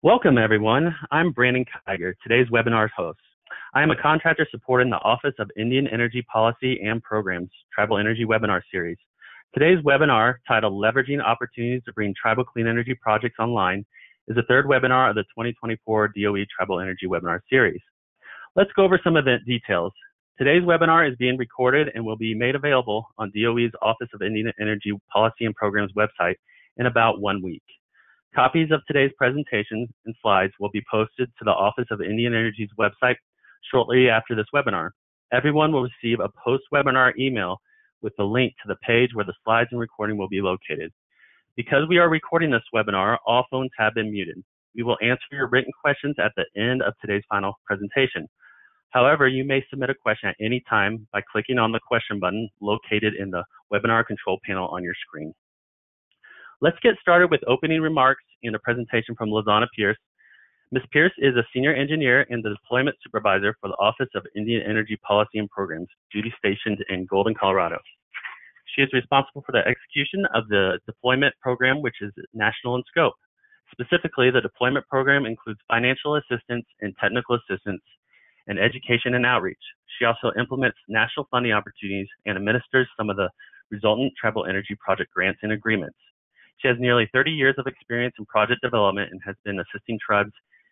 Welcome, everyone. I'm Brandon Kiger, today's webinar host. I am a contractor supporting the Office of Indian Energy Policy and Programs Tribal Energy Webinar Series. Today's webinar, titled Leveraging Opportunities to Bring Tribal Clean Energy Projects Online, is the third webinar of the 2024 DOE Tribal Energy Webinar Series. Let's go over some event details. Today's webinar is being recorded and will be made available on DOE's Office of Indian Energy Policy and Programs website in about 1 week. Copies of today's presentation and slides will be posted to the Office of Indian Energy's website shortly after this webinar. Everyone will receive a post-webinar email with the link to the page where the slides and recording will be located. Because we are recording this webinar, all phones have been muted. We will answer your written questions at the end of today's final presentation. However, you may submit a question at any time by clicking on the question button located in the webinar control panel on your screen. Let's get started with opening remarks and a presentation from Lizana Pierce. Ms. Pierce is a senior engineer and the deployment supervisor for the Office of Indian Energy Policy and Programs, duty stationed in Golden, Colorado. She is responsible for the execution of the deployment program, which is national in scope. Specifically, the deployment program includes financial assistance and technical assistance and education and outreach. She also implements national funding opportunities and administers some of the resultant tribal energy project grants and agreements. She has nearly 30 years of experience in project development and has been assisting tribes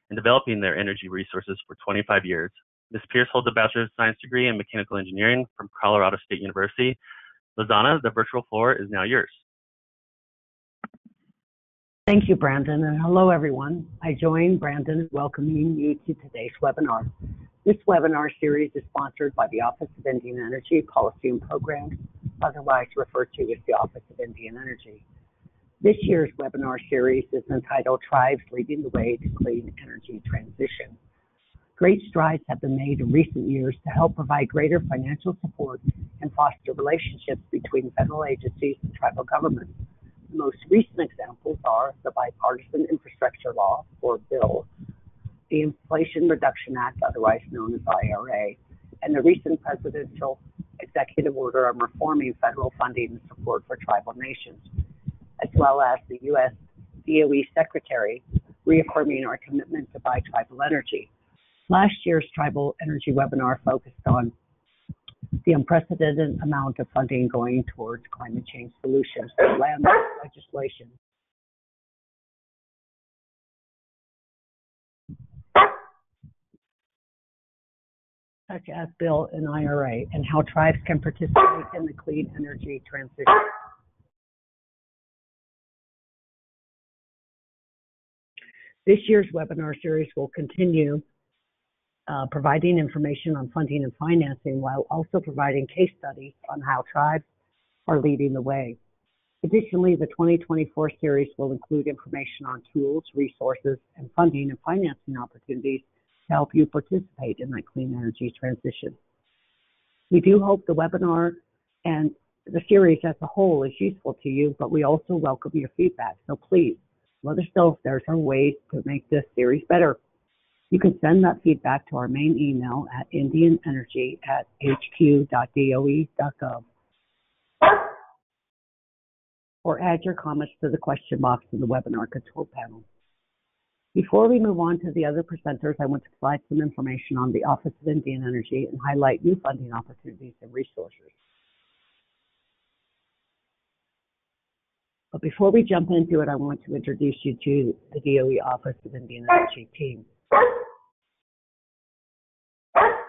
in developing their energy resources for 25 years. Ms. Pierce holds a Bachelor of Science degree in Mechanical Engineering from Colorado State University. Lizana, the virtual floor is now yours. Thank you, Brandon, and hello, everyone. I join Brandon in welcoming you to today's webinar. This webinar series is sponsored by the Office of Indian Energy Policy and Programs, otherwise referred to as the Office of Indian Energy. This year's webinar series is entitled Tribes Leading the Way to Clean Energy Transition. Great strides have been made in recent years to help provide greater financial support and foster relationships between federal agencies and tribal governments. The most recent examples are the Bipartisan Infrastructure Law, or BILL, the Inflation Reduction Act, otherwise known as IRA, and the recent presidential executive order on reforming federal funding and support for tribal nations, as well as the U.S. DOE Secretary reaffirming our commitment to buy tribal energy. Last year's tribal energy webinar focused on the unprecedented amount of funding going towards climate change solutions through land legislation. Such as BILL and IRA, and how tribes can participate in the clean energy transition. This year's webinar series will continue providing information on funding and financing while also providing case studies on how tribes are leading the way. Additionally, the 2024 series will include information on tools, resources, and funding and financing opportunities to help you participate in that clean energy transition. We do hope the webinar and the series as a whole is useful to you, but we also welcome your feedback. So please, let us know if there's some ways to make this series better. You can send that feedback to our main email at indianenergy@hq.doe.gov or add your comments to the question box in the webinar control panel. Before we move on to the other presenters, I want to provide some information on the Office of Indian Energy and highlight new funding opportunities and resources. But before we jump into it, I want to introduce you to the DOE Office of Indian Energy team.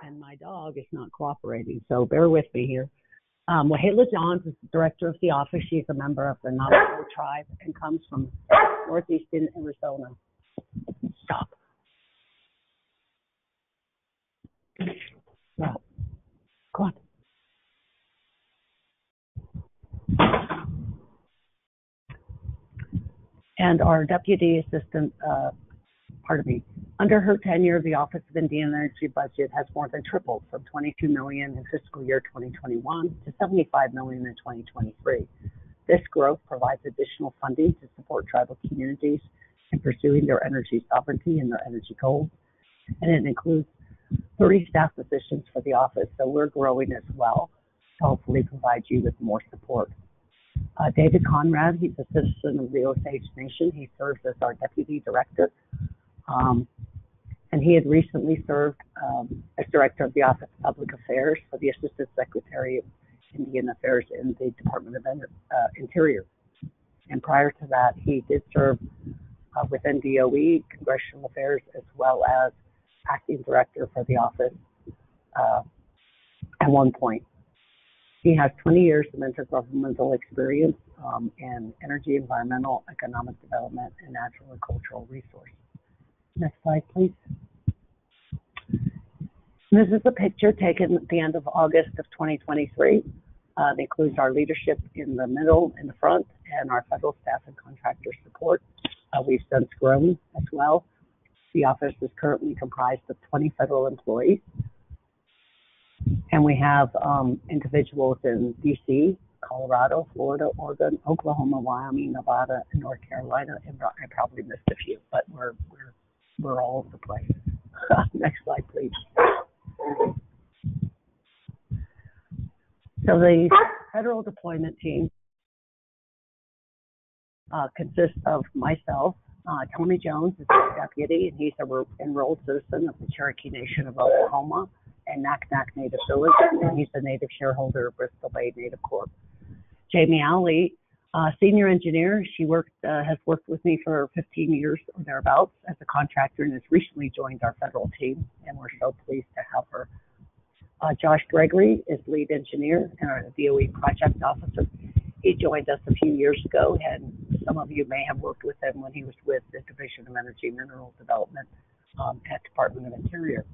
And my dog is not cooperating, so bear with me here. Wahela Johns is the director of the office. She's a member of the Navajo tribe and comes from northeastern Arizona. Stop. Yeah. Go on. And our deputy assistant, under her tenure, the Office of Indian Energy budget has more than tripled from $22 million in fiscal year 2021 to $75 million in 2023. This growth provides additional funding to support tribal communities in pursuing their energy sovereignty and their energy goals. And it includes 30 staff positions for the office, so we're growing as well to hopefully provide you with more support. David Conrad, he's a citizen of the Osage Nation. He serves as our deputy director. And he had recently served as director of the Office of Public Affairs for the Assistant Secretary of Indian Affairs in the Department of Interior. And prior to that, he did serve within DOE, Congressional Affairs, as well as acting director for the office at one point. He has 20 years of intergovernmental experience in energy, environmental, economic development, and natural and cultural resources. Next slide, please. This is a picture taken at the end of August of 2023. It includes our leadership in the middle, in the front, and our federal staff and contractor support. We've since grown as well. The office is currently comprised of 20 federal employees. And we have individuals in DC, Colorado, Florida, Oregon, Oklahoma, Wyoming, Nevada, and North Carolina. And I probably missed a few, but we're all over the place. Next slide, please. So the federal deployment team consists of myself. Tony Jones is the deputy, and he's an enrolled citizen of the Cherokee Nation of Oklahoma and Naknek Native Village, and he's a native shareholder of Bristol Bay Native Corp. Jamie Alley, senior engineer, she has worked with me for 15 years or thereabouts as a contractor and has recently joined our federal team, and we're so pleased to have her. Josh Gregory is lead engineer and our DOE project officer. He joined us a few years ago, and some of you may have worked with him when he was with the Division of Energy Mineral Development at Department of Interior.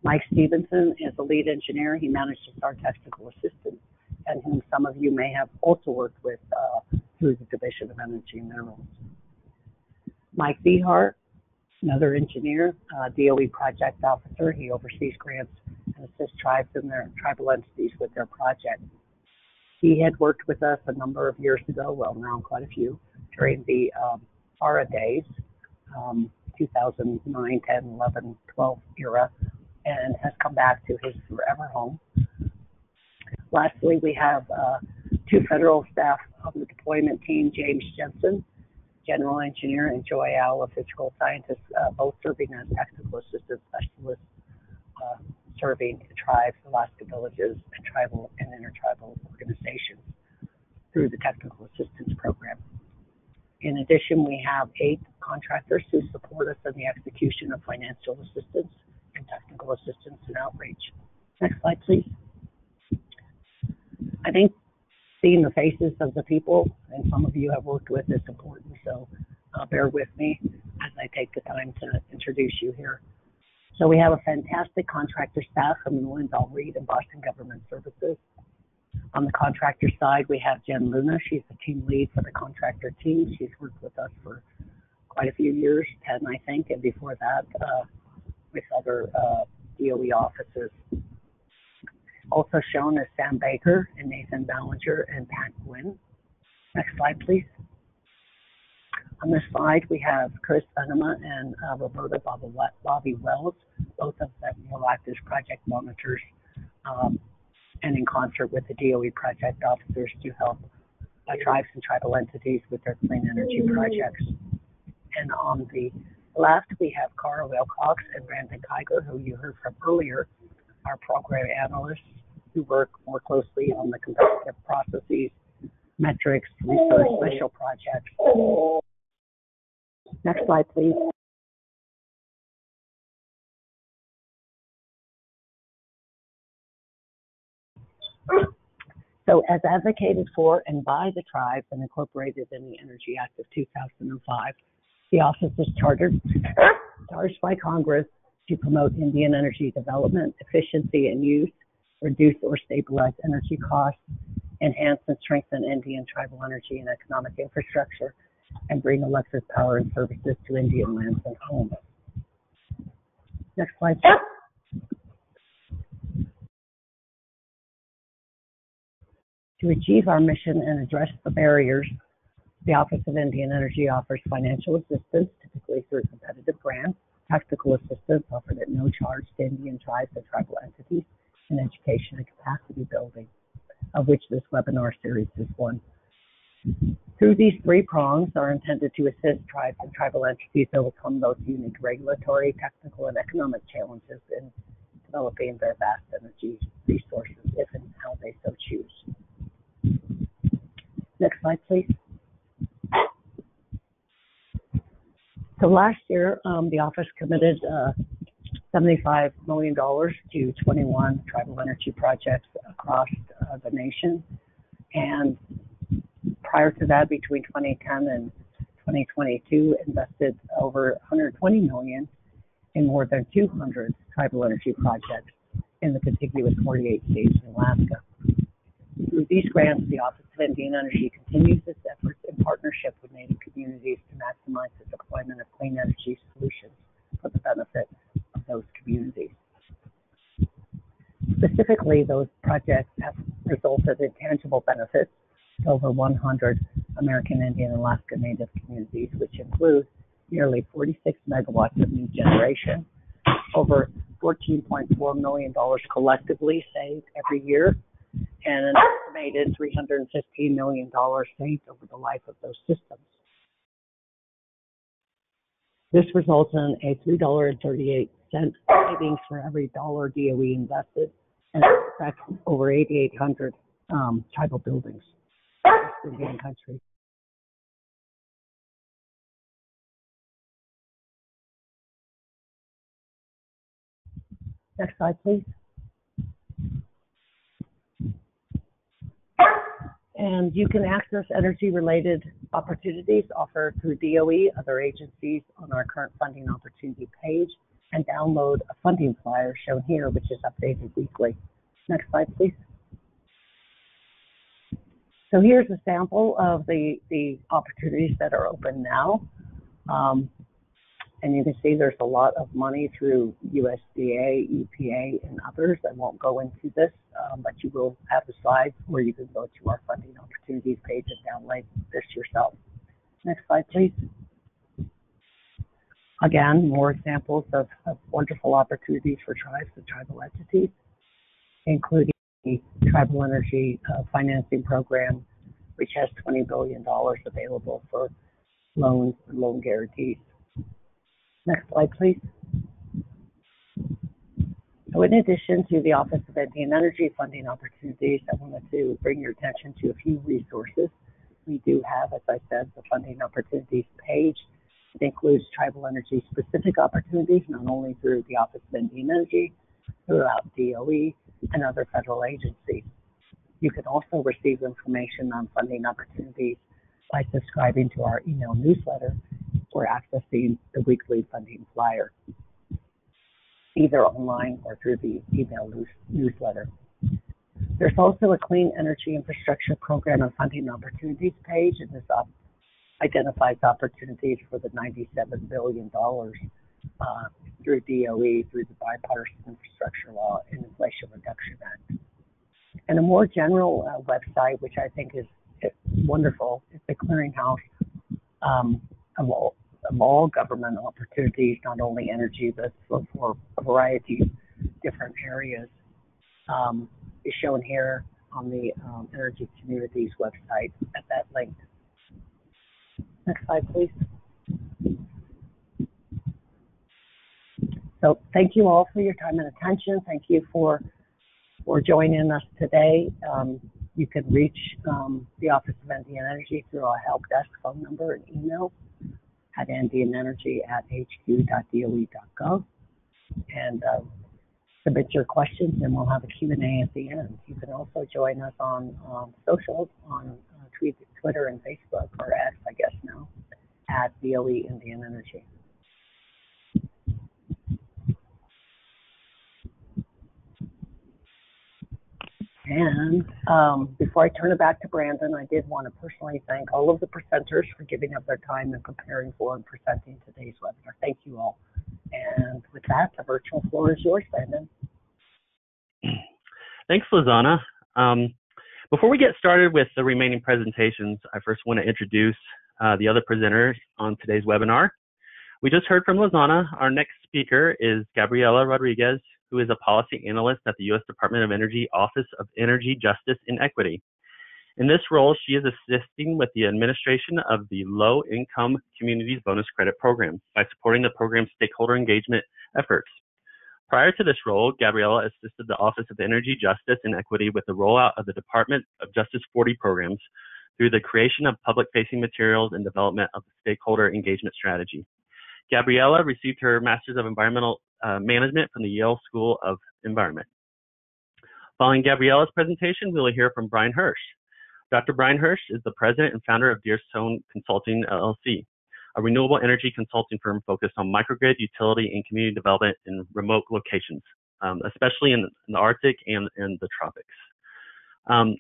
Mike Stevenson is a lead engineer. He manages our technical assistant, and whom some of you may have also worked with through the Division of Energy and Minerals. Mike Behar, another engineer, DOE project officer. He oversees grants and assists tribes and their tribal entities with their projects. He had worked with us a number of years ago, well, now quite a few, during the ARA days, 2009, 10, 11, 12 era, and has come back to his forever home. Lastly, we have two federal staff on the deployment team, James Jensen, general engineer, and Joy Owl, a physical scientist, both serving as technical assistant specialists, serving tribes, Alaska villages, and tribal and intertribal organizations through the technical assistance program. In addition, we have 8 contractors who support us in the execution of financial assistance and technical assistance and outreach. Next slide, please. I think seeing the faces of the people, and some of you have worked with, is important, so bear with me as I take the time to introduce you here. So we have a fantastic contractor staff from Lindahl Reed and Boston Government Services. On the contractor side, we have Jen Luna. She's the team lead for the contractor team. She's worked with us for quite a few years, 10, I think, and before that with other DOE offices. Also shown is Sam Baker and Nathan Ballinger and Pat Gwynn. Next slide, please. On this slide, we have Chris Enema and Roberta Bobby Wells. Both of them will act as project monitors and in concert with the DOE project officers to help tribes and tribal entities with their clean energy projects. And on the left, we have Carl Wilcox and Brandon Kiger, who you heard from earlier, our program analysts who work more closely on the competitive processes, metrics, research, special projects. Next slide, please. So as advocated for and by the tribes and incorporated in the Energy Act of 2005, the office is charged by Congress to promote Indian energy development, efficiency and use, reduce or stabilize energy costs, enhance and strengthen Indian tribal energy and economic infrastructure, and bring electric power and services to Indian lands and homes. Next slide. To achieve our mission and address the barriers, the Office of Indian Energy offers financial assistance, typically through competitive grants, technical assistance offered at no charge to Indian tribes and tribal entities, and education and capacity building. of which this webinar series is one. Through these three prongs are intended to assist tribes and tribal entities overcome those unique regulatory, technical, and economic challenges in developing their vast energy resources, if and how they so choose. Next slide, please. So last year, the office committed $75 million to 21 tribal energy projects across the nation. And prior to that, between 2010 and 2022, invested over $120 million in more than 200 tribal energy projects in the contiguous 48 states in Alaska. Through these grants, the Office of Indian Energy continues its efforts in partnership with Native communities to maximize the deployment of clean energy solutions for the benefit of those communities. Specifically, those projects have resulted in tangible benefits to over 100 American Indian and Alaska Native communities, which include nearly 46 megawatts of new generation, over $14.4 million collectively saved every year, and an estimated $315 million saved over the life of those systems. This results in a $3.38 savings for every dollar DOE invested, and affects over 8,800 tribal buildings in the Indian country. Next slide, please. And you can access energy-related opportunities offered through DOE, other agencies on our current funding opportunity page, and download a funding flyer shown here, which is updated weekly. Next slide, please. So here's a sample of the opportunities that are open now. And you can see there's a lot of money through USDA, EPA, and others. I won't go into this, but you will have the slides where you can go to our funding opportunities page and download this yourself. Next slide, please. Again, more examples of wonderful opportunities for tribes and tribal entities, including the Tribal Energy Financing Program, which has $20 billion available for loans and loan guarantees. Next slide, please. So in addition to the Office of Indian Energy funding opportunities, I wanted to bring your attention to a few resources. We do have, as I said, the funding opportunities page. It includes tribal energy specific opportunities, not only through the Office of Indian Energy, throughout DOE and other federal agencies. You can also receive information on funding opportunities by subscribing to our email newsletter or accessing the weekly funding flyer, either online or through the email newsletter. There's also a Clean Energy Infrastructure Program and Funding Opportunities page, and this identifies opportunities for the $97 billion through DOE, through the Bipartisan Infrastructure Law and Inflation Reduction Act. And a more general website, which I think is wonderful, is the clearinghouse of all government opportunities, not only energy, but for a variety of different areas, is shown here on the Energy Communities website at that link. Next slide, please. So thank you all for your time and attention. Thank you for joining us today. You can reach the Office of Indian Energy through our help desk phone number and email at indianenergy@hq.doe.gov, and submit your questions, and we'll have a Q&A at the end. You can also join us on socials, on Twitter and Facebook, or X, I guess now, at DOE Indian Energy. And before I turn it back to Brandon, I did want to personally thank all of the presenters for giving up their time and preparing for and presenting today's webinar. Thank you all. And with that, the virtual floor is yours, Brandon. Thanks, Lizana. Before we get started with the remaining presentations, I first want to introduce the other presenters on today's webinar. We just heard from Lizana. Our next speaker is Gabriela Rodriguez, who is a policy analyst at the U.S. Department of Energy Office of Energy Justice and Equity. In this role, she is assisting with the administration of the Low Income Communities Bonus Credit Program by supporting the program's stakeholder engagement efforts. Prior to this role, Gabriella assisted the Office of Energy Justice and Equity with the rollout of the Department of Justice 40 programs through the creation of public-facing materials and development of the stakeholder engagement strategy. Gabriella received her Master's of Environmental Management from the Yale School of Environment. Following Gabriella's presentation, we will hear from Brian Hirsch. Dr. Brian Hirsch is the president and founder of Deerstone Consulting, LLC, a renewable energy consulting firm focused on microgrid, utility, and community development in remote locations, especially in the Arctic and the tropics.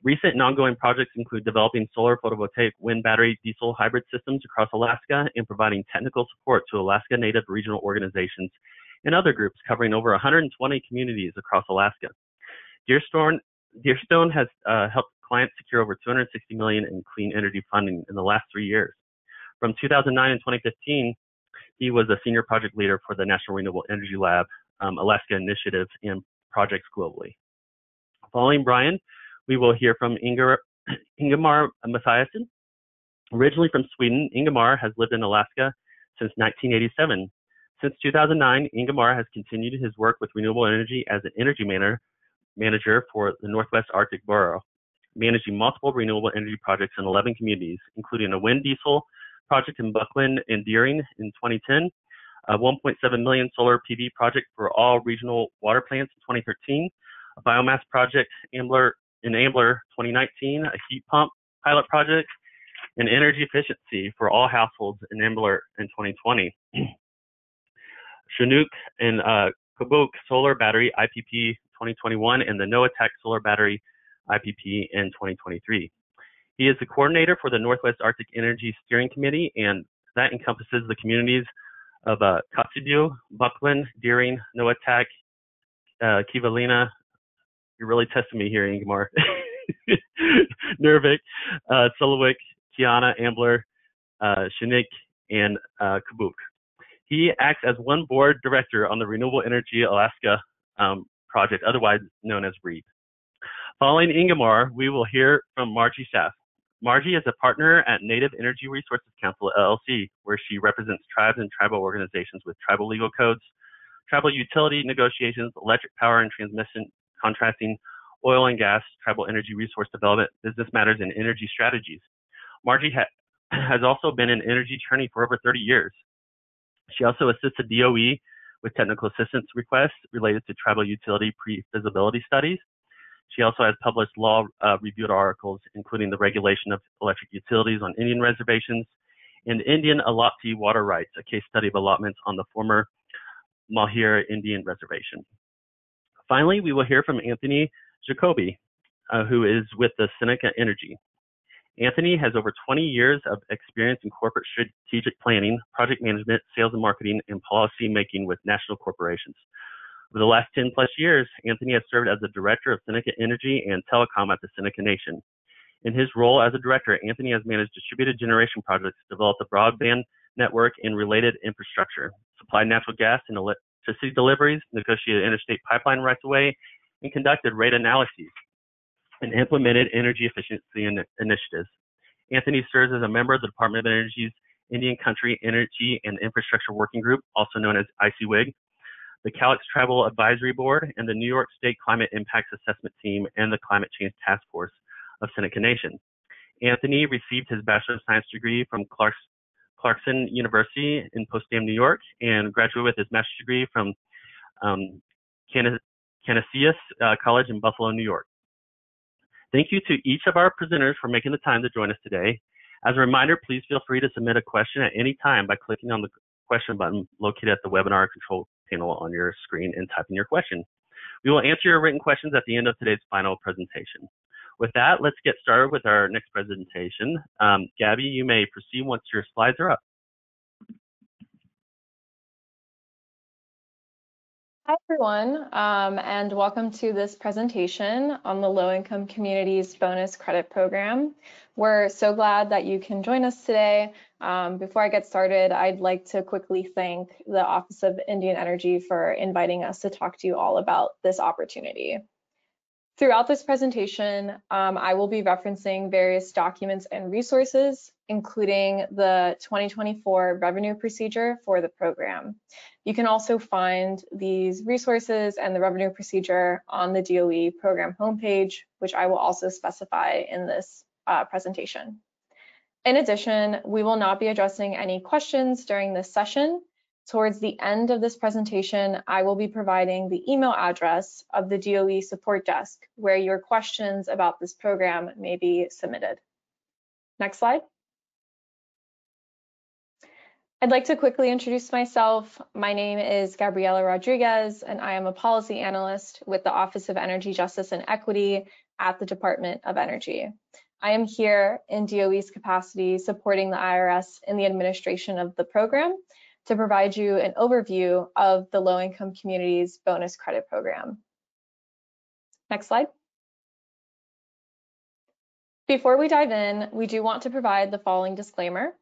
Recent and ongoing projects include developing solar, photovoltaic, wind, battery, diesel hybrid systems across Alaska and providing technical support to Alaska Native regional organizations and other groups covering over 120 communities across Alaska. Deerstone has helped clients secure over $260 million in clean energy funding in the last 3 years. From 2009 and 2015, he was a senior project leader for the National Renewable Energy Lab, Alaska Initiative, and projects globally. Following Brian, we will hear from Ingemar Mathiasson. Originally from Sweden, Ingemar has lived in Alaska since 1987. Since 2009, Ingemar has continued his work with renewable energy as an energy manager for the Northwest Arctic Borough, managing multiple renewable energy projects in 11 communities, including a wind diesel project in Buckland and Deering in 2010, a 1.7 million solar PV project for all regional water plants in 2013, a biomass project in Ambler 2019, a heat pump pilot project, and energy efficiency for all households in Ambler in 2020. Chinook and Kabuk Solar Battery IPP 2021 and the Noatak Solar Battery IPP in 2023. He is the coordinator for the Northwest Arctic Energy Steering Committee, and that encompasses the communities of Kotzebue, Buckland, Deering, Noatak, Kivalina. You're really testing me here, Ingemar. Nurvik, Sulawik, Kiana, Ambler, Chinook, and Kabuk. He acts as one board director on the Renewable Energy Alaska project, otherwise known as REAP. Following Ingemar, we will hear from Margie Schaff. Margie is a partner at Native Energy Resources Council, LLC, where she represents tribes and tribal organizations with tribal legal codes, tribal utility negotiations, electric power and transmission contracting, oil and gas, tribal energy resource development, business matters, and energy strategies. Margie has also been an energy attorney for over 30 years. She also assisted DOE with technical assistance requests related to tribal utility pre-feasibility studies. She also has published law-reviewed articles, including the regulation of electric utilities on Indian reservations and Indian Alapti water rights, a case study of allotments on the former Malheur Indian Reservation. Finally, we will hear from Anthony Jacoby, who is with the Seneca Energy. Anthony has over 20 years of experience in corporate strategic planning, project management, sales and marketing, and policy making with national corporations. Over the last 10 plus years, Anthony has served as the director of Seneca Energy and Telecom at the Seneca Nation. In his role as a director, Anthony has managed distributed generation projects, developed a broadband network and related infrastructure, supplied natural gas and electricity deliveries, negotiated interstate pipeline rights-of-way, and conducted rate analyses and implemented energy efficiency initiatives. Anthony serves as a member of the Department of Energy's Indian Country Energy and Infrastructure Working Group, also known as ICWIG, the Calix Tribal Advisory Board, and the New York State Climate Impacts Assessment Team and the Climate Change Task Force of Seneca Nation. Anthony received his Bachelor of Science degree from Clarkson University in Potsdam, New York, and graduated with his master's degree from Canisius College in Buffalo, New York. Thank you to each of our presenters for making the time to join us today. As a reminder, please feel free to submit a question at any time by clicking on the question button located at the webinar control panel on your screen and typing your question. We will answer your written questions at the end of today's final presentation. With that, let's get started with our next presentation. Gabby, you may proceed once your slides are up. Hi, everyone, and welcome to this presentation on the Low-Income Communities Bonus Credit Program. We're so glad that you can join us today. Before I get started, I'd like to quickly thank the Office of Indian Energy for inviting us to talk to you all about this opportunity. Throughout this presentation, I will be referencing various documents and resources, including the 2024 revenue procedure for the program. You can also find these resources and the revenue procedure on the DOE program homepage, which I will also specify in this presentation. In addition, we will not be addressing any questions during this session. Towards the end of this presentation, I will be providing the email address of the DOE support desk where your questions about this program may be submitted. Next slide. I'd like to quickly introduce myself. My name is Gabriela Rodriguez, and I am a policy analyst with the Office of Energy Justice and Equity at the Department of Energy. I am here in DOE's capacity supporting the IRS in the administration of the program to provide you an overview of the Low-Income Communities Bonus Credit Program. Next slide. Before we dive in, we do want to provide the following disclaimer.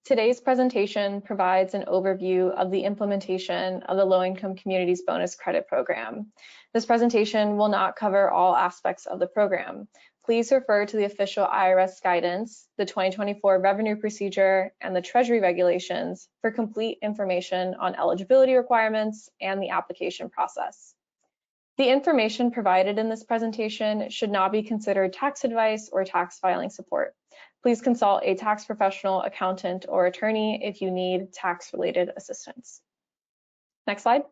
Today's presentation provides an overview of the implementation of the Low-Income Communities Bonus Credit Program. This presentation will not cover all aspects of the program. Please refer to the official IRS guidance, the 2024 revenue procedure, and the Treasury regulations for complete information on eligibility requirements and the application process. The information provided in this presentation should not be considered tax advice or tax filing support. Please consult a tax professional, accountant, or attorney if you need tax-related assistance. Next slide.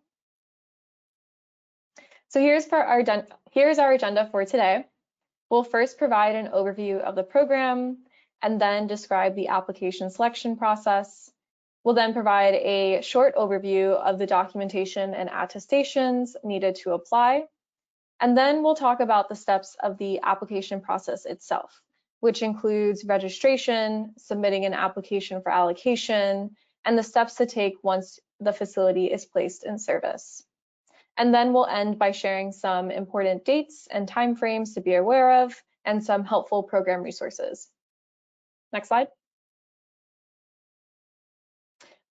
So here's our agenda for today. We'll first provide an overview of the program and then describe the application selection process. We'll then provide a short overview of the documentation and attestations needed to apply. And then we'll talk about the steps of the application process itself, which includes registration, submitting an application for allocation, and the steps to take once the facility is placed in service. And then we'll end by sharing some important dates and timeframes to be aware of and some helpful program resources. Next slide.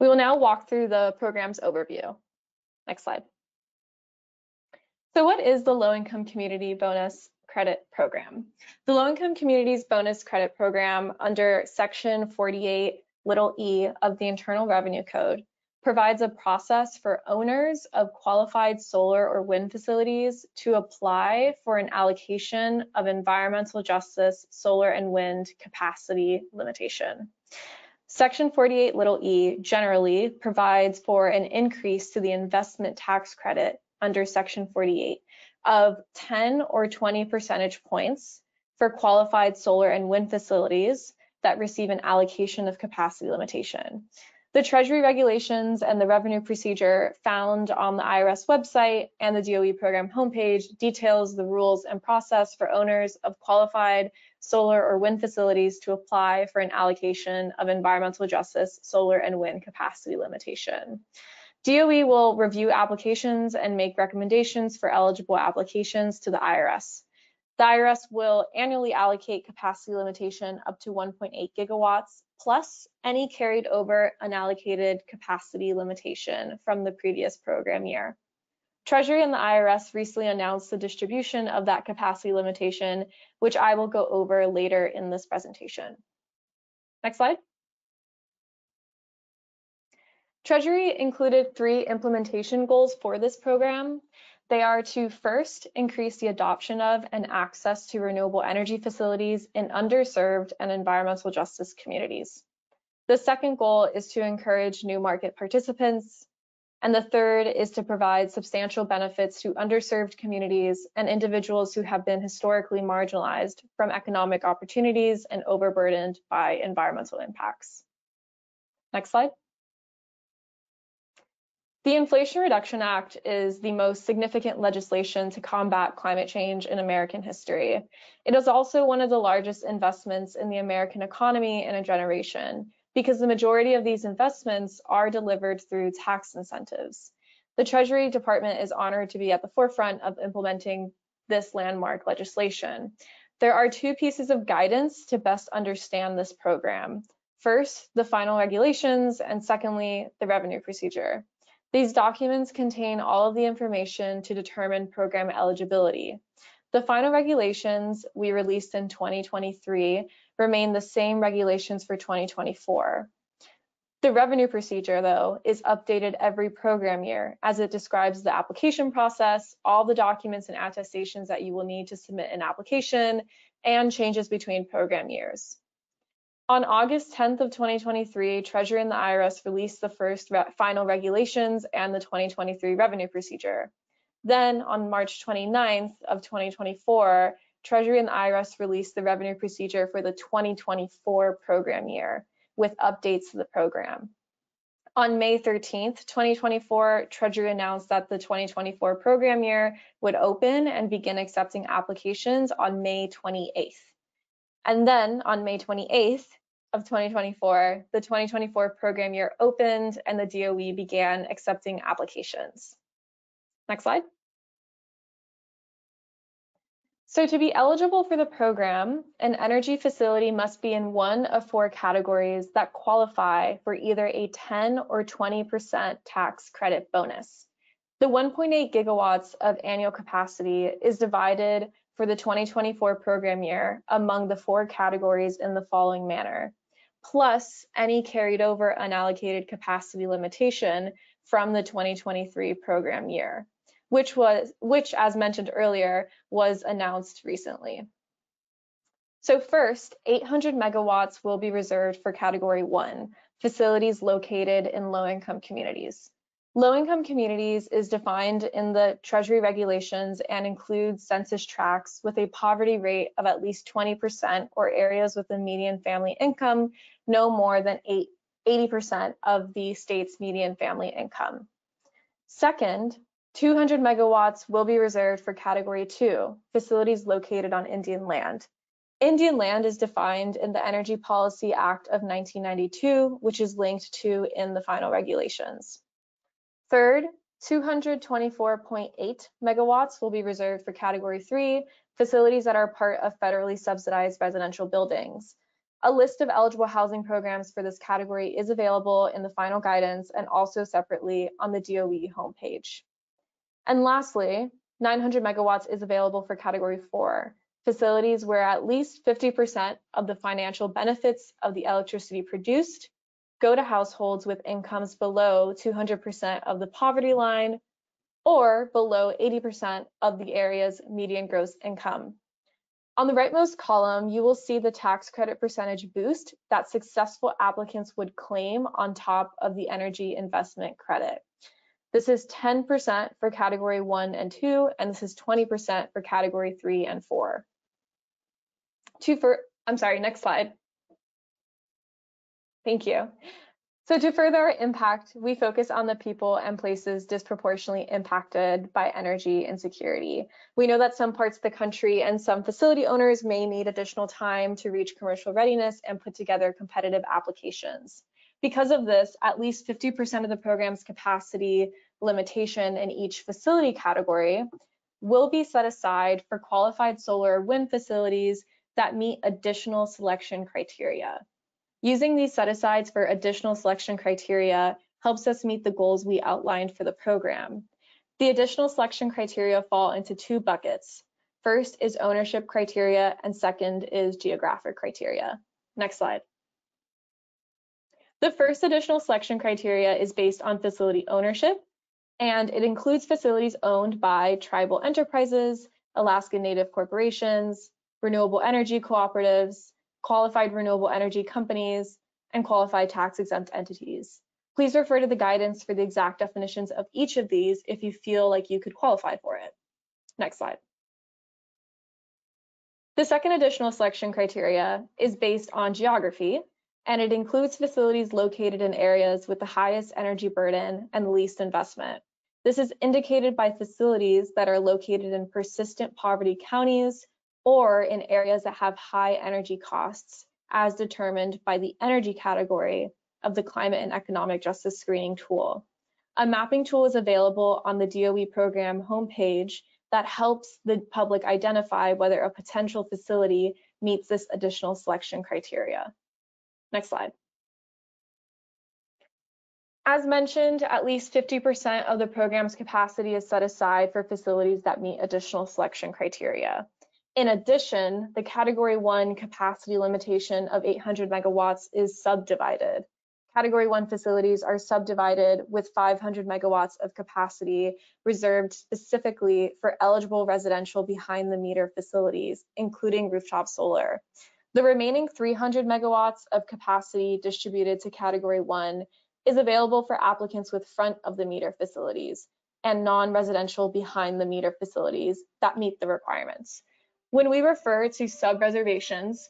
We will now walk through the program's overview. Next slide. So what is the Low-Income Community Bonus Credit Program? The Low-Income Communities Bonus Credit Program under Section 48(e) of the Internal Revenue Code provides a process for owners of qualified solar or wind facilities to apply for an allocation of environmental justice solar and wind capacity limitation. Section 48(e) generally provides for an increase to the investment tax credit under Section 48 of 10 or 20 percentage points for qualified solar and wind facilities that receive an allocation of capacity limitation. The Treasury regulations and the revenue procedure found on the IRS website and the DOE program homepage details the rules and process for owners of qualified solar or wind facilities to apply for an allocation of environmental justice solar and wind capacity limitation. DOE will review applications and make recommendations for eligible applications to the IRS. The IRS will annually allocate capacity limitation up to 1.8 gigawatts plus any carried over unallocated capacity limitation from the previous program year. Treasury and the IRS recently announced the distribution of that capacity limitation, which I will go over later in this presentation. Next slide. Treasury included 3 implementation goals for this program. They are to first increase the adoption of and access to renewable energy facilities in underserved and environmental justice communities. The second goal is to encourage new market participants. And the third is to provide substantial benefits to underserved communities and individuals who have been historically marginalized from economic opportunities and overburdened by environmental impacts. Next slide. The Inflation Reduction Act is the most significant legislation to combat climate change in American history. It is also one of the largest investments in the American economy in a generation, because the majority of these investments are delivered through tax incentives. The Treasury Department is honored to be at the forefront of implementing this landmark legislation. There are two pieces of guidance to best understand this program. First, the final regulations, and secondly, the revenue procedure. These documents contain all of the information to determine program eligibility. The final regulations we released in 2023 remain the same regulations for 2024. The revenue procedure, though, is updated every program year as it describes the application process, all the documents and attestations that you will need to submit an application, and changes between program years. On August 10th of 2023, Treasury and the IRS released the first final regulations and the 2023 revenue procedure. Then on March 29th of 2024, Treasury and the IRS released the revenue procedure for the 2024 program year with updates to the program. On May 13th, 2024, Treasury announced that the 2024 program year would open and begin accepting applications on May 28th. And then on May 28th of 2024, the 2024 program year opened and the DOE began accepting applications. Next slide. So to be eligible for the program, an energy facility must be in one of four categories that qualify for either a 10 or 20% tax credit bonus. The 1.8 gigawatts of annual capacity is divided for the 2024 program year among the four categories in the following manner, plus any carried over unallocated capacity limitation from the 2023 program year, which, as mentioned earlier, was announced recently. So first, 800 megawatts will be reserved for Category 1, facilities located in low-income communities. Low-income communities is defined in the Treasury regulations and includes census tracts with a poverty rate of at least 20% or areas with a median family income no more than 80% of the state's median family income. Second, 200 megawatts will be reserved for Category 2, facilities located on Indian land. Indian land is defined in the Energy Policy Act of 1992, which is linked to in the final regulations. Third, 224.8 megawatts will be reserved for Category 3, facilities that are part of federally subsidized residential buildings. A list of eligible housing programs for this category is available in the final guidance and also separately on the DOE homepage. And lastly, 900 megawatts is available for Category 4, facilities where at least 50% of the financial benefits of the electricity produced go to households with incomes below 200% of the poverty line or below 80% of the area's median gross income. On the rightmost column, you will see the tax credit percentage boost that successful applicants would claim on top of the energy investment credit. This is 10% for Category 1 and 2, and this is 20% for Category 3 and 4. Next slide. Thank you. So to further our impact, we focus on the people and places disproportionately impacted by energy insecurity. We know that some parts of the country and some facility owners may need additional time to reach commercial readiness and put together competitive applications. Because of this, at least 50% of the program's capacity limitation in each facility category will be set aside for qualified solar or wind facilities that meet additional selection criteria. Using these set-asides for additional selection criteria helps us meet the goals we outlined for the program. The additional selection criteria fall into two buckets. First is ownership criteria, and second is geographic criteria. Next slide. The first additional selection criteria is based on facility ownership, and it includes facilities owned by tribal enterprises, Alaska Native corporations, renewable energy cooperatives, qualified renewable energy companies, and qualified tax-exempt entities. Please refer to the guidance for the exact definitions of each of these if you feel like you could qualify for it. Next slide. The second additional selection criteria is based on geography, and it includes facilities located in areas with the highest energy burden and the least investment. This is indicated by facilities that are located in persistent poverty counties or in areas that have high energy costs, as determined by the energy category of the Climate and Economic Justice Screening Tool. A mapping tool is available on the DOE program homepage that helps the public identify whether a potential facility meets this additional selection criteria. Next slide. As mentioned, at least 50% of the program's capacity is set aside for facilities that meet additional selection criteria. In addition, the Category 1 capacity limitation of 800 megawatts is subdivided. Category 1 facilities are subdivided with 500 megawatts of capacity reserved specifically for eligible residential behind the meter facilities, including rooftop solar. The remaining 300 megawatts of capacity distributed to Category 1 is available for applicants with front of the meter facilities and non-residential behind the meter facilities that meet the requirements. When we refer to sub-reservations,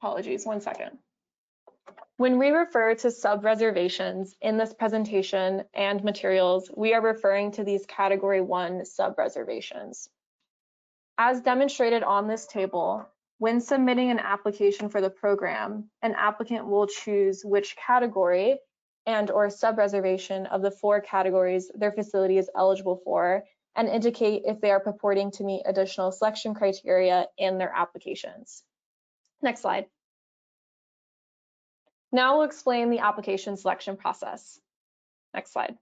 apologies, 1 second. When we refer to sub-reservations in this presentation and materials, we are referring to these Category 1 sub-reservations. As demonstrated on this table, when submitting an application for the program, an applicant will choose which category and/or sub-reservation of the 4 categories their facility is eligible for and indicate if they are purporting to meet additional selection criteria in their applications. Next slide. Now we'll explain the application selection process. Next slide.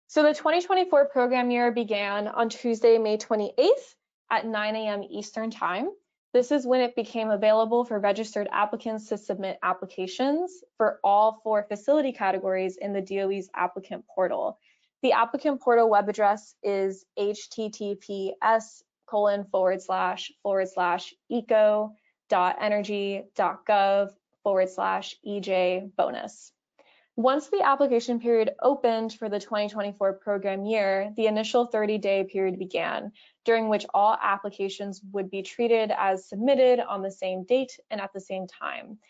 So the 2024 program year began on Tuesday, May 28th at 9 a.m. Eastern Time. This is when it became available for registered applicants to submit applications for all 4 facility categories in the DOE's applicant portal. The applicant portal web address is https://eco.energy.gov/EJ bonus. Once the application period opened for the 2024 program year, the initial 30-day period began, during which all applications would be treated as submitted on the same date and at the same time.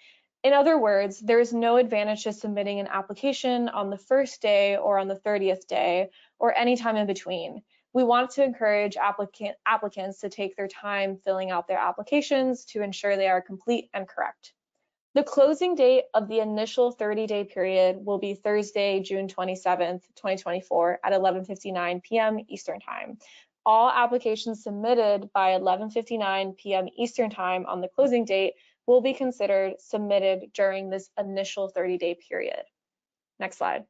In other words, there is no advantage to submitting an application on the first day or on the 30th day or any time in between. We want to encourage applicants to take their time filling out their applications to ensure they are complete and correct. The closing date of the initial 30-day period will be Thursday, June 27th, 2024 at 11:59 p.m. Eastern Time. All applications submitted by 11:59 p.m. Eastern Time on the closing date will be considered submitted during this initial 30-day period. Next slide.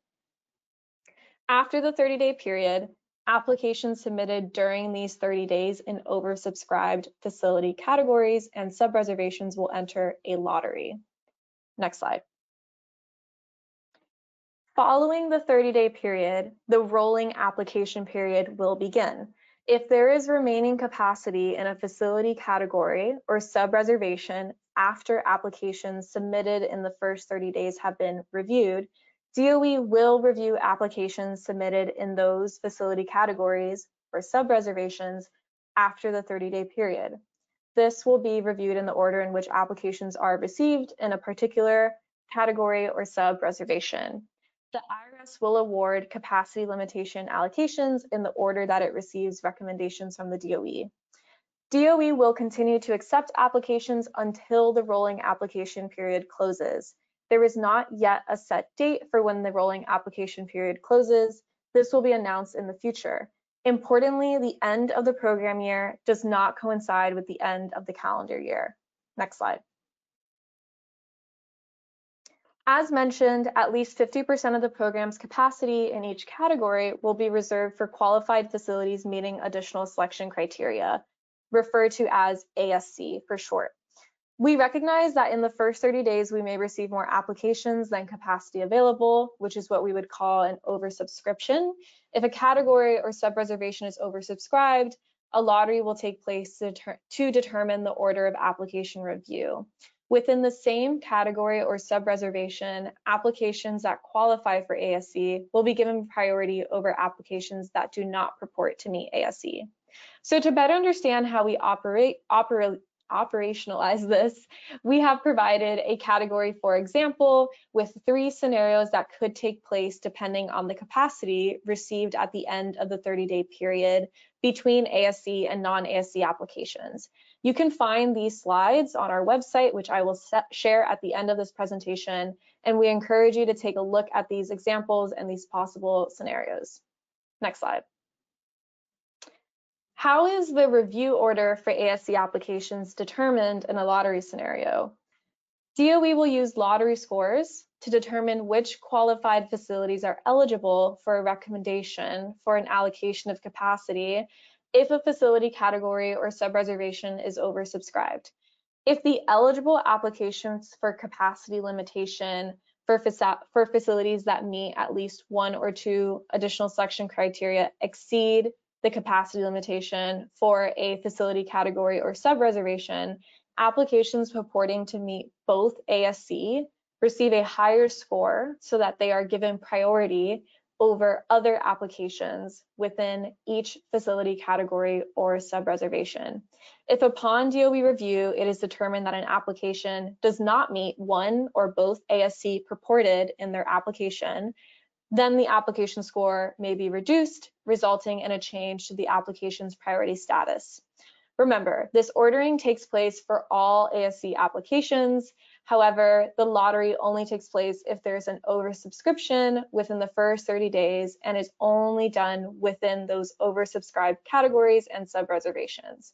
After the 30-day period, applications submitted during these 30 days in oversubscribed facility categories and sub-reservations will enter a lottery. Next slide. Following the 30-day period, the rolling application period will begin. If there is remaining capacity in a facility category or sub-reservation after applications submitted in the first 30 days have been reviewed, DOE will review applications submitted in those facility categories or sub-reservations after the 30-day period. This will be reviewed in the order in which applications are received in a particular category or sub-reservation. The IRS will award capacity limitation allocations in the order that it receives recommendations from the DOE. DOE will continue to accept applications until the rolling application period closes. There is not yet a set date for when the rolling application period closes. This will be announced in the future. Importantly, the end of the program year does not coincide with the end of the calendar year. Next slide. As mentioned, at least 50% of the program's capacity in each category will be reserved for qualified facilities meeting additional selection criteria, referred to as ASC for short. We recognize that in the first 30 days, we may receive more applications than capacity available, which is what we would call an oversubscription. If a category or sub-reservation is oversubscribed, a lottery will take place to determine the order of application review. Within the same category or sub-reservation, applications that qualify for ASC will be given priority over applications that do not purport to meet ASC. So to better understand how we operationalize this, we have provided a category, for example, with 3 scenarios that could take place depending on the capacity received at the end of the 30-day period between ASC and non-ASC applications. You can find these slides on our website, which I will share at the end of this presentation, and we encourage you to take a look at these examples and these possible scenarios. Next slide. How is the review order for ASC applications determined in a lottery scenario? DOE will use lottery scores to determine which qualified facilities are eligible for a recommendation for an allocation of capacity if a facility category or sub-reservation is oversubscribed. If the eligible applications for capacity limitation for facilities that meet at least one or two additional selection criteria exceed the capacity limitation for a facility category or sub-reservation, applications purporting to meet both ASC receive a higher score so that they are given priority over other applications within each facility category or sub-reservation. If upon DOE review, it is determined that an application does not meet one or both ASC purported in their application, then the application score may be reduced, resulting in a change to the application's priority status. Remember, this ordering takes place for all ASC applications. However, the lottery only takes place if there's an oversubscription within the first 30 days and is only done within those oversubscribed categories and sub-reservations.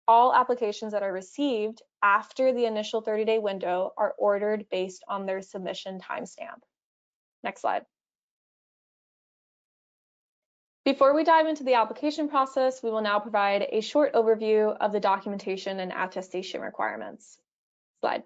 All applications that are received after the initial 30-day window are ordered based on their submission timestamp. Next slide. Before we dive into the application process, we will now provide a short overview of the documentation and attestation requirements. Slide.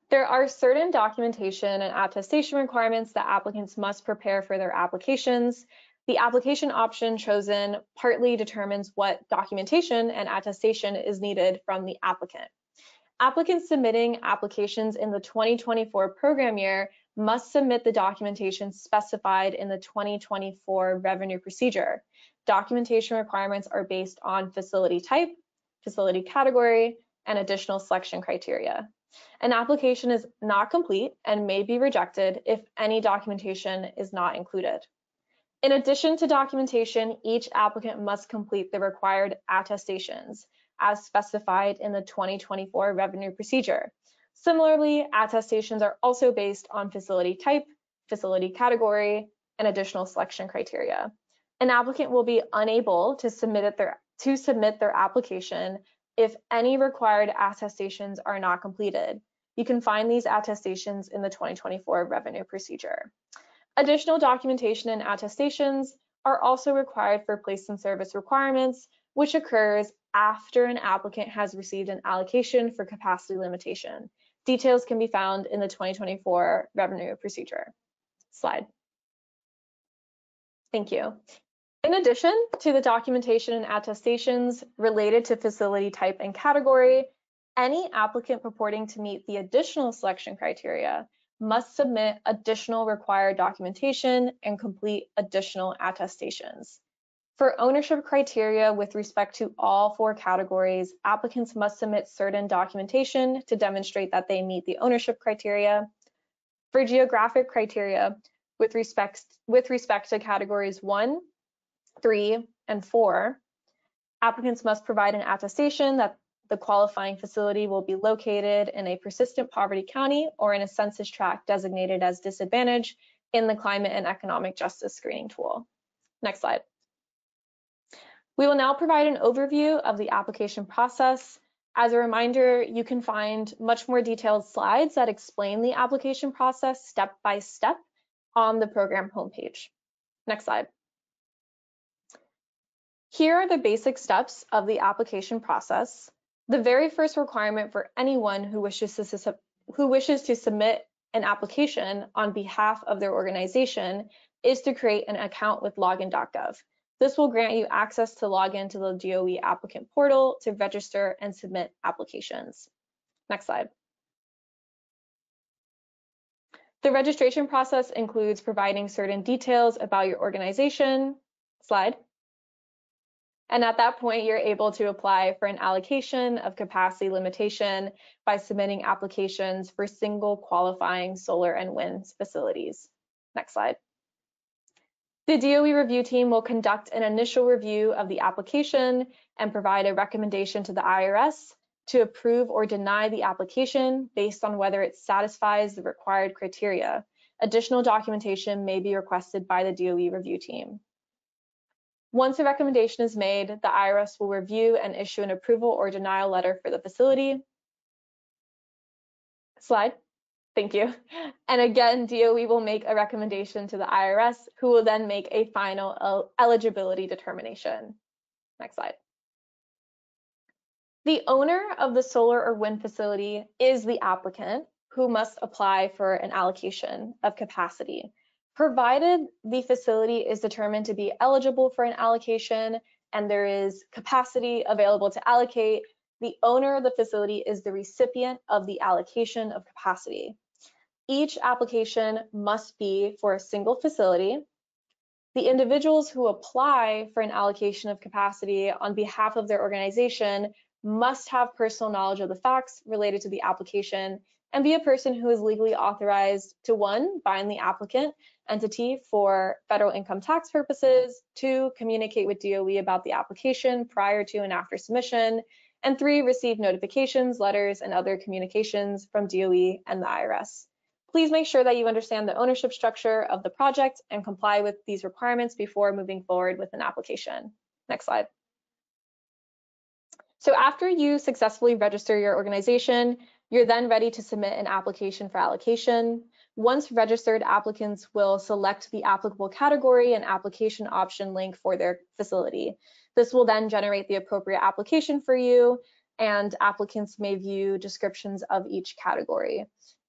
There are certain documentation and attestation requirements that applicants must prepare for their applications. The application option chosen partly determines what documentation and attestation is needed from the applicant. Applicants submitting applications in the 2024 program year must submit the documentation specified in the 2024 revenue procedure. Documentation requirements are based on facility type, facility category, and additional selection criteria. An application is not complete and may be rejected if any documentation is not included. In addition to documentation, each applicant must complete the required attestations as specified in the 2024 revenue procedure. Similarly, attestations are also based on facility type, facility category, and additional selection criteria. An applicant will be unable to submit their application if any required attestations are not completed. You can find these attestations in the 2024 revenue procedure. Additional documentation and attestations are also required for place in service requirements, which occurs after an applicant has received an allocation for capacity limitation. Details can be found in the 2024 revenue procedure. Slide. Thank you. In addition to the documentation and attestations related to facility type and category, any applicant purporting to meet the additional selection criteria must submit additional required documentation and complete additional attestations. For ownership criteria with respect to all 4 categories, applicants must submit certain documentation to demonstrate that they meet the ownership criteria. For geographic criteria with respect to categories 1, 3, and 4, applicants must provide an attestation that the qualifying facility will be located in a persistent poverty county or in a census tract designated as disadvantaged in the climate and economic justice screening tool. Next slide. We will now provide an overview of the application process. As a reminder, you can find much more detailed slides that explain the application process step by step on the program homepage. Next slide. Here are the basic steps of the application process. The very first requirement for anyone who wishes to submit an application on behalf of their organization is to create an account with login.gov. This will grant you access to log into the DOE applicant portal to register and submit applications. Next slide. The registration process includes providing certain details about your organization. Slide. And at that point, you're able to apply for an allocation of capacity limitation by submitting applications for single qualifying solar and wind facilities. Next slide. The DOE review team will conduct an initial review of the application and provide a recommendation to the IRS to approve or deny the application based on whether it satisfies the required criteria. Additional documentation may be requested by the DOE review team. Once a recommendation is made, the IRS will review and issue an approval or denial letter for the facility. Slide. Thank you. And again, DOE will make a recommendation to the IRS, who will then make a final eligibility determination. Next slide. The owner of the solar or wind facility is the applicant, who must apply for an allocation of capacity. Provided the facility is determined to be eligible for an allocation and there is capacity available to allocate, the owner of the facility is the recipient of the allocation of capacity. Each application must be for a single facility. The individuals who apply for an allocation of capacity on behalf of their organization must have personal knowledge of the facts related to the application and be a person who is legally authorized to 1, bind the applicant entity for federal income tax purposes, 2, communicate with DOE about the application prior to and after submission, and 3, receive notifications, letters, and other communications from DOE and the IRS. Please make sure that you understand the ownership structure of the project and comply with these requirements before moving forward with an application. Next slide. So after you successfully register your organization, you're then ready to submit an application for allocation. Once registered, applicants will select the applicable category and application option link for their facility. This will then generate the appropriate application for you, and applicants may view descriptions of each category.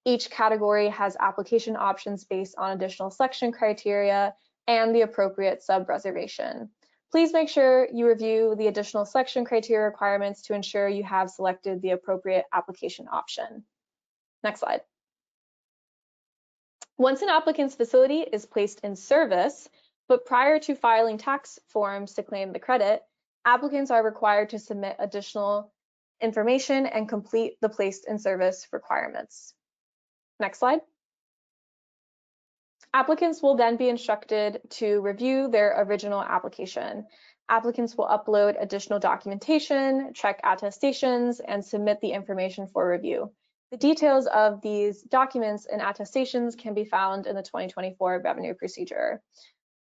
Each category has application options based on additional selection criteria and the appropriate sub-reservation. Please make sure you review the additional selection criteria requirements to ensure you have selected the appropriate application option. Next slide. Once an applicant's facility is placed in service, but prior to filing tax forms to claim the credit, applicants are required to submit additional information and complete the placed in service requirements. Next slide. Applicants will then be instructed to review their original application. Applicants will upload additional documentation, check attestations, and submit the information for review. The details of these documents and attestations can be found in the 2024 revenue procedure.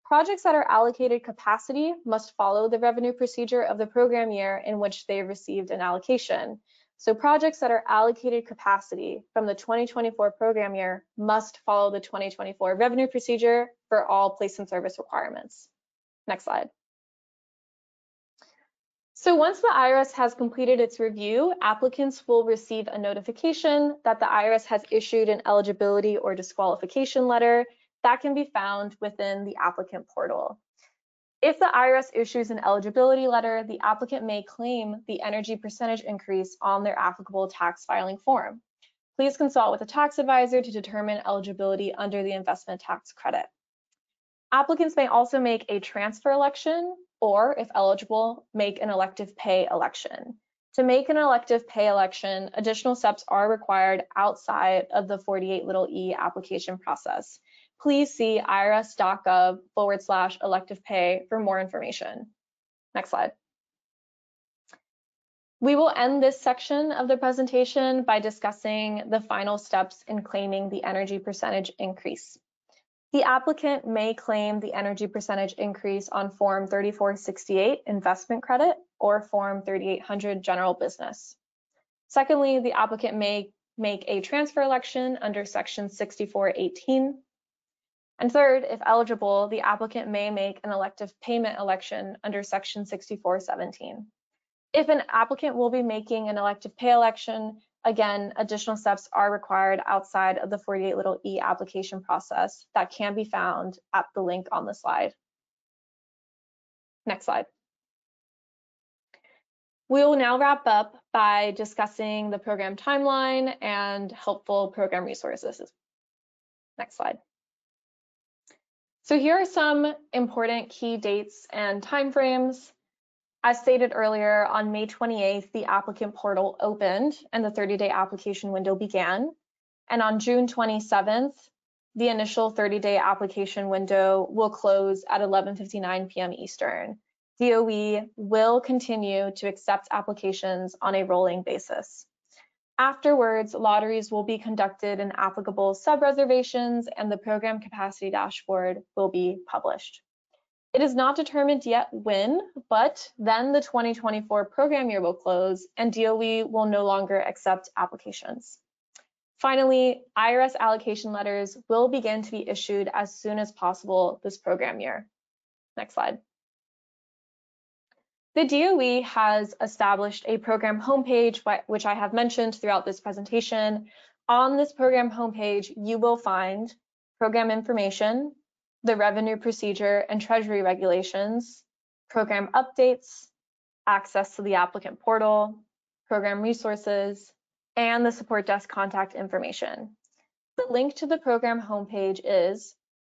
Projects that are allocated capacity must follow the revenue procedure of the program year in which they received an allocation. So projects that are allocated capacity from the 2024 program year must follow the 2024 revenue procedure for all place in service requirements. Next slide. So once the IRS has completed its review, applicants will receive a notification that the IRS has issued an eligibility or disqualification letter that can be found within the applicant portal. If the IRS issues an eligibility letter, the applicant may claim the energy percentage increase on their applicable tax filing form. Please consult with a tax advisor to determine eligibility under the investment tax credit. Applicants may also make a transfer election or, if eligible, make an elective pay election. To make an elective pay election, additional steps are required outside of the 48e application process. Please see irs.gov/elective pay for more information. Next slide. We will end this section of the presentation by discussing the final steps in claiming the energy percentage increase. The applicant may claim the energy percentage increase on Form 3468 investment credit or Form 3800 general business. Secondly, the applicant may make a transfer election under Section 6418. And third, if eligible, the applicant may make an elective payment election under Section 6417. If an applicant will be making an elective pay election, again, additional steps are required outside of the 48e application process that can be found at the link on the slide. Next slide. We will now wrap up by discussing the program timeline and helpful program resources. Next slide. So here are some important key dates and timeframes. As stated earlier, on May 28th, the applicant portal opened and the 30-day application window began. And on June 27th, the initial 30-day application window will close at 11:59 p.m. Eastern. DOE will continue to accept applications on a rolling basis. Afterwards, lotteries will be conducted in applicable sub-reservations and the program capacity dashboard will be published. It is not determined yet when, but then the 2024 program year will close and DOE will no longer accept applications. Finally, IRS allocation letters will begin to be issued as soon as possible this program year. Next slide. The DOE has established a program homepage, which I have mentioned throughout this presentation. On this program homepage, you will find program information, the revenue procedure and treasury regulations, program updates, access to the applicant portal, program resources, and the support desk contact information. The link to the program homepage is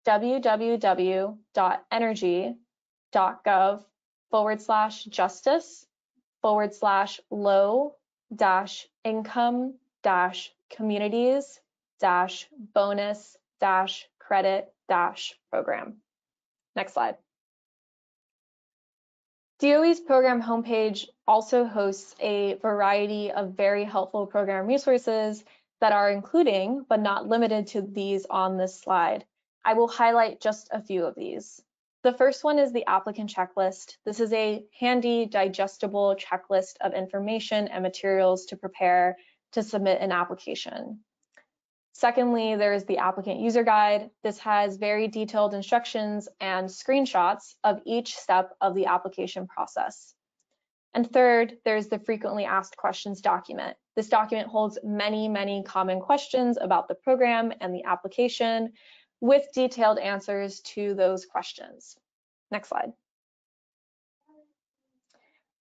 www.energy.gov/justice/low-income-communities-bonus-credit-program. Next slide. DOE's program homepage also hosts a variety of very helpful program resources that are including, but not limited to, these on this slide. I will highlight just a few of these. The first one is the applicant checklist. This is a handy, digestible checklist of information and materials to prepare to submit an application. Secondly, there is the applicant user guide. This has very detailed instructions and screenshots of each step of the application process. And third, there's the frequently asked questions document. This document holds many, many common questions about the program and the application with detailed answers to those questions. Next slide.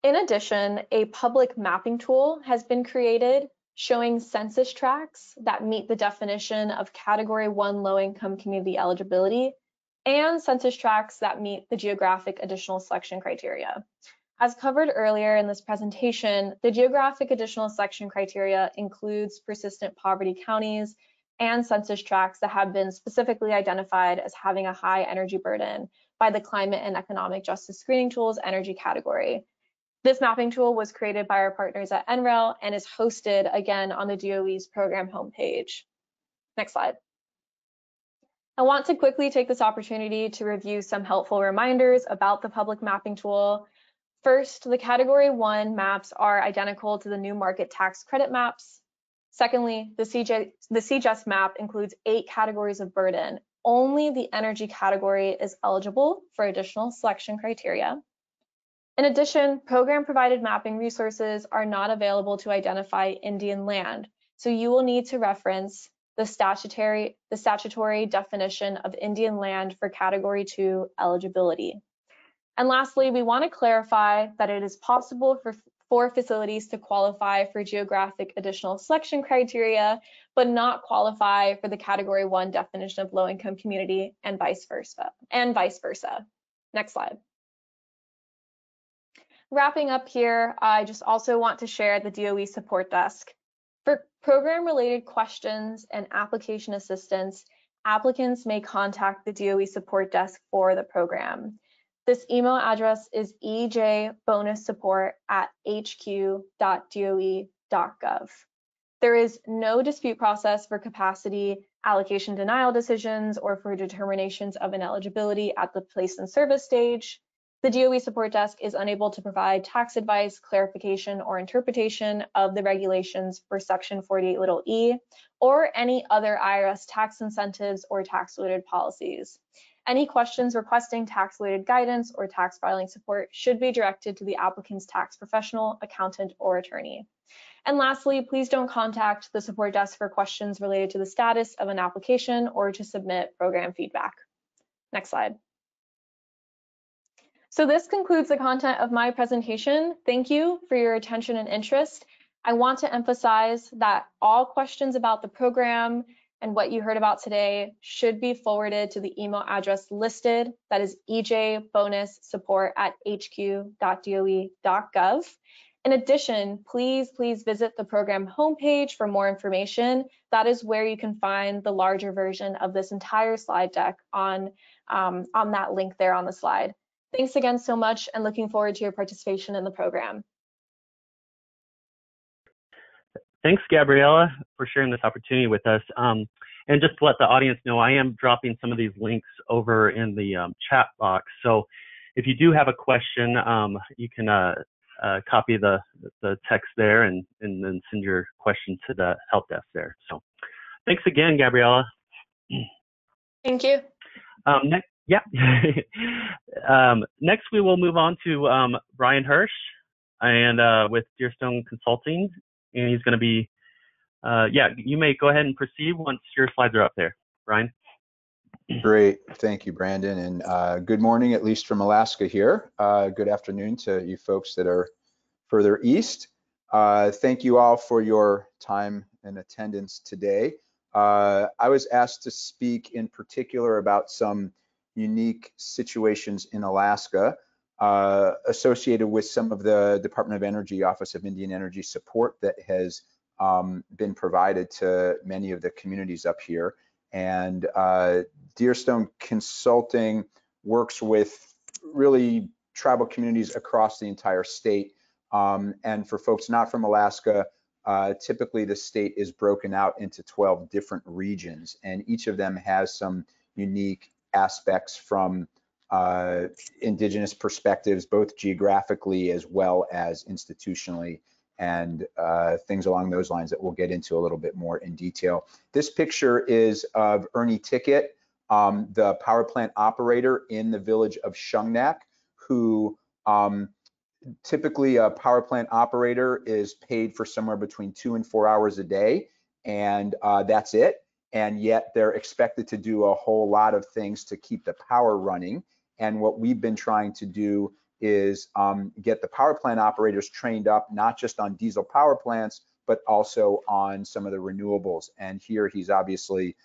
In addition, a public mapping tool has been created showing census tracts that meet the definition of Category 1 low-income community eligibility and census tracts that meet the geographic additional selection criteria. As covered earlier in this presentation, the geographic additional selection criteria includes persistent poverty counties and census tracts that have been specifically identified as having a high energy burden by the Climate and Economic Justice Screening Tools energy category. This mapping tool was created by our partners at NREL and is hosted again on the DOE's program homepage. Next slide. I want to quickly take this opportunity to review some helpful reminders about the public mapping tool. First, the Category 1 maps are identical to the new market tax credit maps. Secondly, the CJS map includes 8 categories of burden. Only the energy category is eligible for additional selection criteria. In addition, program-provided mapping resources are not available to identify Indian land, so you will need to reference the statutory definition of Indian land for Category 2 eligibility. And lastly, we want to clarify that it is possible for facilities to qualify for geographic additional selection criteria, but not qualify for the Category 1 definition of low-income community and vice versa. Next slide. Wrapping up here, I just also want to share the DOE support desk. For program-related questions and application assistance, applicants may contact the DOE support desk for the program. This email address is ejbonusupport@hq.doe.gov. There is no dispute process for capacity allocation denial decisions or for determinations of ineligibility at the place and service stage. The DOE support desk is unable to provide tax advice, clarification, or interpretation of the regulations for Section 48(e) or any other IRS tax incentives or tax-related policies. Any questions requesting tax-related guidance or tax filing support should be directed to the applicant's tax professional, accountant, or attorney. And lastly, please don't contact the support desk for questions related to the status of an application or to submit program feedback. Next slide. So this concludes the content of my presentation. Thank you for your attention and interest. I want to emphasize that all questions about the program and what you heard about today should be forwarded to the email address listed, that is ejbonusupport@hq.doe.gov. In addition, please visit the program homepage for more information. That is where you can find the larger version of this entire slide deck on that link there on the slide. Thanks again so much, and looking forward to your participation in the program. Thanks, Gabriella, for sharing this opportunity with us. And just to let the audience know, I am dropping some of these links over in the chat box. So if you do have a question, you can copy the text there and then send your question to the help desk there. So thanks again, Gabriella. Thank you. Next, we will move on to Brian Hirsch and with Deerstone Consulting. And he's going to be, you may go ahead and proceed once your slides are up there, Brian. Great, thank you, Brandon, and good morning, at least from Alaska here. Good afternoon to you folks that are further east. Thank you all for your time and attendance today. I was asked to speak in particular about some unique situations in Alaska associated with some of the Department of Energy Office of Indian Energy support that has been provided to many of the communities up here. And Deerstone Consulting works with really tribal communities across the entire state. And for folks not from Alaska, typically the state is broken out into 12 different regions, and each of them has some unique aspects from indigenous perspectives, both geographically as well as institutionally, and things along those lines that we'll get into a little bit more in detail. This picture is of Ernie Tickett, the power plant operator in the village of Shungnak, who typically a power plant operator is paid for somewhere between 2 and 4 hours a day, and that's it. And yet they're expected to do a whole lot of things to keep the power running. And what we've been trying to do is get the power plant operators trained up, not just on diesel power plants, but also on some of the renewables. And here he's obviously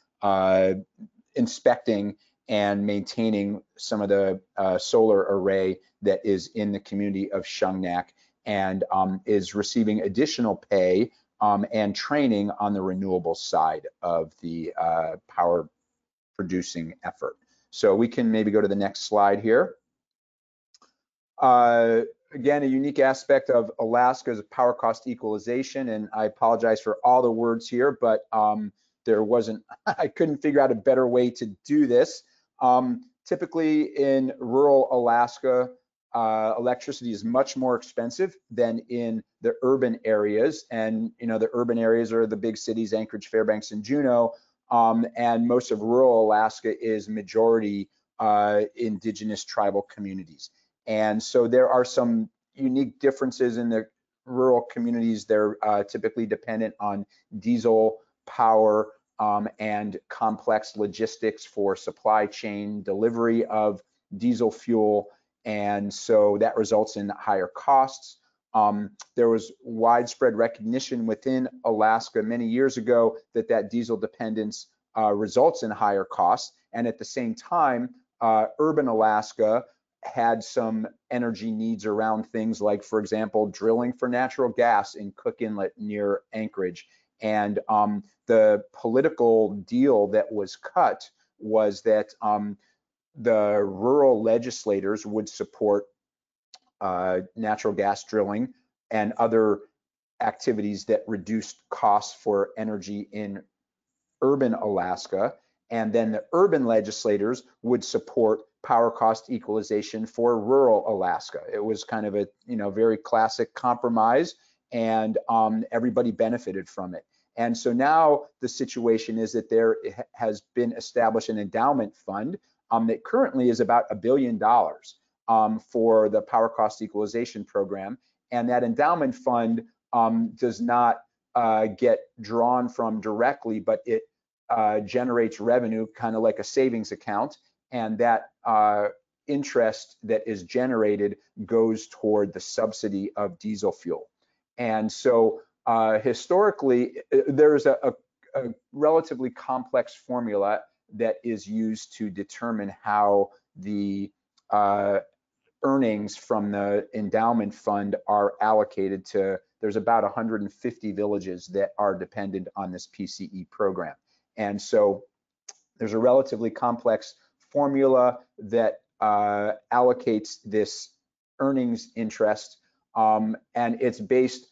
inspecting and maintaining some of the solar array that is in the community of Shungnak, and is receiving additional pay and training on the renewable side of the power producing effort. So we can maybe go to the next slide here. Again, a unique aspect of Alaska's power cost equalization, and I apologize for all the words here, but I couldn't figure out a better way to do this. Typically in rural Alaska, electricity is much more expensive than in the urban areas, and the urban areas are the big cities, Anchorage, Fairbanks, and Juneau. And most of rural Alaska is majority indigenous tribal communities. And so there are some unique differences in the rural communities. They're typically dependent on diesel power and complex logistics for supply chain delivery of diesel fuel. And so that results in higher costs. There was widespread recognition within Alaska many years ago that diesel dependence results in higher costs. And at the same time, urban Alaska had some energy needs around things like, for example, drilling for natural gas in Cook Inlet near Anchorage. And the political deal that was cut was that the rural legislators would support natural gas drilling and other activities that reduced costs for energy in urban Alaska, and then the urban legislators would support power cost equalization for rural Alaska. It was kind of a very classic compromise, and everybody benefited from it. And so now the situation is that there has been established an endowment fund that currently is about $1 billion for the power cost equalization program, and that endowment fund does not get drawn from directly, but it generates revenue, kind of like a savings account, and that interest that is generated goes toward the subsidy of diesel fuel. And so historically, there's a relatively complex formula that is used to determine how the earnings from the endowment fund are allocated to, there's about 150 villages that are dependent on this PCE program. And so there's a relatively complex formula that allocates this earnings interest, and it's based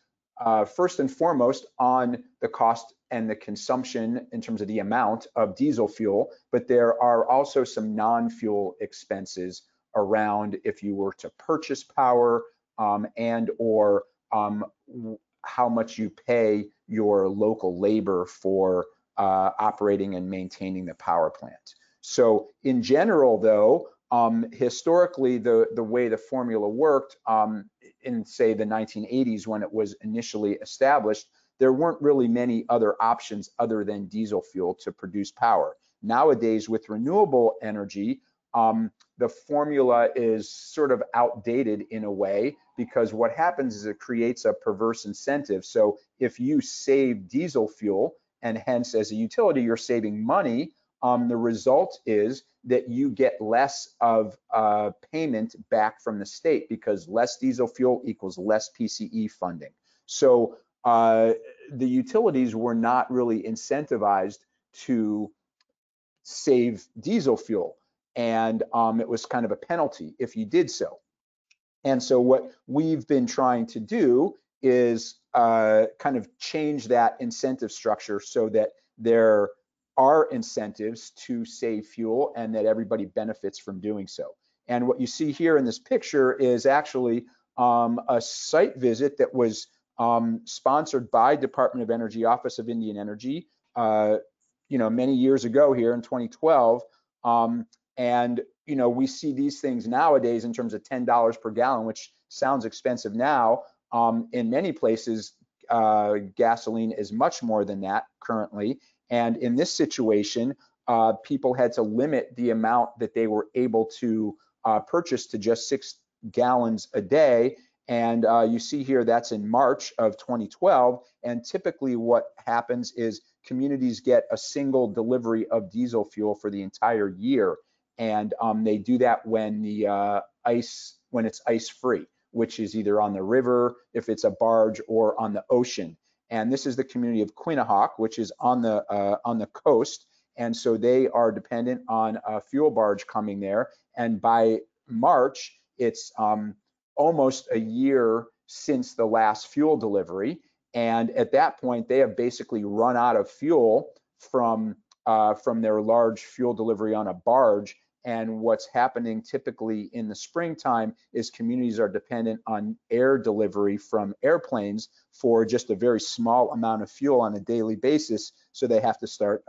first and foremost on the cost and the consumption in terms of the amount of diesel fuel, but there are also some non-fuel expenses around if you were to purchase power, and or how much you pay your local labor for operating and maintaining the power plant. So in general, though, historically, the way the formula worked in, say, the 1980s when it was initially established, there weren't really many other options other than diesel fuel to produce power. Nowadays, with renewable energy, the formula is sort of outdated in a way, because what happens is it creates a perverse incentive. So if you save diesel fuel, and hence as a utility you're saving money, the result is that you get less of payment back from the state, because less diesel fuel equals less PCE funding. So the utilities were not really incentivized to save diesel fuel, and it was kind of a penalty if you did so. And so what we've been trying to do is kind of change that incentive structure so that there are incentives to save fuel and that everybody benefits from doing so. And what you see here in this picture is actually a site visit that was sponsored by Department of Energy, Office of Indian Energy, many years ago here in 2012. And we see these things nowadays in terms of $10 per gallon, which sounds expensive now. In many places, gasoline is much more than that currently. And in this situation, people had to limit the amount that they were able to purchase to just 6 gallons a day. And you see here that's in March of 2012. And typically what happens is communities get a single delivery of diesel fuel for the entire year. And they do that when the when it's ice free, which is either on the river, if it's a barge, or on the ocean. And this is the community of Quinnahock, which is on the coast. And so they are dependent on a fuel barge coming there. And by March, it's almost a year since the last fuel delivery. And at that point, they have basically run out of fuel from their large fuel delivery on a barge. And what's happening typically in the springtime is communities are dependent on air delivery from airplanes for just a very small amount of fuel on a daily basis. So they have to start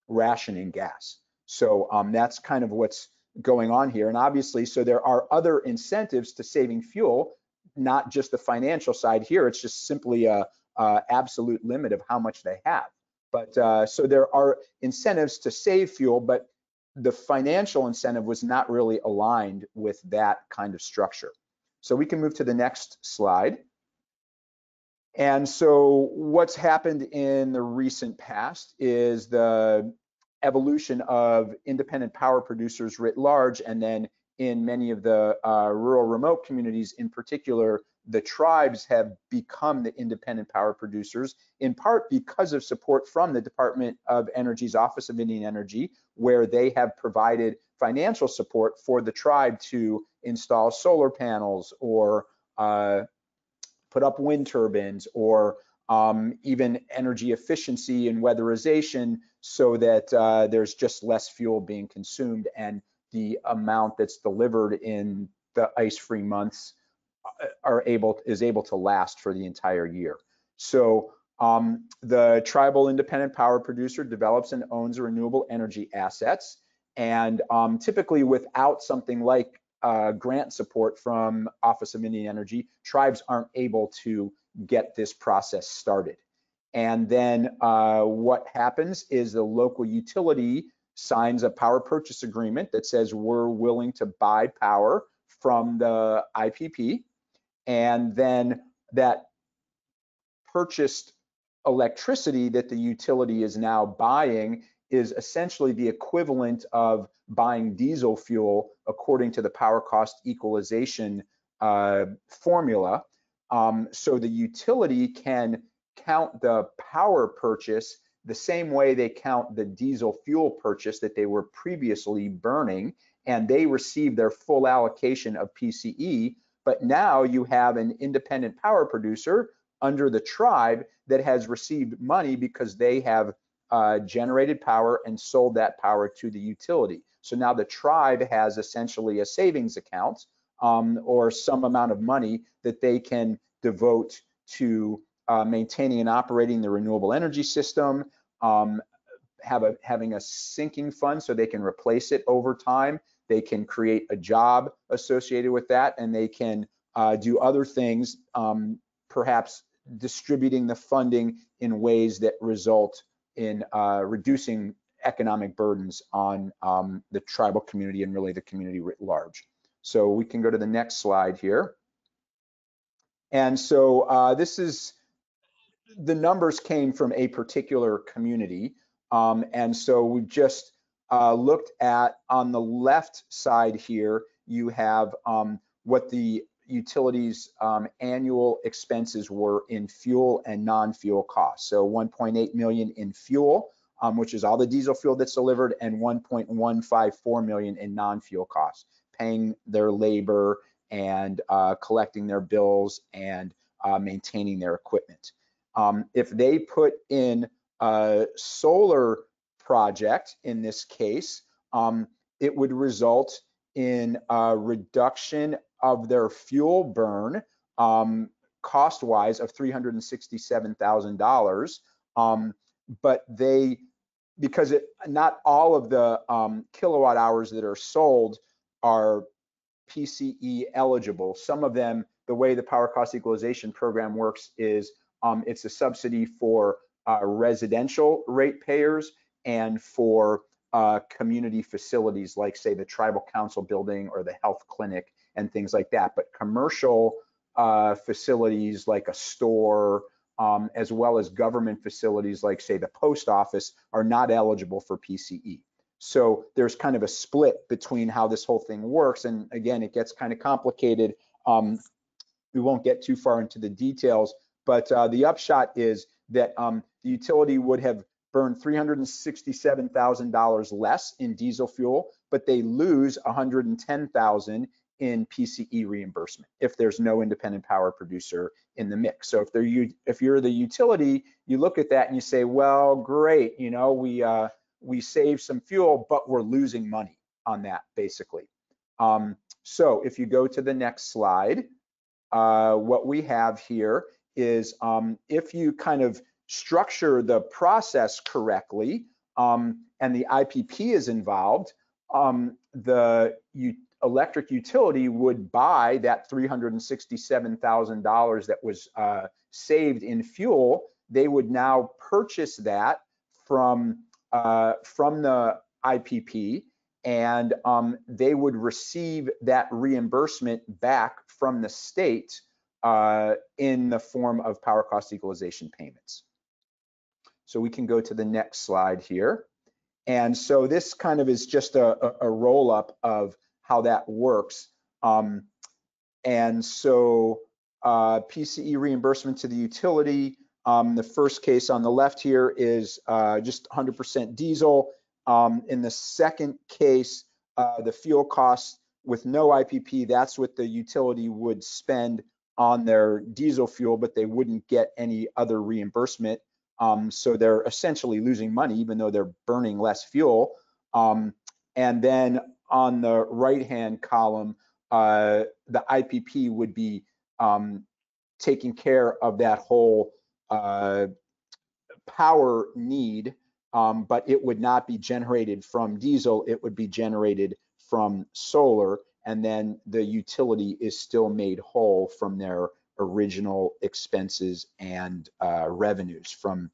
rationing gas. So that's kind of what's going on here. And obviously, so there are other incentives to saving fuel, not just the financial side here. It's just simply a absolute limit of how much they have. But so there are incentives to save fuel, but the financial incentive was not really aligned with that kind of structure. So we can move to the next slide. And so what's happened in the recent past is the evolution of independent power producers writ large, and then in many of the rural remote communities in particular, the tribes have become the independent power producers, in part because of support from the Department of Energy's Office of Indian Energy, where they have provided financial support for the tribe to install solar panels or put up wind turbines, or even energy efficiency and weatherization, so that there's just less fuel being consumed and the amount that's delivered in the ice-free months is able to last for the entire year. So the tribal independent power producer develops and owns renewable energy assets, and typically without something like grant support from Office of Indian Energy, tribes aren't able to get this process started. And then what happens is the local utility signs a power purchase agreement that says we're willing to buy power from the IPP, and then that purchased electricity that the utility is now buying is essentially the equivalent of buying diesel fuel according to the power cost equalization formula. So the utility can count the power purchase the same way they count the diesel fuel purchase that they were previously burning, and they receive their full allocation of PCE. But now you have an independent power producer under the tribe that has received money because they have generated power and sold that power to the utility. So now the tribe has essentially a savings account or some amount of money that they can devote to maintaining and operating the renewable energy system, having a sinking fund so they can replace it over time. They can create a job associated with that, and they can do other things, perhaps distributing the funding in ways that result in reducing economic burdens on the tribal community and really the community writ large. So we can go to the next slide here. And so this is, the numbers came from a particular community. And so we just looked at, on the left side here, you have what the utilities annual expenses were in fuel and non-fuel costs. So 1.8 million in fuel, which is all the diesel fuel that's delivered, and 1.154 million in non-fuel costs, paying their labor and collecting their bills and maintaining their equipment. If they put in a solar project, in this case, it would result in a reduction of their fuel burn cost-wise of $367,000. But they, because not all of the kilowatt hours that are sold are PCE eligible. Some of them, the way the power cost equalization program works is it's a subsidy for residential ratepayers and for community facilities like, say, the tribal council building or the health clinic and things like that. But commercial facilities like a store, as well as government facilities like, say, the post office, are not eligible for PCE. So there's kind of a split between how this whole thing works. And again, it gets kind of complicated. We won't get too far into the details, but the upshot is that the utility would have burned $367,000 less in diesel fuel, but they lose $110,000 in PCE reimbursement if there's no independent power producer in the mix. So if you're the utility, you look at that and you say, well, great, you know, we save some fuel, but we're losing money on that, basically. So if you go to the next slide, what we have here is if you kind of structure the process correctly and the IPP is involved, the electric utility would buy that $367,000 that was saved in fuel. They would now purchase that from the IPP, and they would receive that reimbursement back from the state in the form of power cost equalization payments. So we can go to the next slide here. And so this kind of is just a roll-up of how that works. And so PCE reimbursement to the utility, the first case on the left here is just 100% diesel. In the second case, the fuel costs with no IPP, that's what the utility would spend on their diesel fuel, but they wouldn't get any other reimbursement. So they're essentially losing money, even though they're burning less fuel. And then on the right-hand column, the IPP would be taking care of that whole power need, but it would not be generated from diesel, it would be generated from solar, and then the utility is still made whole from their original expenses and revenues from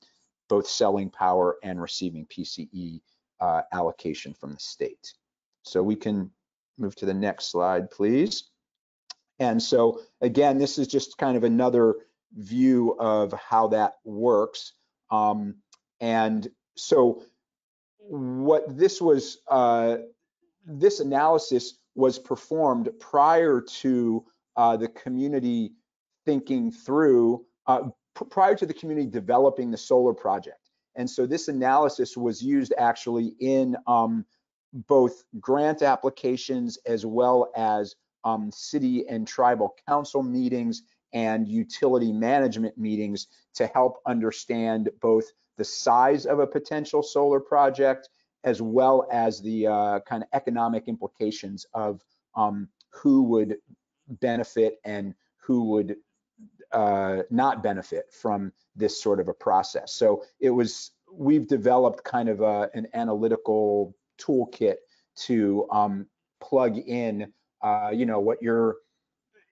both selling power and receiving PCE allocation from the state. So we can move to the next slide, please. And so again, this is just kind of another view of how that works. And so what this was, this analysis was performed prior to the community thinking through, prior to the community developing the solar project. And so this analysis was used actually in both grant applications as well as city and tribal council meetings and utility management meetings to help understand both the size of a potential solar project as well as the kind of economic implications of who would benefit and who would not benefit from this sort of a process. So we've developed kind of an analytical toolkit to plug in, what your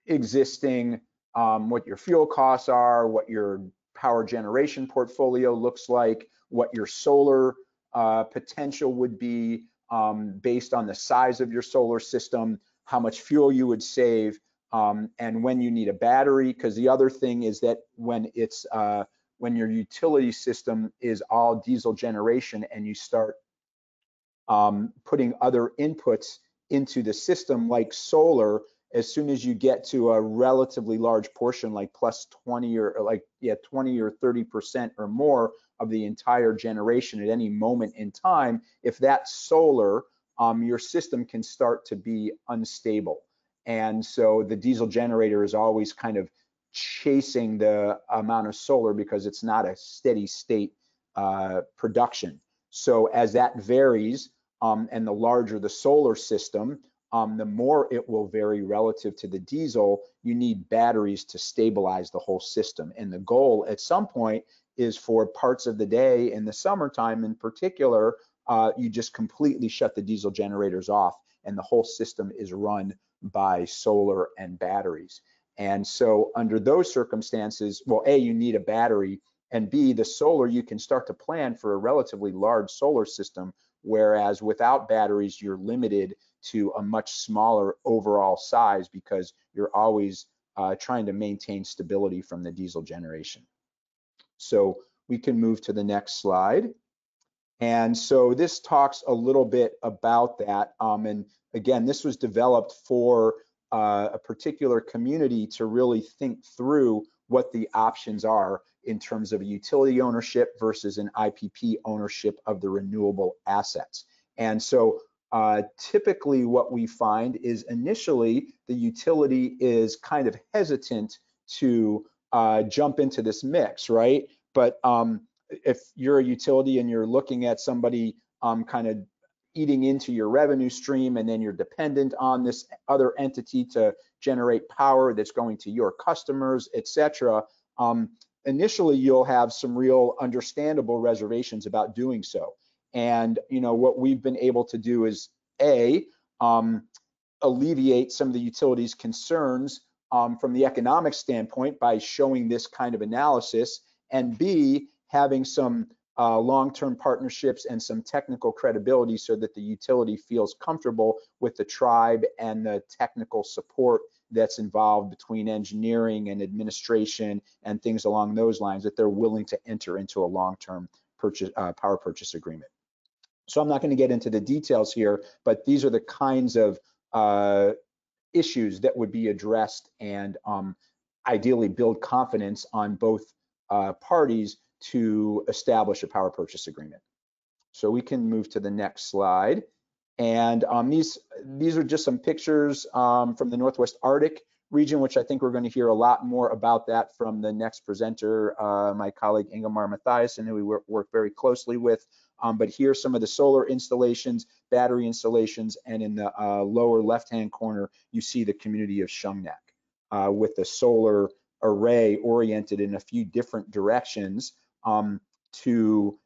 existing, what your fuel costs are, what your power generation portfolio looks like, what your solar potential would be based on the size of your solar system, how much fuel you would save, and when you need a battery. Because the other thing is that when your utility system is all diesel generation and you start putting other inputs into the system like solar, as soon as you get to a relatively large portion, like plus 20 or 20 or 30% or more of the entire generation at any moment in time, if that's solar, your system can start to be unstable. And so the diesel generator is always kind of chasing the amount of solar because it's not a steady state production. So as that varies, and the larger the solar system, the more it will vary relative to the diesel. You need batteries to stabilize the whole system. And the goal at some point is for parts of the day in the summertime in particular, you just completely shut the diesel generators off and the whole system is run by solar and batteries. And so under those circumstances, well, A, you need a battery, and B, the solar, you can start to plan for a relatively large solar system, whereas without batteries, you're limited to a much smaller overall size because you're always trying to maintain stability from the diesel generation. So we can move to the next slide. And so this talks a little bit about that. And again, this was developed for a particular community to really think through what the options are in terms of a utility ownership versus an IPP ownership of the renewable assets. And so typically what we find is initially the utility is kind of hesitant to jump into this mix, right? But if you're a utility and you're looking at somebody kind of eating into your revenue stream, and then you're dependent on this other entity to generate power that's going to your customers, et cetera, initially you'll have some real understandable reservations about doing so. And what we've been able to do is alleviate some of the utilities' concerns from the economic standpoint by showing this kind of analysis, and B, having some long-term partnerships and some technical credibility so that the utility feels comfortable with the tribe and the technical support that's involved between engineering and administration and things along those lines, that they're willing to enter into a long-term power purchase agreement. So I'm not going to get into the details here, but these are the kinds of issues that would be addressed and ideally build confidence on both parties to establish a power purchase agreement. So we can move to the next slide. And these are just some pictures from the Northwest Arctic region, which I think we're going to hear a lot more about that from the next presenter, my colleague Ingemar Mathiasen, who we work very closely with. But here's some of the solar installations, battery installations, and in the lower left-hand corner, you see the community of Shungnak with the solar array oriented in a few different directions to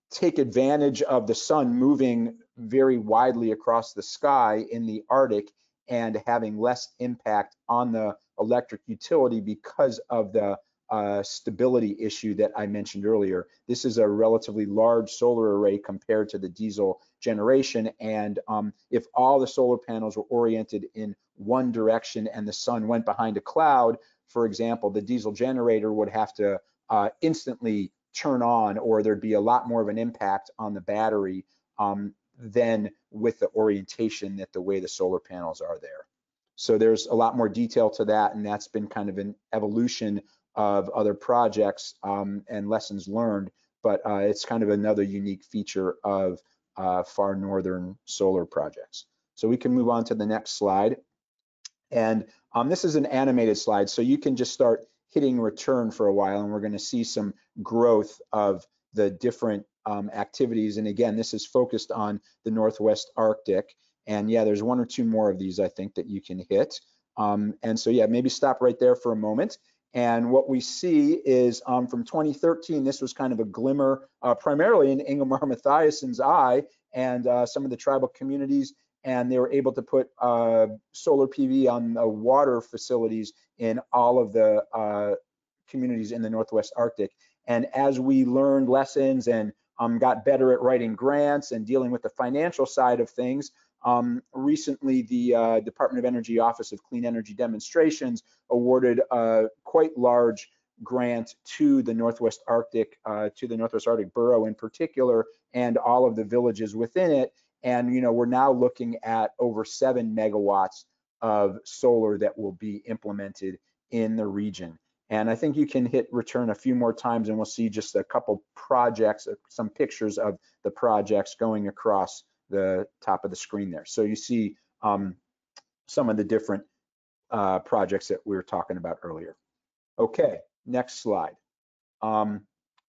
take advantage of the sun moving very widely across the sky in the Arctic and having less impact on the electric utility because of the stability issue that I mentioned earlier. This is a relatively large solar array compared to the diesel generation, and if all the solar panels were oriented in one direction and the sun went behind a cloud, for example, the diesel generator would have to instantly turn on, or there'd be a lot more of an impact on the battery than with the orientation that the way the solar panels are there. So there's a lot more detail to that, and that's been kind of an evolution of other projects and lessons learned, but it's kind of another unique feature of far northern solar projects. So we can move on to the next slide. And this is an animated slide, so you can just start hitting return for a while, and we're going to see some growth of the different activities. And again, this is focused on the Northwest Arctic. And yeah, there's one or two more of these I think that you can hit. And so yeah, maybe stop right there for a moment. And what we see is from 2013, this was kind of a glimmer, primarily in Ingemar Mathiassen's eye and some of the tribal communities, and they were able to put solar PV on the water facilities in all of the communities in the Northwest Arctic. And as we learned lessons and got better at writing grants and dealing with the financial side of things, recently the Department of Energy Office of Clean Energy Demonstrations awarded a quite large grant to the Northwest Arctic Borough in particular, and all of the villages within it. And we're now looking at over 7 megawatts of solar that will be implemented in the region. And I think you can hit return a few more times, and we'll see just a couple projects, some pictures of the projects going across the top of the screen there. So you see some of the different projects that we were talking about earlier. Okay, next slide,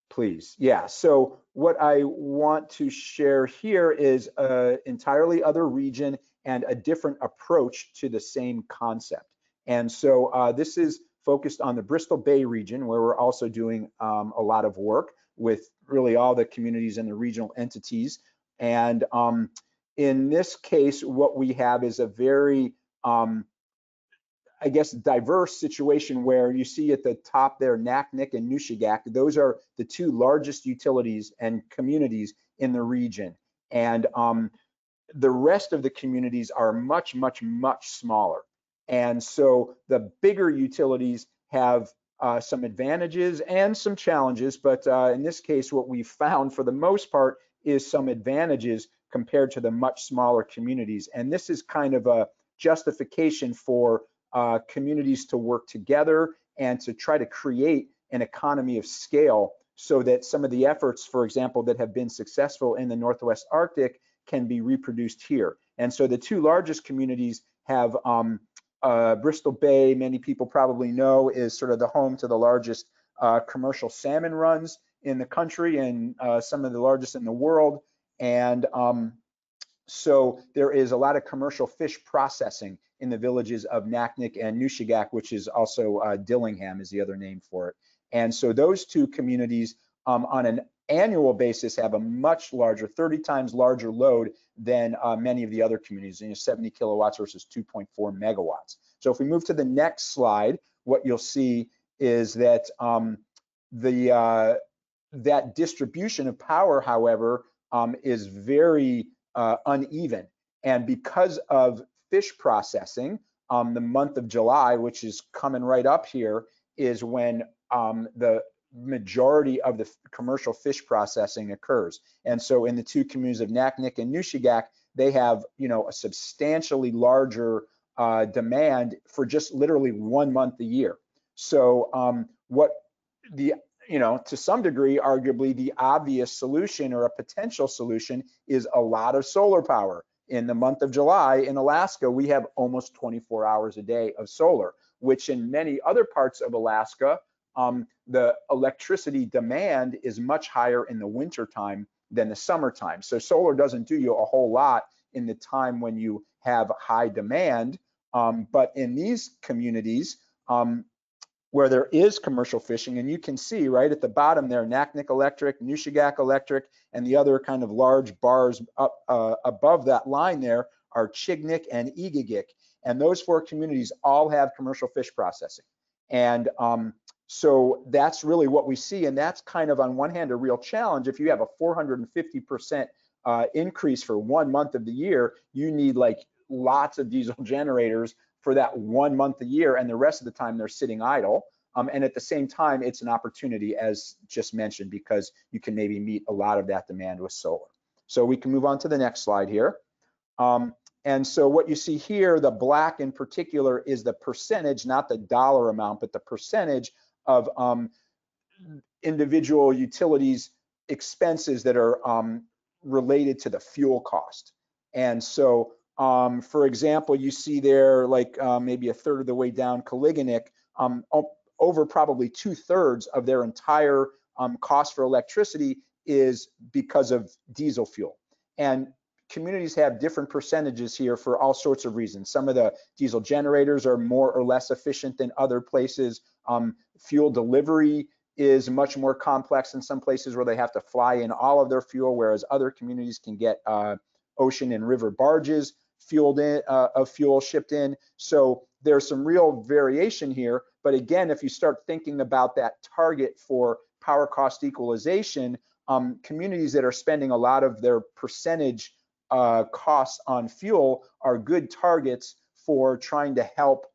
please. Yeah, so what I want to share here is an entirely other region and a different approach to the same concept. And so this is focused on the Bristol Bay region, where we're also doing a lot of work with really all the communities and the regional entities. And in this case, what we have is a very, I guess, diverse situation where you see at the top there, Naknek and Nushagak. Those are the two largest utilities and communities in the region. And the rest of the communities are much, much, much smaller. And so the bigger utilities have some advantages and some challenges, but in this case, what we've found for the most part is some advantages compared to the much smaller communities. And this is kind of a justification for communities to work together and to try to create an economy of scale so that some of the efforts, for example, that have been successful in the Northwest Arctic can be reproduced here. And so the two largest communities have Bristol Bay, many people probably know, is sort of the home to the largest commercial salmon runs in the country and some of the largest in the world. And so there is a lot of commercial fish processing in the villages of Naknek and Nushagak, which is also Dillingham is the other name for it. And so those two communities on an annual basis have a much larger, 30 times larger load than many of the other communities, 70 kilowatts versus 2.4 megawatts. So if we move to the next slide, what you'll see is that that distribution of power, however, is very uneven. And because of fish processing, the month of July, which is coming right up here, is when the majority of the commercial fish processing occurs. And so in the two communities of Naknek and Nushagak, they have a substantially larger demand for just literally 1 month a year. So what the to some degree, arguably the obvious solution or a potential solution is a lot of solar power. In the month of July in Alaska, we have almost 24 hours a day of solar, which in many other parts of Alaska, the electricity demand is much higher in the winter time than the summertime. So solar doesn't do you a whole lot in the time when you have high demand. But in these communities, where there is commercial fishing, and you can see right at the bottom there, Naknek Electric, Nushagak Electric, and the other kind of large bars up above that line there are Chignik and Igigik. And those four communities all have commercial fish processing. And so that's really what we see. And that's kind of on one hand a real challenge. If you have a 450% increase for 1 month of the year, you need like lots of diesel generators for that 1 month a year, and the rest of the time they're sitting idle. And at the same time, it's an opportunity, as just mentioned, because you can maybe meet a lot of that demand with solar. So we can move on to the next slide here. And so what you see here, the black in particular, is the percentage, not the dollar amount, but the percentage of individual utilities expenses that are related to the fuel cost. And so, for example, you see there, like maybe a third of the way down, Kaliganik, over probably 2/3 of their entire cost for electricity is because of diesel fuel. And communities have different percentages here for all sorts of reasons. Some of the diesel generators are more or less efficient than other places. Fuel delivery is much more complex in some places where they have to fly in all of their fuel, whereas other communities can get ocean and river barges fueled in, of fuel shipped in. So there's some real variation here. But again, if you start thinking about that target for power cost equalization, communities that are spending a lot of their percentage costs on fuel are good targets for trying to help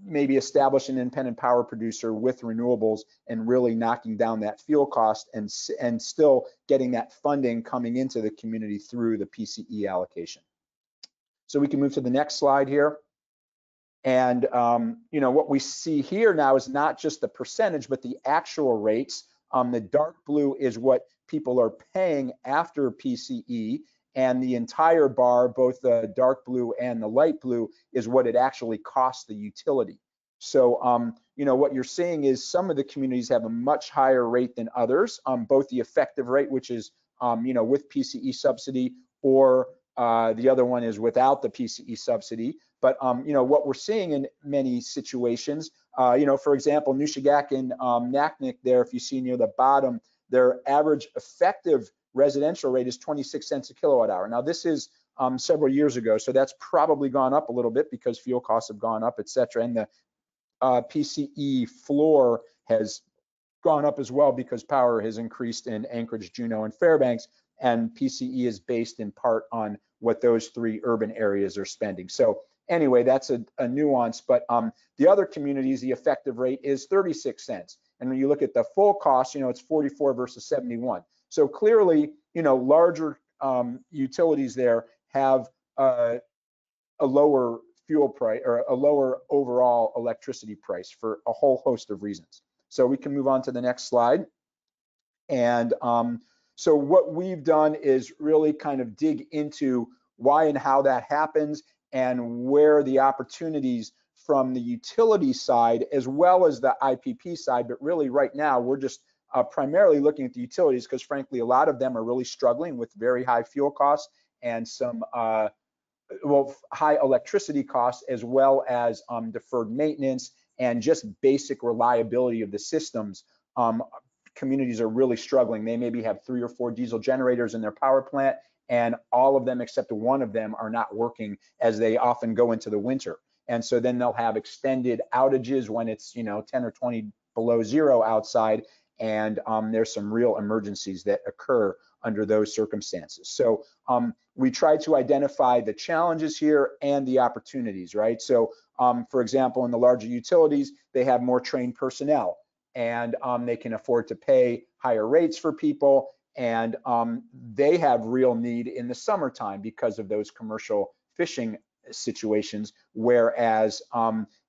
maybe establish an independent power producer with renewables and really knocking down that fuel cost and still getting that funding coming into the community through the PCE allocation. So we can move to the next slide here. And you know, what we see here now is not just the percentage, but the actual rates. The dark blue is what people are paying after PCE, and the entire bar, both the dark blue and the light blue, is what it actually costs the utility. So you know, what you're seeing is some of the communities have a much higher rate than others, both the effective rate, which is you know, with PCE subsidy, or the other one is without the PCE subsidy. But you know, what we're seeing in many situations, you know, for example, Nushagak and Naknek there, if you see near the bottom, their average effective residential rate is 26 cents a kilowatt hour. Now this is several years ago, so that's probably gone up a little bit because fuel costs have gone up, et cetera. And the PCE floor has gone up as well because power has increased in Anchorage, Juneau, and Fairbanks, and PCE is based in part on what those three urban areas are spending. So anyway, that's a nuance, but the other communities, the effective rate is 36 cents. And when you look at the full cost, you know, it's 44 versus 71. So clearly, you know, larger utilities there have a lower fuel price or a lower overall electricity price for a whole host of reasons. So we can move on to the next slide. And so what we've done is really kind of dig into why and how that happens and where the opportunities from the utility side as well as the IPP side. But really right now, we're just primarily looking at the utilities because frankly, a lot of them are really struggling with very high fuel costs and some well, high electricity costs, as well as deferred maintenance and just basic reliability of the systems. Communities are really struggling. They maybe have 3 or 4 diesel generators in their power plant, and all of them except one of them are not working as they often go into the winter. And so then they'll have extended outages when it's, you know, 10 or 20 below zero outside, and there's some real emergencies that occur under those circumstances. So we try to identify the challenges here and the opportunities, right? So for example, in the larger utilities, they have more trained personnel, and they can afford to pay higher rates for people, and they have real need in the summertime because of those commercial fishing situations, whereas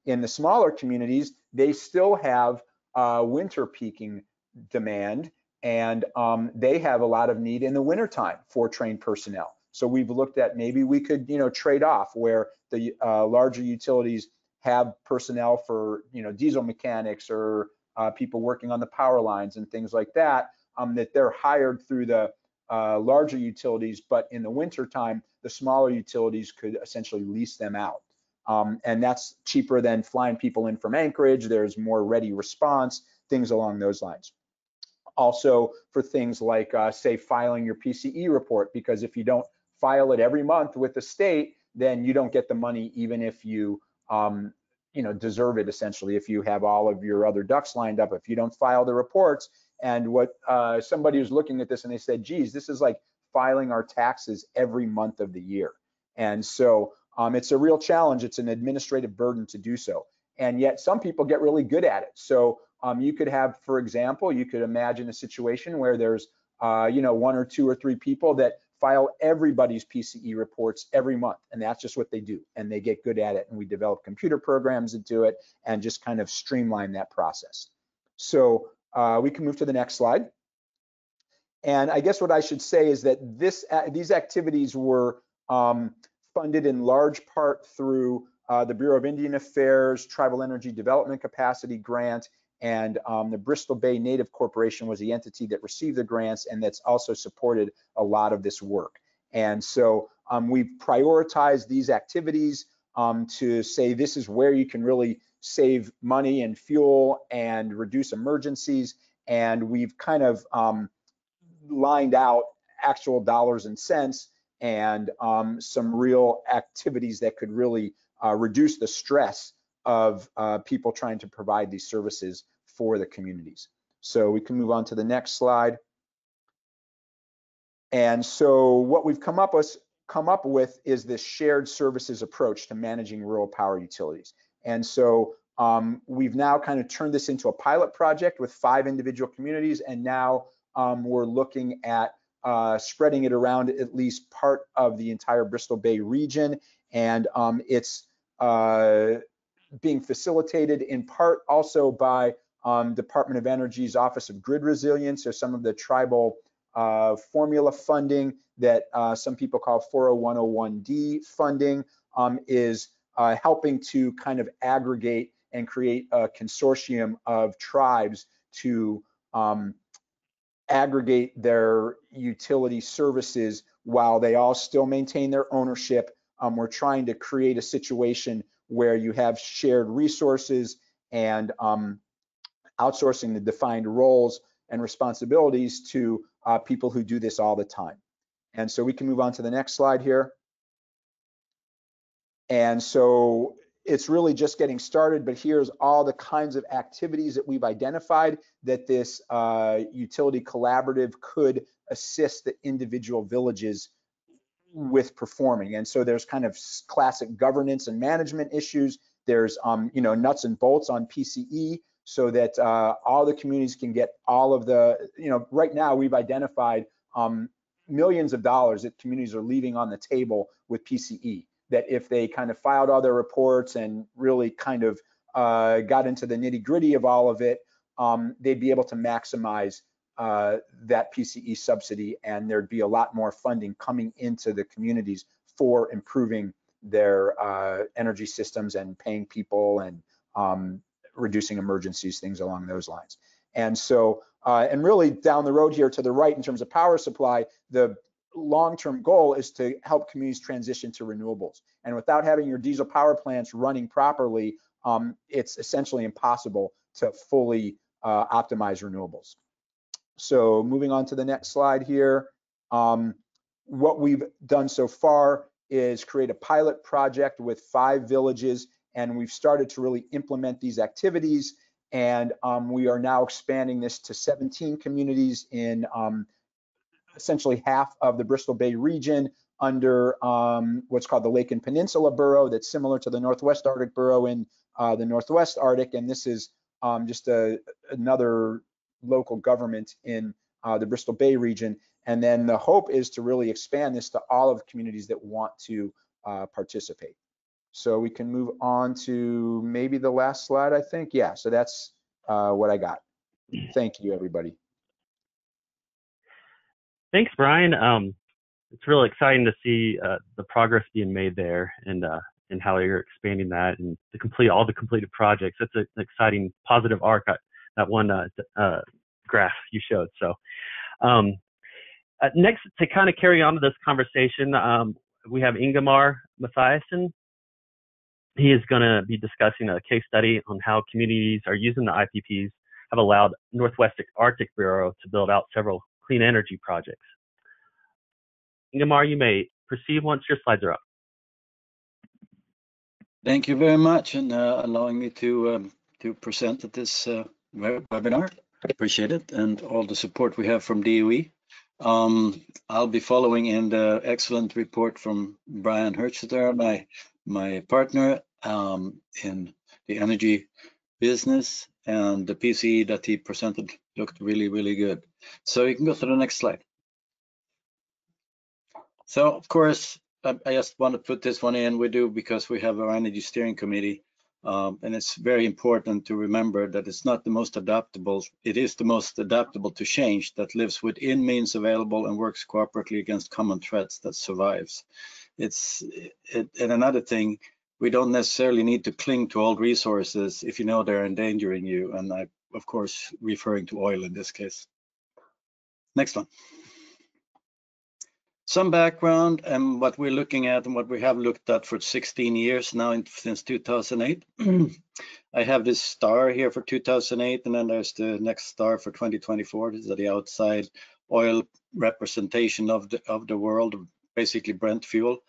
in the smaller communities, they still have winter peaking demand, and they have a lot of need in the wintertime for trained personnel. So we've looked at maybe we could, you know, trade off where the larger utilities have personnel for, you know, diesel mechanics or people working on the power lines and things like that, that they're hired through the larger utilities, but in the wintertime, the smaller utilities could essentially lease them out. And that's cheaper than flying people in from Anchorage. There's more ready response, things along those lines. Also for things like, say, filing your PCE report, because if you don't file it every month with the state, then you don't get the money even if you, you know, deserve it, essentially, if you have all of your other ducks lined up. If you don't file the reports, and what somebody was looking at this and they said, geez, this is like filing our taxes every month of the year. And so it's a real challenge. It's an administrative burden to do so. And yet some people get really good at it. So you could have, for example, you could imagine a situation where there's 1 or 2 or 3 people that file everybody's PCE reports every month, and that's just what they do, and they get good at it, and we develop computer programs that do it and just kind of streamline that process. So we can move to the next slide. And I guess what I should say is that these activities were funded in large part through the Bureau of Indian Affairs, Tribal Energy Development Capacity Grant, and the Bristol Bay Native Corporation was the entity that received the grants and that's also supported a lot of this work. And so we've prioritized these activities to say this is where you can really save money and fuel and reduce emergencies. And we've kind of lined out actual dollars and cents and some real activities that could really reduce the stress of people trying to provide these services for the communities. So we can move on to the next slide. And so what we've come up with is this shared services approach to managing rural power utilities. And so we've now kind of turned this into a pilot project with 5 individual communities, and now we're looking at spreading it around at least part of the entire Bristol Bay region. And it's being facilitated in part also by Department of Energy's Office of Grid Resilience, or some of the tribal formula funding that some people call 40101D funding is helping to kind of aggregate and create a consortium of tribes to aggregate their utility services while they all still maintain their ownership. We're trying to create a situation where you have shared resources and outsourcing the defined roles and responsibilities to people who do this all the time. And so we can move on to the next slide here. And so it's really just getting started, but here's all the kinds of activities that we've identified that this utility collaborative could assist the individual villages with performing. And so there's kind of classic governance and management issues. There's nuts and bolts on PCE, so that all the communities can get all of the, right now we've identified millions of dollars that communities are leaving on the table with PCE, that if they kind of filed all their reports and really kind of got into the nitty gritty of all of it, they'd be able to maximize that PCE subsidy, and there'd be a lot more funding coming into the communities for improving their energy systems and paying people and reducing emergencies, things along those lines. And so, and really down the road here to the right in terms of power supply, the long-term goal is to help communities transition to renewables. And without having your diesel power plants running properly, it's essentially impossible to fully optimize renewables. So moving on to the next slide here, what we've done so far is create a pilot project with 5 villages, and we've started to really implement these activities. And we are now expanding this to 17 communities in essentially half of the Bristol Bay region under what's called the Lake and Peninsula Borough, that's similar to the Northwest Arctic Borough in the Northwest Arctic. And this is just another local government in the Bristol Bay region. And then the hope is to really expand this to all of the communities that want to participate. So we can move on to maybe the last slide, I think. Yeah, so that's what I got. Thank you, everybody. Thanks, Brian. It's really exciting to see the progress being made there, and how you're expanding that and all the completed projects. That's an exciting positive arc, that one graph you showed. So next, to kind of carry on to this conversation, we have Ingemar Mathiasen. He is going to be discussing a case study on how communities are using the IPPs have allowed Northwest Arctic Borough to build out several clean energy projects. Ingemar, you may proceed once your slides are up. Thank you very much, and allowing me to present at this webinar. Appreciate it, and all the support we have from DOE. I'll be following in the excellent report from Brian Hertzler, my partner in the energy business, and the PCE that he presented looked really, really good. So you can go to the next slide. So of course, I just want to put this one in. We do because we have our energy steering committee, and it's very important to remember that it's not the most adaptable. It is the most adaptable to change that lives within means available and works cooperatively against common threats that survives. And another thing, we don't necessarily need to cling to old resources if you know they're endangering you. And I, of course, referring to oil in this case. Next one. Some background and what we're looking at and what we have looked at for 16 years now since 2008. I have this star here for 2008, and then there's the next star for 2024. These are the outside oil representation of the world, basically Brent fuel,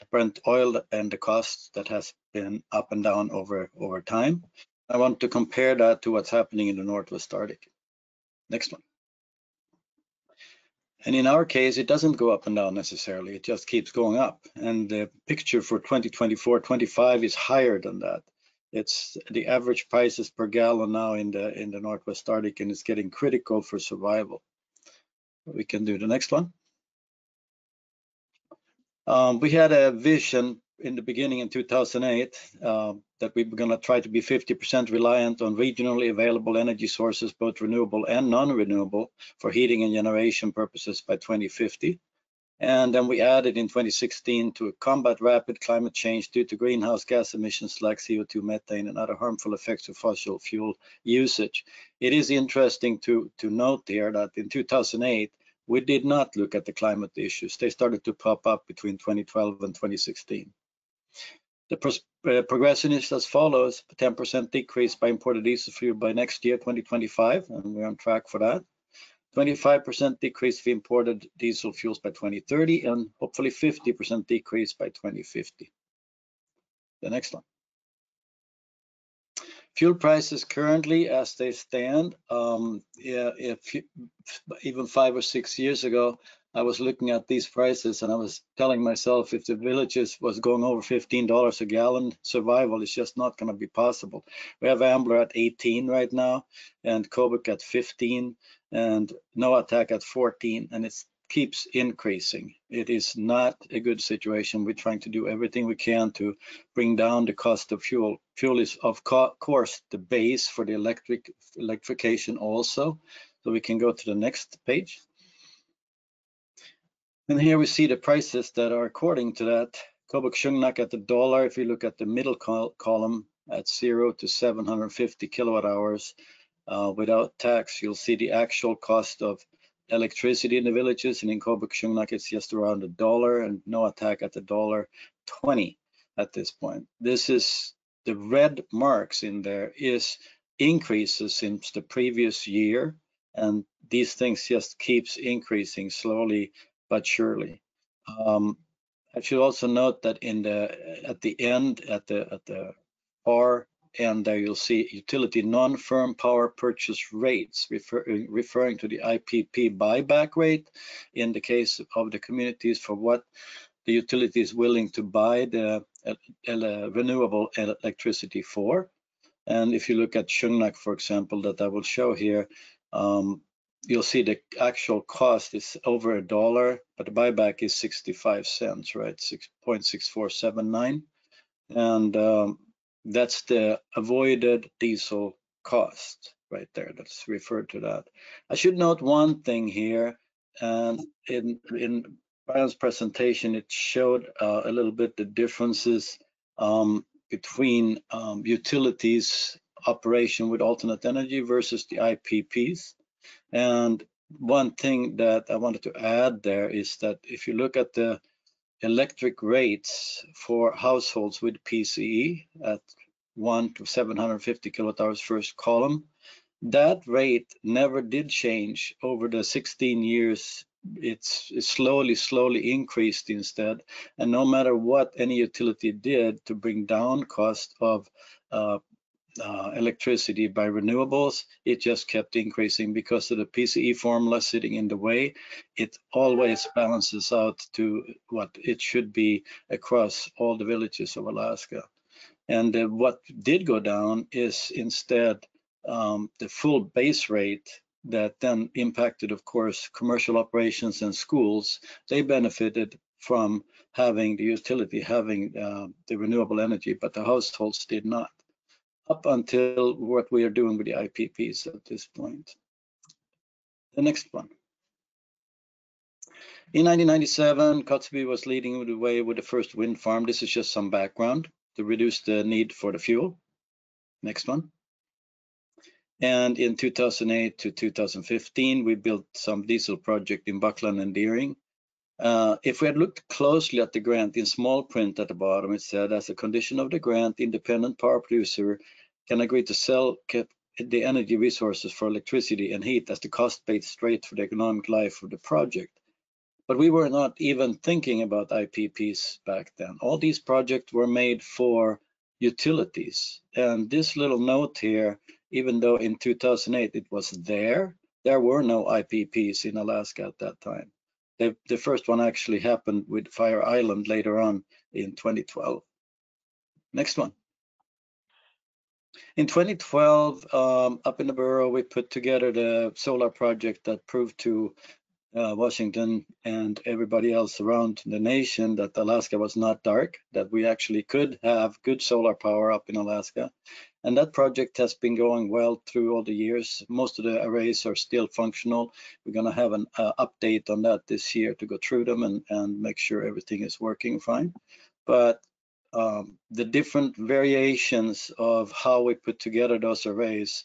Brent oil, and the cost that has been up and down over time. I want to compare that to what's happening in the Northwest Arctic. Next one. And in our case, it doesn't go up and down necessarily, it just keeps going up. And the picture for 2024-25 is higher than that. It's the average prices per gallon now in the Northwest Arctic, and it's getting critical for survival. We can do the next one. We had a vision in the beginning in 2008 that we were going to try to be 50% reliant on regionally available energy sources, both renewable and non-renewable, for heating and generation purposes by 2050. And then we added in 2016 to combat rapid climate change due to greenhouse gas emissions like CO2, methane, and other harmful effects of fossil fuel usage. It is interesting to note here that in 2008, we did not look at the climate issues. They started to pop up between 2012 and 2016. The progression is as follows: 10% decrease by imported diesel fuel by next year, 2025, and we're on track for that. 25% decrease for imported diesel fuels by 2030, and hopefully 50% decrease by 2050. The next one. Fuel prices currently as they stand, even 5 or 6 years ago, I was looking at these prices and I was telling myself if the villages was going over $15 a gallon, survival is just not going to be possible. We have Ambler at 18 right now, and Kobuk at 15, and Noatak at 14, and it keeps increasing. It is not a good situation. We're trying to do everything we can to bring down the cost of fuel. Fuel is, of course, the base for the electrification also. So we can go to the next page. And here we see the prices that are according to that. Kobuk Shungnak at $1. If you look at the middle column at 0 to 750 kilowatt hours without tax, you'll see the actual cost of electricity in the villages. And in Kobuk Shungnak, it's just around $1, and Noatak at $1.20 at this point. This is the red marks in there is increases since the previous year, and these things just keeps increasing slowly but surely. I should also note that at the far end there, you'll see utility non-firm power purchase rates, referring to the IPP buyback rate in the case of the communities for what the utility is willing to buy the renewable electricity for. And if you look at Shungnak, for example, that I will show here, you'll see the actual cost is over $1, but the buyback is 65 cents, right? 6.6479, and that's the avoided diesel cost right there. That's referred to that. I should note one thing here, and in Brian's presentation, it showed a little bit the differences between utilities operation with alternate energy versus the IPPs. And one thing that I wanted to add there is that if you look at the electric rates for households with PCE at 1 to 750 kilowatt hours first column, that rate never did change over the 16 years. It's slowly increased instead. And no matter what any utility did to bring down cost of electricity by renewables, it just kept increasing because of the PCE formula sitting in the way. It always balances out to what it should be across all the villages of Alaska. And what did go down is instead the full base rate that then impacted, of course, commercial operations and schools. They benefited from having the utility, having the renewable energy, but the households did not, up until what we are doing with the IPPs at this point. The next one. In 1997, Kotzebue was leading the way with the first wind farm. This is just some background to reduce the need for the fuel. Next one. And in 2008 to 2015, we built some diesel project in Buckland and Deering. If we had looked closely at the grant, in small print at the bottom, it said, as a condition of the grant, independent power producer can agree to sell the energy resources for electricity and heat as the cost-based rate for the economic life of the project. But we were not even thinking about IPPs back then. All these projects were made for utilities. And this little note here, even though in 2008 it was there were no IPPs in Alaska at that time. The first one actually happened with Fire Island later on in 2012. Next one. In 2012, up in the borough, we put together the solar project that proved to Washington and everybody else around the nation that Alaska was not dark, that we actually could have good solar power up in Alaska. And that project has been going well through all the years. Most of the arrays are still functional. We're going to have an update on that this year to go through them and make sure everything is working fine. But the different variations of how we put together those arrays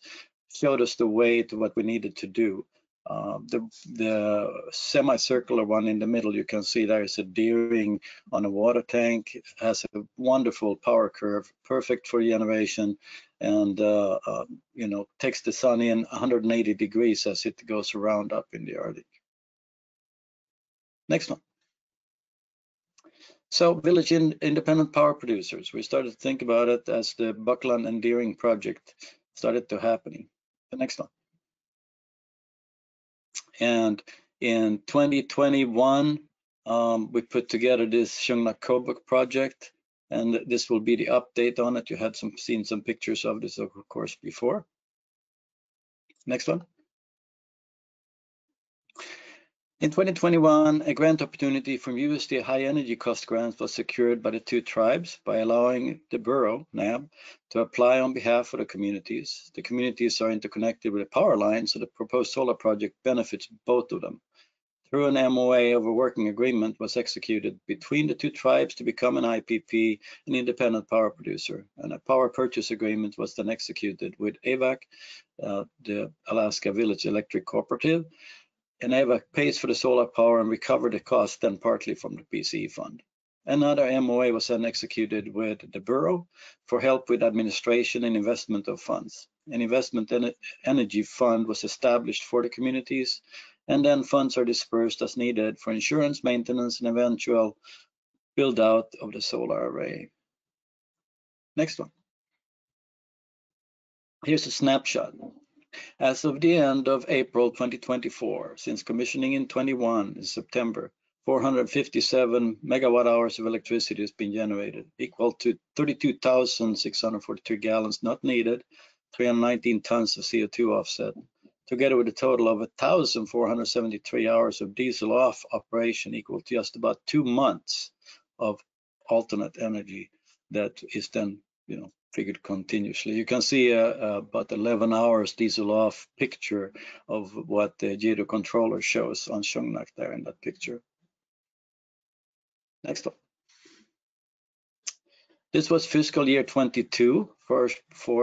showed us the way to what we needed to do. The semicircular one in the middle, you can see there is a Deering on a water tank. It has a wonderful power curve, perfect for generation, and you know, takes the sun in 180 degrees as it goes around up in the Arctic. Next one. So village independent power producers, we started to think about it as the Buckland and Deering project started to happening. The next one. And in 2021, we put together this Shungnak project, and this will be the update on it. You had seen some pictures of this, of course, before. Next one. In 2021, a grant opportunity from USD high energy cost grants was secured by the two tribes by allowing the borough, NAB, to apply on behalf of the communities. The communities are interconnected with a power line, so the proposed solar project benefits both of them. Through an MOA over working agreement was executed between the two tribes to become an IPP, an independent power producer, and a power purchase agreement was then executed with AVAC, the Alaska Village Electric Cooperative, and AVAC pays for the solar power and recover the cost then partly from the PCE fund. Another MOA was then executed with the borough for help with administration and investment of funds. An investment energy fund was established for the communities, and then funds are dispersed as needed for insurance, maintenance, and eventual build out of the solar array. Next one. Here's a snapshot. As of the end of April 2024, since commissioning in 21 in September, 457 megawatt hours of electricity has been generated, equal to 32,642 gallons not needed, 319 tons of CO2 offset, together with a total of 1,473 hours of diesel off operation, equal to just about 2 months of alternate energy that is then, you know, figured continuously. You can see about 11 hours diesel off picture of what the gyro controller shows on Shungnak there in that picture. Next one. This was fiscal year 22 for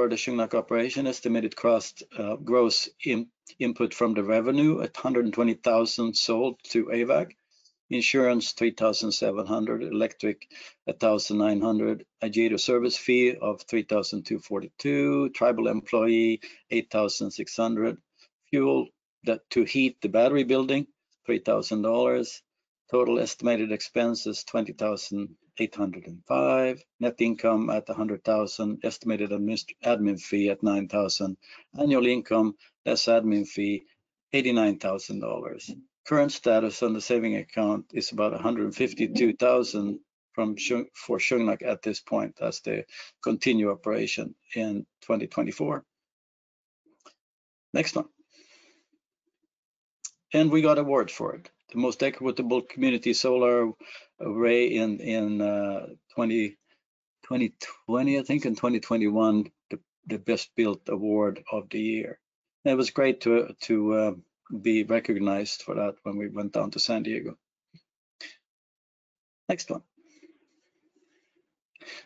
the Shungnak operation. Estimated cost gross input from the revenue at 120,000 sold to AVAC. Insurance 3,700, electric 1,900, a gyro service fee of 3,242, tribal employee 8,600, fuel that to heat the battery building $3,000, total estimated expenses 20,805, net income at 100,000, estimated admin fee at 9,000, annual income less admin fee $89,000. Current status on the saving account is about 152,000 for Shungnak at this point as they continue operation in 2024. Next one. And we got awards for it. The most equitable community solar array in 2020, I think, in 2021, the best built award of the year. And it was great to be recognized for that when we went down to San Diego. Next one.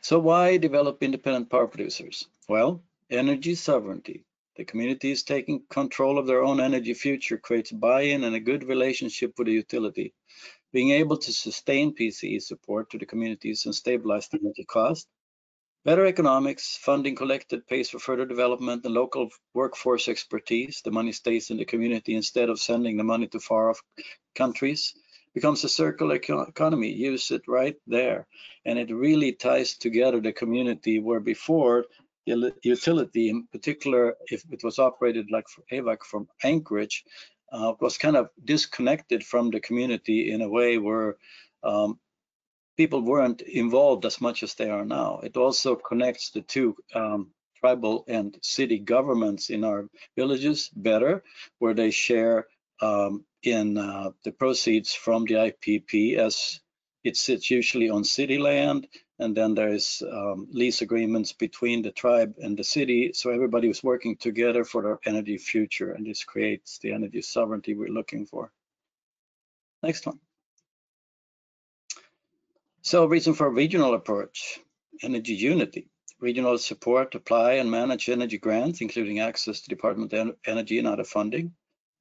So why develop independent power producers? Well, energy sovereignty. The community is taking control of their own energy future creates buy-in and a good relationship with the utility. Being able to sustain PCE support to the communities and stabilize the energy cost. Better economics, funding collected pays for further development and local workforce expertise. The money stays in the community instead of sending the money to far-off countries. Becomes a circular economy, use it right there. And it really ties together the community where before the utility, in particular, if it was operated like AVAC from Anchorage, was kind of disconnected from the community in a way where people weren't involved as much as they are now. It also connects the two tribal and city governments in our villages better, where they share in the proceeds from the IPP, as it sits usually on city land, and then there is lease agreements between the tribe and the city, so everybody was working together for their energy future, and this creates the energy sovereignty we're looking for. Next one. So reason for a regional approach, energy unity. Regional support, apply and manage energy grants, including access to Department of Energy and other funding,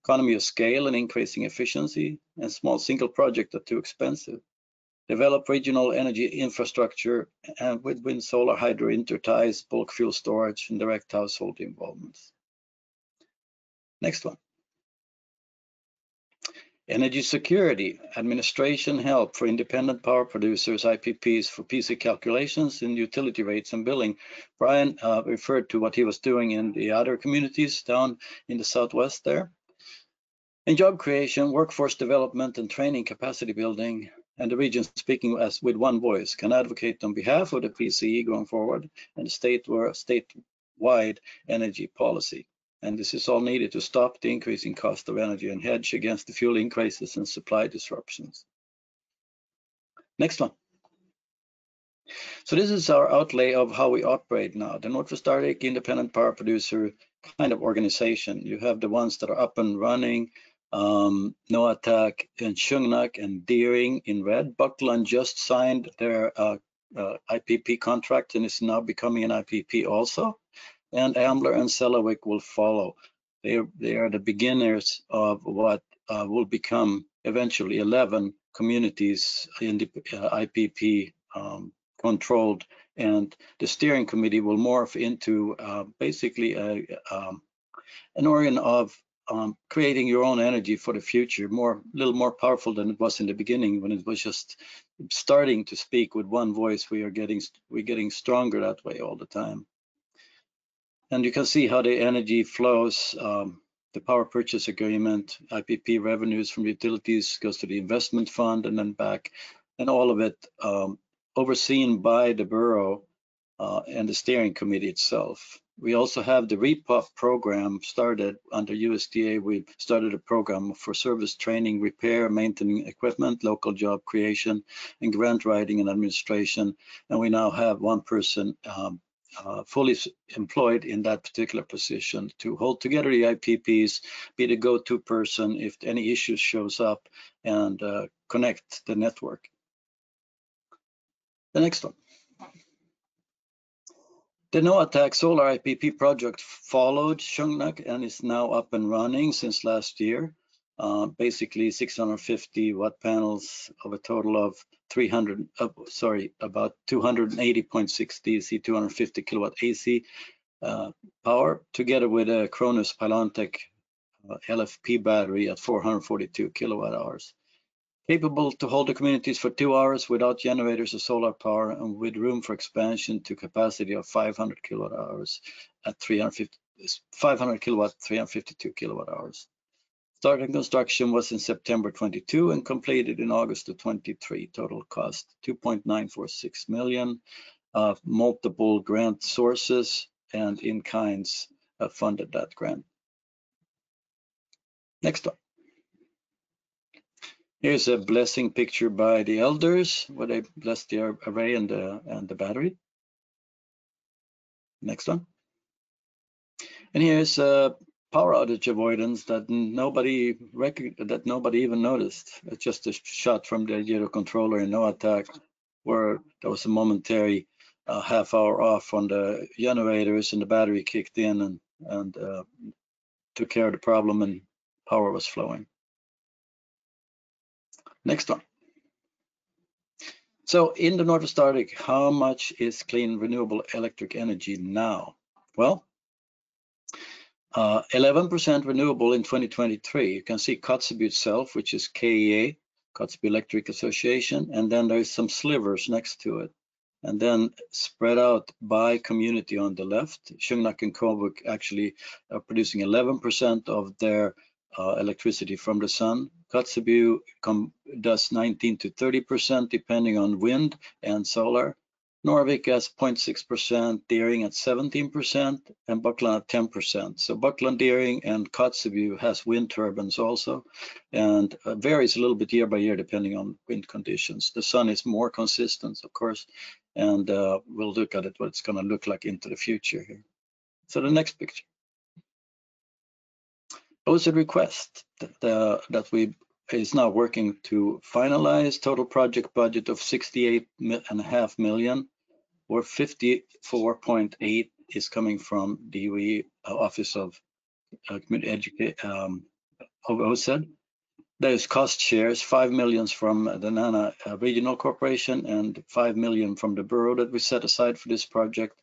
economy of scale and increasing efficiency, and small single projects are too expensive. Develop regional energy infrastructure and with wind, solar, hydro, interties, bulk fuel storage, and direct household involvements. Next one. Energy security, administration help for independent power producers, IPPs for PC calculations and utility rates and billing. Brian referred to what he was doing in the other communities down in the Southwest there. And job creation, workforce development and training, capacity building, and the region speaking as with one voice can advocate on behalf of the PCE going forward and statewide energy policy. And this is all needed to stop the increasing cost of energy and hedge against the fuel increases and supply disruptions. Next one. So this is our outlay of how we operate now. The Northwest Arctic Independent Power Producer kind of organization. You have the ones that are up and running, Noatak and Shungnak and Deering in red. Buckland just signed their IPP contract and is now becoming an IPP also. And Ambler and Selawik will follow. They are the beginners of what will become eventually 11 communities in the IPP controlled, and the steering committee will morph into basically an organ of creating your own energy for the future, a little more powerful than it was in the beginning when it was just starting to speak with one voice. We're getting stronger that way all the time. And you can see how the energy flows, the power purchase agreement, IPP revenues from utilities goes to the investment fund and then back, and all of it overseen by the borough and the steering committee itself. We also have the REPOP program started under USDA. We started a program for service training, repair, maintaining equipment, local job creation, and grant writing and administration. And we now have one person fully employed in that particular position to hold together the IPPs, be the go-to person if any issues shows up, and connect the network. The next one. The Noatak Solar IPP project followed Shungnak and is now up and running since last year. Basically 650 watt panels of a total of about 280.6 DC, 250 kilowatt AC power, together with a Cronus Pylantec LFP battery at 442 kilowatt hours. Capable to hold the communities for 2 hours without generators or solar power, and with room for expansion to capacity of 500 kilowatt hours at 500 kilowatt, 352 kilowatt hours. Starting construction was in September 22 and completed in August of 23. Total cost 2.946 million. Multiple grant sources and in kinds funded that grant. Next one. Here's a blessing picture by the elders where they blessed the array and the battery. Next one. And here's a power outage avoidance that nobody even noticed. It's just a shot from the gyro controller in no attack, where there was a momentary half hour off on the generators and the battery kicked in and took care of the problem and power was flowing. Next one. So in the Northwest Arctic, how much is clean renewable electric energy now? Well, 11% renewable in 2023. You can see Kotzebue itself, which is KEA, Kotzebue Electric Association, and then there's some slivers next to it. And then spread out by community on the left, Shungnak and Kobuk actually are producing 11% of their electricity from the sun. Kotzebue does 19 to 30% depending on wind and solar. Norvik has 0.6%, Deering at 17%, and Buckland at 10%. So Buckland, Deering, and Kotzebue has wind turbines also, and varies a little bit year by year depending on wind conditions. The sun is more consistent, of course, and we'll look at it, what it's going to look like into the future here. So the next picture. There was a request that we is now working to finalize total project budget of 68.5 million, or 54.8 is coming from DOE Office of Community Education, OSED. There's cost shares, 5 million from the NANA Regional Corporation and 5 million from the borough that we set aside for this project.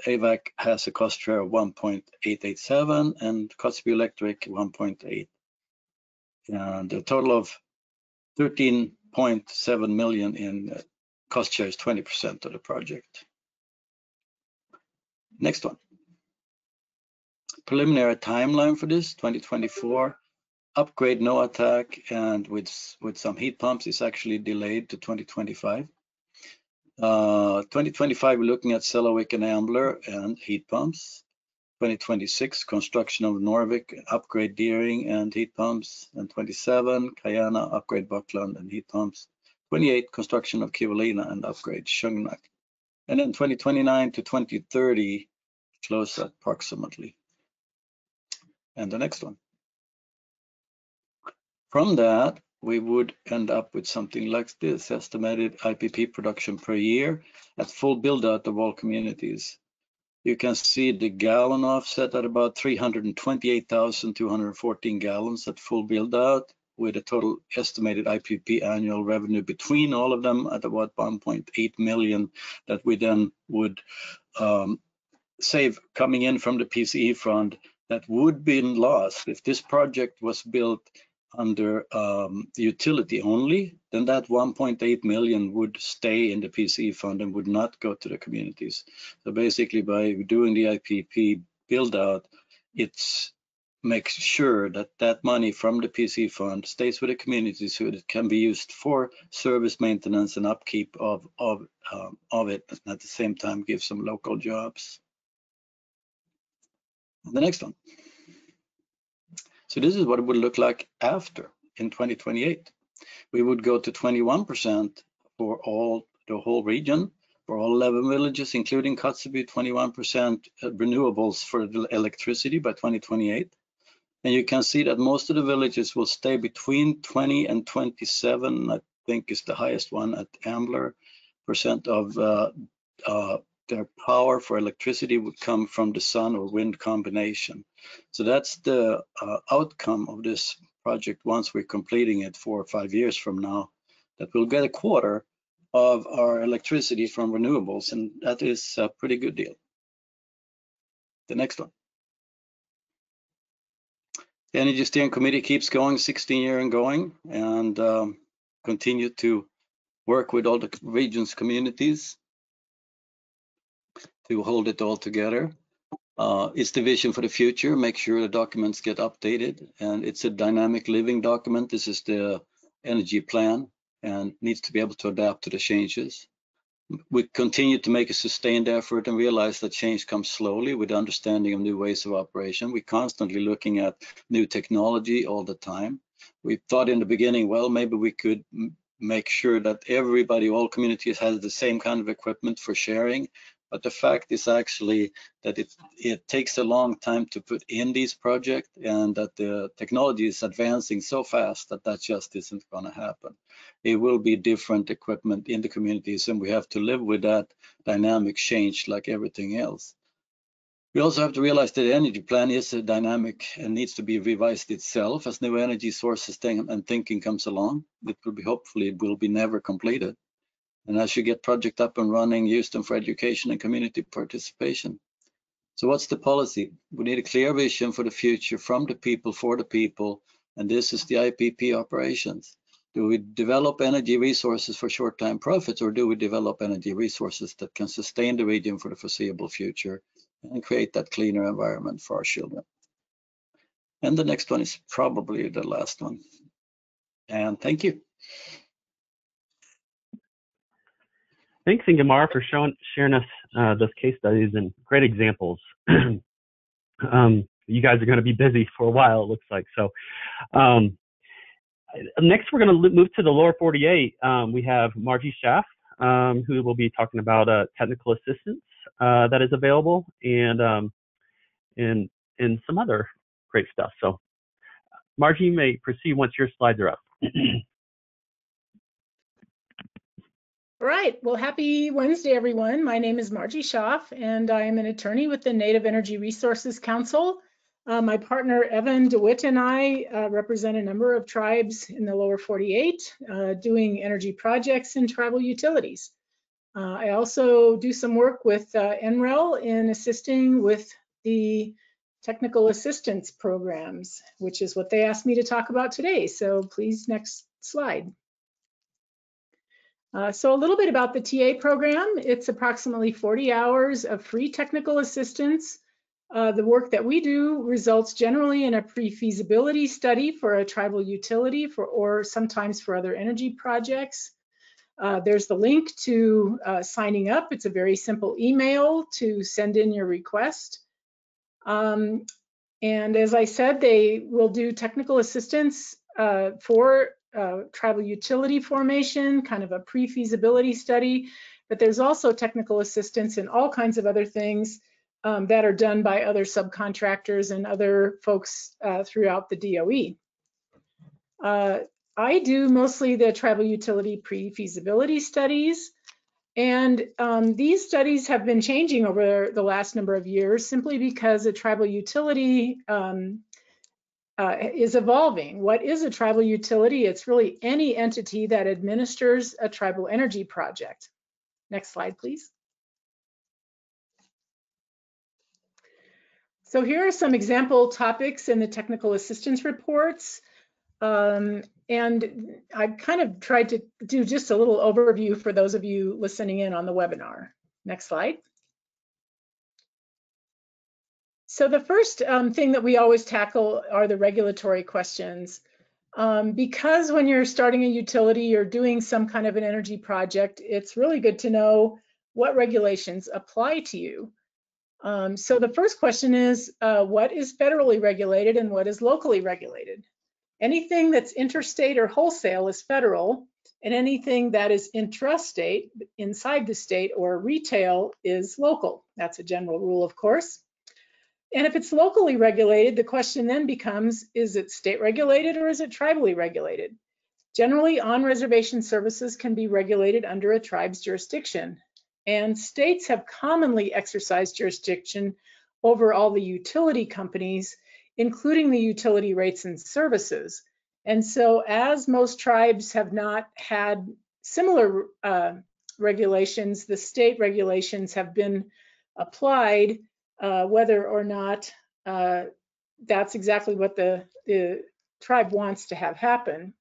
AVAC has a cost share of 1.887 and Kotzebue Electric 1.8. And a total of 13.7 million in cost share is 20% of the project. Next one. Preliminary timeline for this, 2024. Upgrade no attack, and with some heat pumps is actually delayed to 2025. 2025 we're looking at Selawik and Ambler and heat pumps. 2026 construction of Norvik, upgrade Deering and heat pumps, and 27 Kayana, upgrade Buckland and heat pumps. 28 construction of Kivalina and upgrade Shungnak, and then 2029 to 2030 close approximately. And the next one. From that, we would end up with something like this: estimated IPP production per year at full build out of all communities. You can see the gallon offset at about 328,214 gallons at full build out, with a total estimated IPP annual revenue between all of them at about 1.8 million that we then would save coming in from the PCE fund that would be lost if this project was built under the utility only. Then that 1.8 million would stay in the PCE fund and would not go to the communities. So basically, by doing the IPP build out, it's makes sure that that money from the PCE fund stays with the community so it can be used for service maintenance and upkeep of it, and at the same time give some local jobs. The next one. So this is what it would look like after in 2028. We would go to 21% for the whole region, for all 11 villages, including Kotzebue, 21% renewables for the electricity by 2028. And you can see that most of the villages will stay between 20 and 27, I think is the highest one at Ambler, percent of their power for electricity would come from the sun or wind combination. So that's the outcome of this project once we're completing it 4 or 5 years from now, that we'll get a quarter of our electricity from renewables, and that is a pretty good deal. The next one. The Energy Steering Committee keeps going, 16 years and going, and continue to work with all the region's communities to hold it all together. It's the vision for the future, make sure the documents get updated, and it's a dynamic living document. This is the energy plan and needs to be able to adapt to the changes. We continue to make a sustained effort and realize that change comes slowly with understanding of new ways of operation. We're constantly looking at new technology all the time. We thought in the beginning, well, maybe we could make sure that everybody, all communities has the same kind of equipment for sharing. But the fact is actually that it takes a long time to put in these projects, and that the technology is advancing so fast that that just isn't going to happen. It will be different equipment in the communities, and we have to live with that dynamic change like everything else. We also have to realize that the energy plan is a dynamic and needs to be revised itself as new energy sources and thinking comes along. It will be, hopefully, it will be never completed. And as you get project up and running, use them for education and community participation. So what's the policy? We need a clear vision for the future from the people, for the people, and this is the IPP operations. Do we develop energy resources for short-term profits, or do we develop energy resources that can sustain the region for the foreseeable future and create that cleaner environment for our children? And the next one is probably the last one. And thank you. Thanks, Ingemar, for sharing us those case studies and great examples. You guys are going to be busy for a while, it looks like. So next, we're going to move to the lower 48. We have Margie Schaff, who will be talking about technical assistance that is available, and some other great stuff. So Margie, you may proceed once your slides are up. All right, well, happy Wednesday, everyone. My name is Margie Schaff, and I am an attorney with the Native Energy Resources Council. My partner, Evan DeWitt, and I represent a number of tribes in the lower 48 doing energy projects and tribal utilities. I also do some work with NREL in assisting with the technical assistance programs, which is what they asked me to talk about today. So please, next slide. So a little bit about the TA program. It's approximately 40 hours of free technical assistance. The work that we do results generally in a pre-feasibility study for a tribal utility or sometimes for other energy projects. There's the link to signing up. It's a very simple email to send in your request. And as I said, they will do technical assistance for tribal utility formation, kind of a pre-feasibility study, but there's also technical assistance in all kinds of other things that are done by other subcontractors and other folks throughout the DOE. I do mostly the tribal utility pre-feasibility studies, and these studies have been changing over the last number of years simply because a tribal utility is evolving. What is a tribal utility? It's really any entity that administers a tribal energy project. Next slide, please. So here are some example topics in the technical assistance reports. And I kind of tried to do just a little overview for those of you listening in on the webinar. Next slide. So the first thing that we always tackle are the regulatory questions. Because when you're starting a utility, you're doing some kind of an energy project, it's really good to know what regulations apply to you. So the first question is, what is federally regulated and what is locally regulated? Anything that's interstate or wholesale is federal, and anything that is intrastate, inside the state, or retail is local. That's a general rule, of course. And if it's locally regulated, the question then becomes, is it state regulated or is it tribally regulated? Generally, on-reservation services can be regulated under a tribe's jurisdiction, and states have commonly exercised jurisdiction over all the utility companies, including the utility rates and services. And so as most tribes have not had similar regulations, the state regulations have been applied, whether or not that's exactly what the tribe wants to have happen.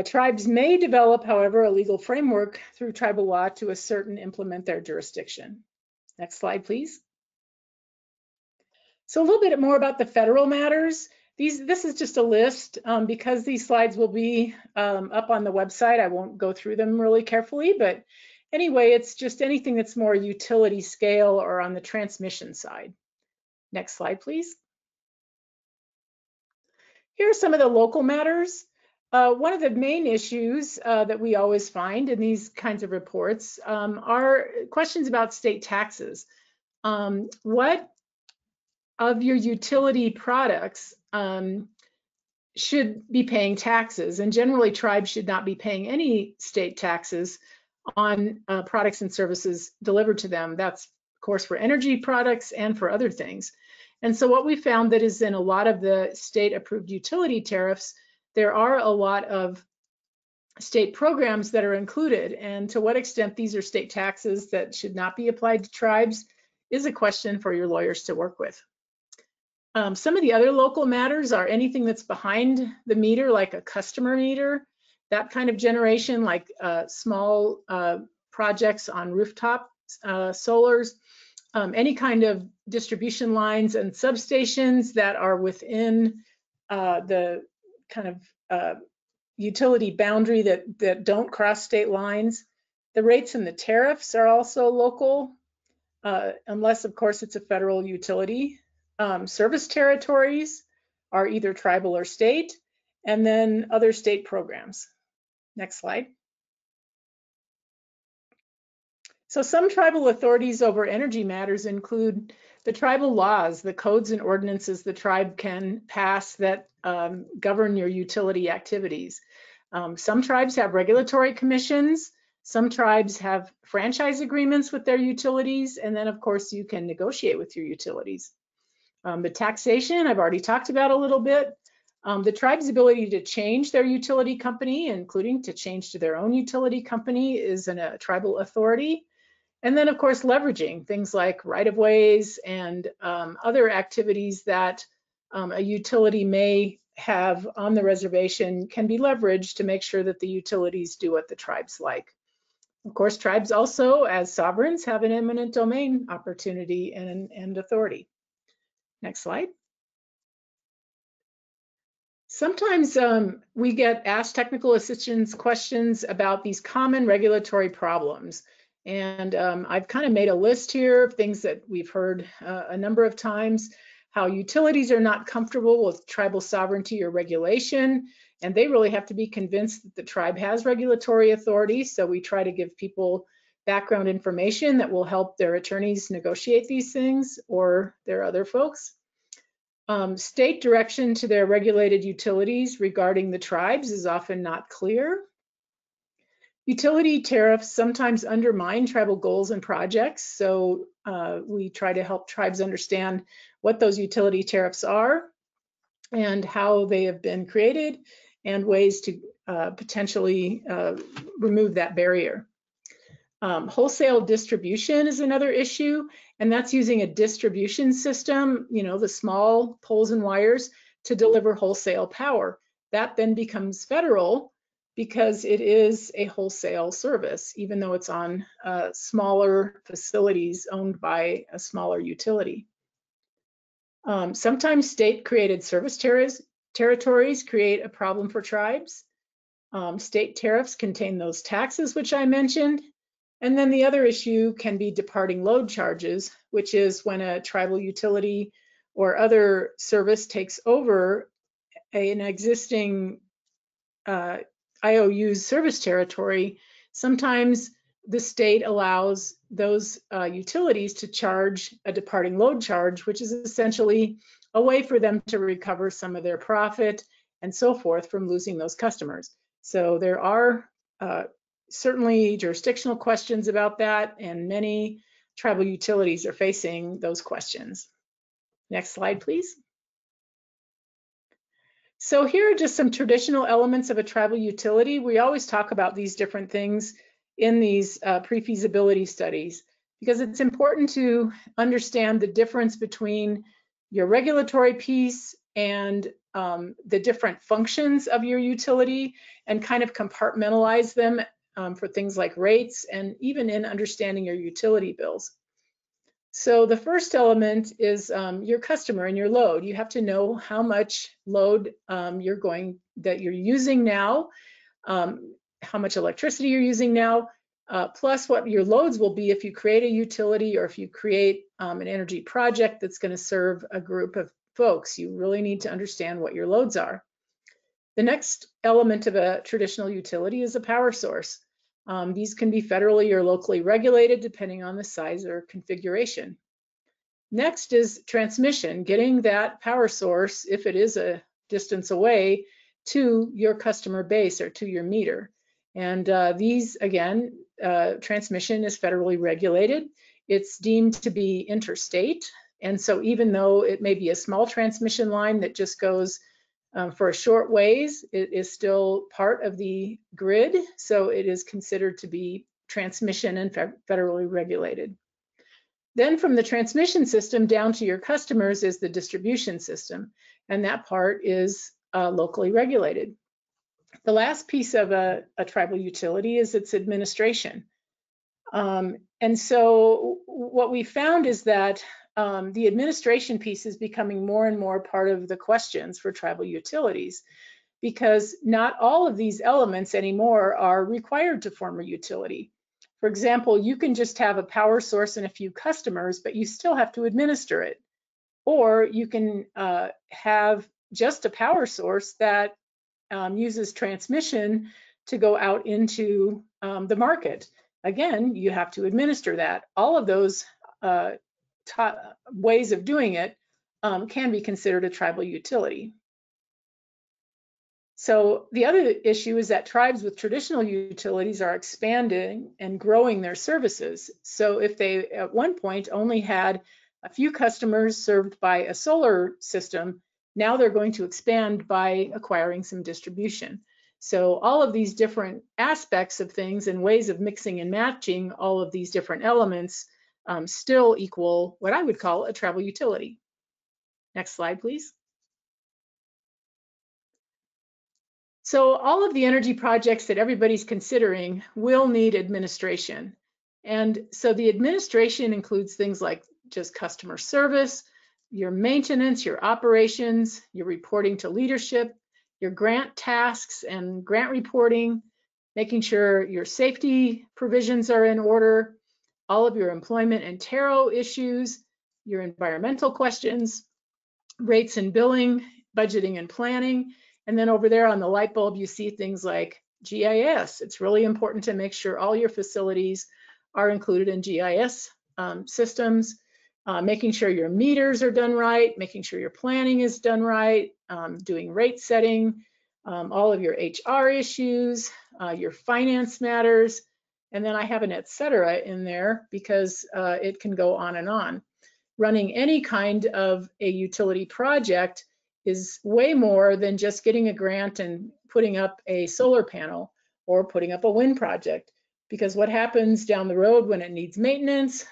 Tribes may develop, however, a legal framework through tribal law to assert and implement their jurisdiction. Next slide, please. So a little bit more about the federal matters. This is just a list. Because these slides will be up on the website, I won't go through them really carefully, but Anyway, it's just anything that's more utility scale or on the transmission side. Next slide, please. Here are some of the local matters. One of the main issues that we always find in these kinds of reports are questions about state taxes. What of your utility products should be paying taxes? And generally, tribes should not be paying any state taxes on products and services delivered to them. That's, of course, for energy products and for other things. And so what we found that is in a lot of the state-approved utility tariffs, there are a lot of state programs that are included. And to what extent these are state taxes that should not be applied to tribes is a question for your lawyers to work with. Some of the other local matters are anything that's behind the meter, like a customer meter, that kind of generation, like small projects on rooftop solars, any kind of distribution lines and substations that are within the kind of utility boundary that don't cross state lines. The rates and the tariffs are also local, unless, of course, it's a federal utility. Service territories are either tribal or state, and then other state programs. Next slide. So some tribal authorities over energy matters include the tribal laws, the codes and ordinances the tribe can pass that govern your utility activities. Some tribes have regulatory commissions. Some tribes have franchise agreements with their utilities. And then, of course, you can negotiate with your utilities. The taxation, I've already talked about a little bit. The tribe's ability to change their utility company, including to change to their own utility company, is a tribal authority. And then, of course, leveraging things like right-of-ways and other activities that a utility may have on the reservation can be leveraged to make sure that the utilities do what the tribes like. Of course, tribes also, as sovereigns, have an eminent domain opportunity and authority. Next slide. Sometimes we get asked technical assistance questions about these common regulatory problems. And I've kind of made a list here of things that we've heard a number of times, how utilities are not comfortable with tribal sovereignty or regulation, and they really have to be convinced that the tribe has regulatory authority. So we try to give people background information that will help their attorneys negotiate these things or their other folks. State direction to their regulated utilities regarding the tribes is often not clear. Utility tariffs sometimes undermine tribal goals and projects, so we try to help tribes understand what those utility tariffs are and how they have been created and ways to potentially remove that barrier. Wholesale distribution is another issue, and that's using a distribution system, you know, the small poles and wires to deliver wholesale power. That then becomes federal because it is a wholesale service, even though it's on smaller facilities owned by a smaller utility. Sometimes state-created service territories create a problem for tribes. State tariffs contain those taxes, which I mentioned. And then the other issue can be departing load charges, which is when a tribal utility or other service takes over an existing IOU's service territory. Sometimes the state allows those utilities to charge a departing load charge, which is essentially a way for them to recover some of their profit and so forth from losing those customers. So there are certainly jurisdictional questions about that, and many tribal utilities are facing those questions. Next slide, please. So here are just some traditional elements of a tribal utility. We always talk about these different things in these pre-feasibility studies because it's important to understand the difference between your regulatory piece and the different functions of your utility and kind of compartmentalize them for things like rates and even in understanding your utility bills. So the first element is your customer and your load. You have to know how much load you're using now, how much electricity you're using now, plus what your loads will be if you create a utility or if you create an energy project that's going to serve a group of folks. You really need to understand what your loads are. The next element of a traditional utility is a power source. These can be federally or locally regulated depending on the size or configuration. Next is transmission, getting that power source, if it is a distance away, to your customer base or to your meter. And these, again, transmission is federally regulated. It's deemed to be interstate. And so even though it may be a small transmission line that just goes for a short ways, it is still part of the grid. So it is considered to be transmission and federally regulated. Then from the transmission system down to your customers is the distribution system, and that part is locally regulated. The last piece of a tribal utility is its administration. And so what we found is that the administration piece is becoming more and more part of the questions for tribal utilities, because not all of these elements anymore are required to form a utility. For example, you can just have a power source and a few customers, but you still have to administer it. Or you can have just a power source that uses transmission to go out into the market. Again, you have to administer that. All of those ways of doing it can be considered a tribal utility. So the other issue is that tribes with traditional utilities are expanding and growing their services. So if they at one point only had a few customers served by a solar system, now they're going to expand by acquiring some distribution. So all of these different aspects of things and ways of mixing and matching all of these different elements still equal what I would call a tribal utility. Next slide, please. So all of the energy projects that everybody's considering will need administration. And so the administration includes things like just customer service, your maintenance, your operations, your reporting to leadership, your grant tasks and grant reporting, making sure your safety provisions are in order, all of your employment and tariff issues, your environmental questions, rates and billing, budgeting and planning. And then over there on the light bulb, you see things like GIS. It's really important to make sure all your facilities are included in GIS systems, making sure your meters are done right, making sure your planning is done right, doing rate setting, all of your HR issues, your finance matters. And then I have an et cetera in there because it can go on and on. Running any kind of a utility project is way more than just getting a grant and putting up a solar panel or putting up a wind project. Because what happens down the road when it needs maintenance,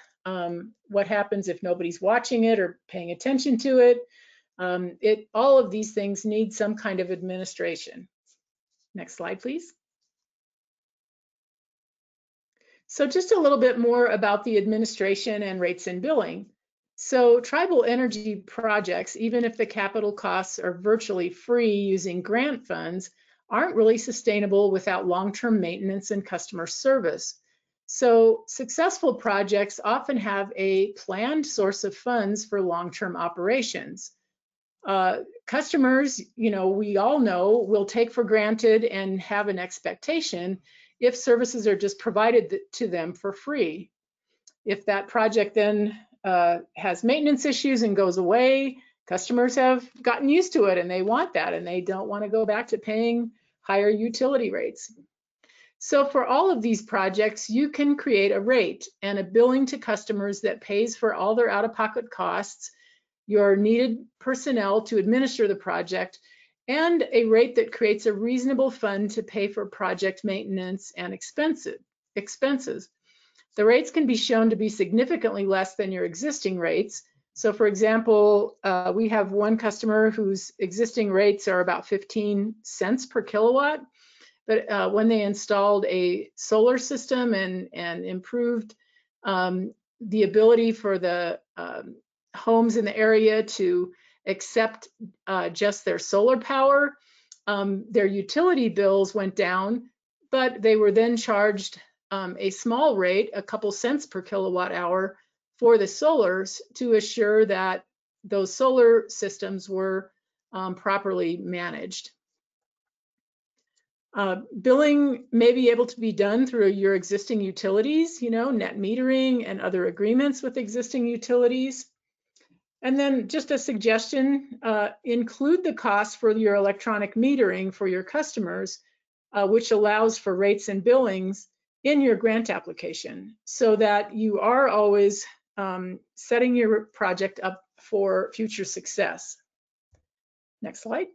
what happens if nobody's watching it or paying attention to it, all of these things need some kind of administration. Next slide, please. So just a little bit more about the administration and rates and billing. So tribal energy projects, even if the capital costs are virtually free using grant funds, aren't really sustainable without long-term maintenance and customer service. So successful projects often have a planned source of funds for long-term operations. Customers, we all know, will take for granted and have an expectation if services are just provided to them for free. If that project then has maintenance issues and goes away, customers have gotten used to it and they want that and they don't want to go back to paying higher utility rates. So for all of these projects, you can create a rate and a billing to customers that pays for all their out-of-pocket costs, your needed personnel to administer the project, and a rate that creates a reasonable fund to pay for project maintenance and expenses. The rates can be shown to be significantly less than your existing rates. So for example, we have one customer whose existing rates are about 15 cents per kilowatt. But when they installed a solar system and improved the ability for the homes in the area to accept just their solar power, their utility bills went down, but they were then charged a small rate, a couple cents per kilowatt hour for the solars to assure that those solar systems were properly managed. Billing may be able to be done through your existing utilities, net metering and other agreements with existing utilities. And then just a suggestion, include the cost for your electronic metering for your customers, which allows for rates and billings in your grant application so that you are always setting your project up for future success. Next slide.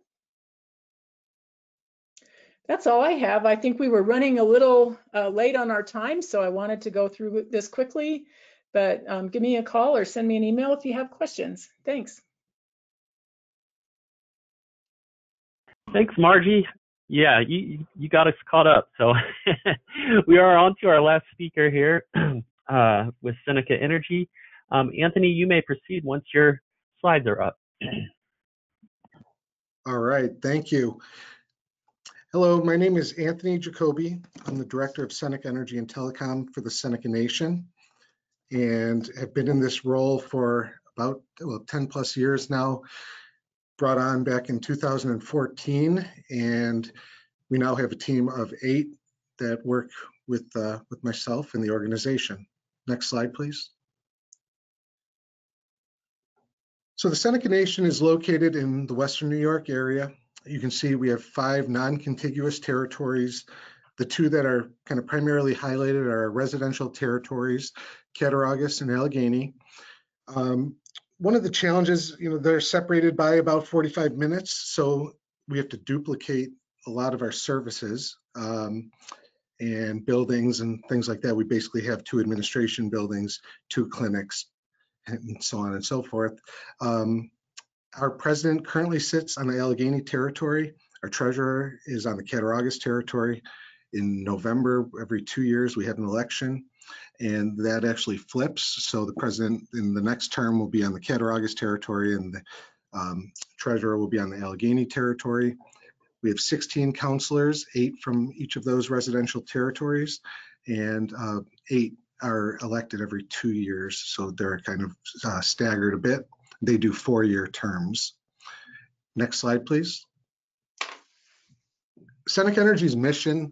That's all I have. I think we were running a little late on our time, so I wanted to go through this quickly, but give me a call or send me an email if you have questions. Thanks. Thanks, Margie. Yeah, you got us caught up. So we are on to our last speaker here with Seneca Energy. Anthony, you may proceed once your slides are up. All right, thank you. Hello, my name is Anthony Jacoby. I'm the Director of Seneca Energy and Telecom for the Seneca Nation, and have been in this role for about 10 plus years now. Brought on back in 2014, and we now have a team of 8 that work with myself and the organization. Next slide, please. So the Seneca Nation is located in the Western New York area. You can see we have 5 non-contiguous territories. The 2 that are kind of primarily highlighted are our residential territories, Cattaraugus and Allegheny. One of the challenges, they're separated by about 45 minutes, so we have to duplicate a lot of our services and buildings and things like that. We basically have 2 administration buildings, 2 clinics, and so on and so forth. Our president currently sits on the Allegheny territory. Our treasurer is on the Cattaraugus territory. In November, every 2 years, we have an election, and that actually flips. So the president in the next term will be on the Cattaraugus territory, and the treasurer will be on the Allegheny territory. We have 16 counselors, 8 from each of those residential territories, and 8 are elected every 2 years. So they're kind of staggered a bit. They do 4-year terms. Next slide, please. Seneca Energy's mission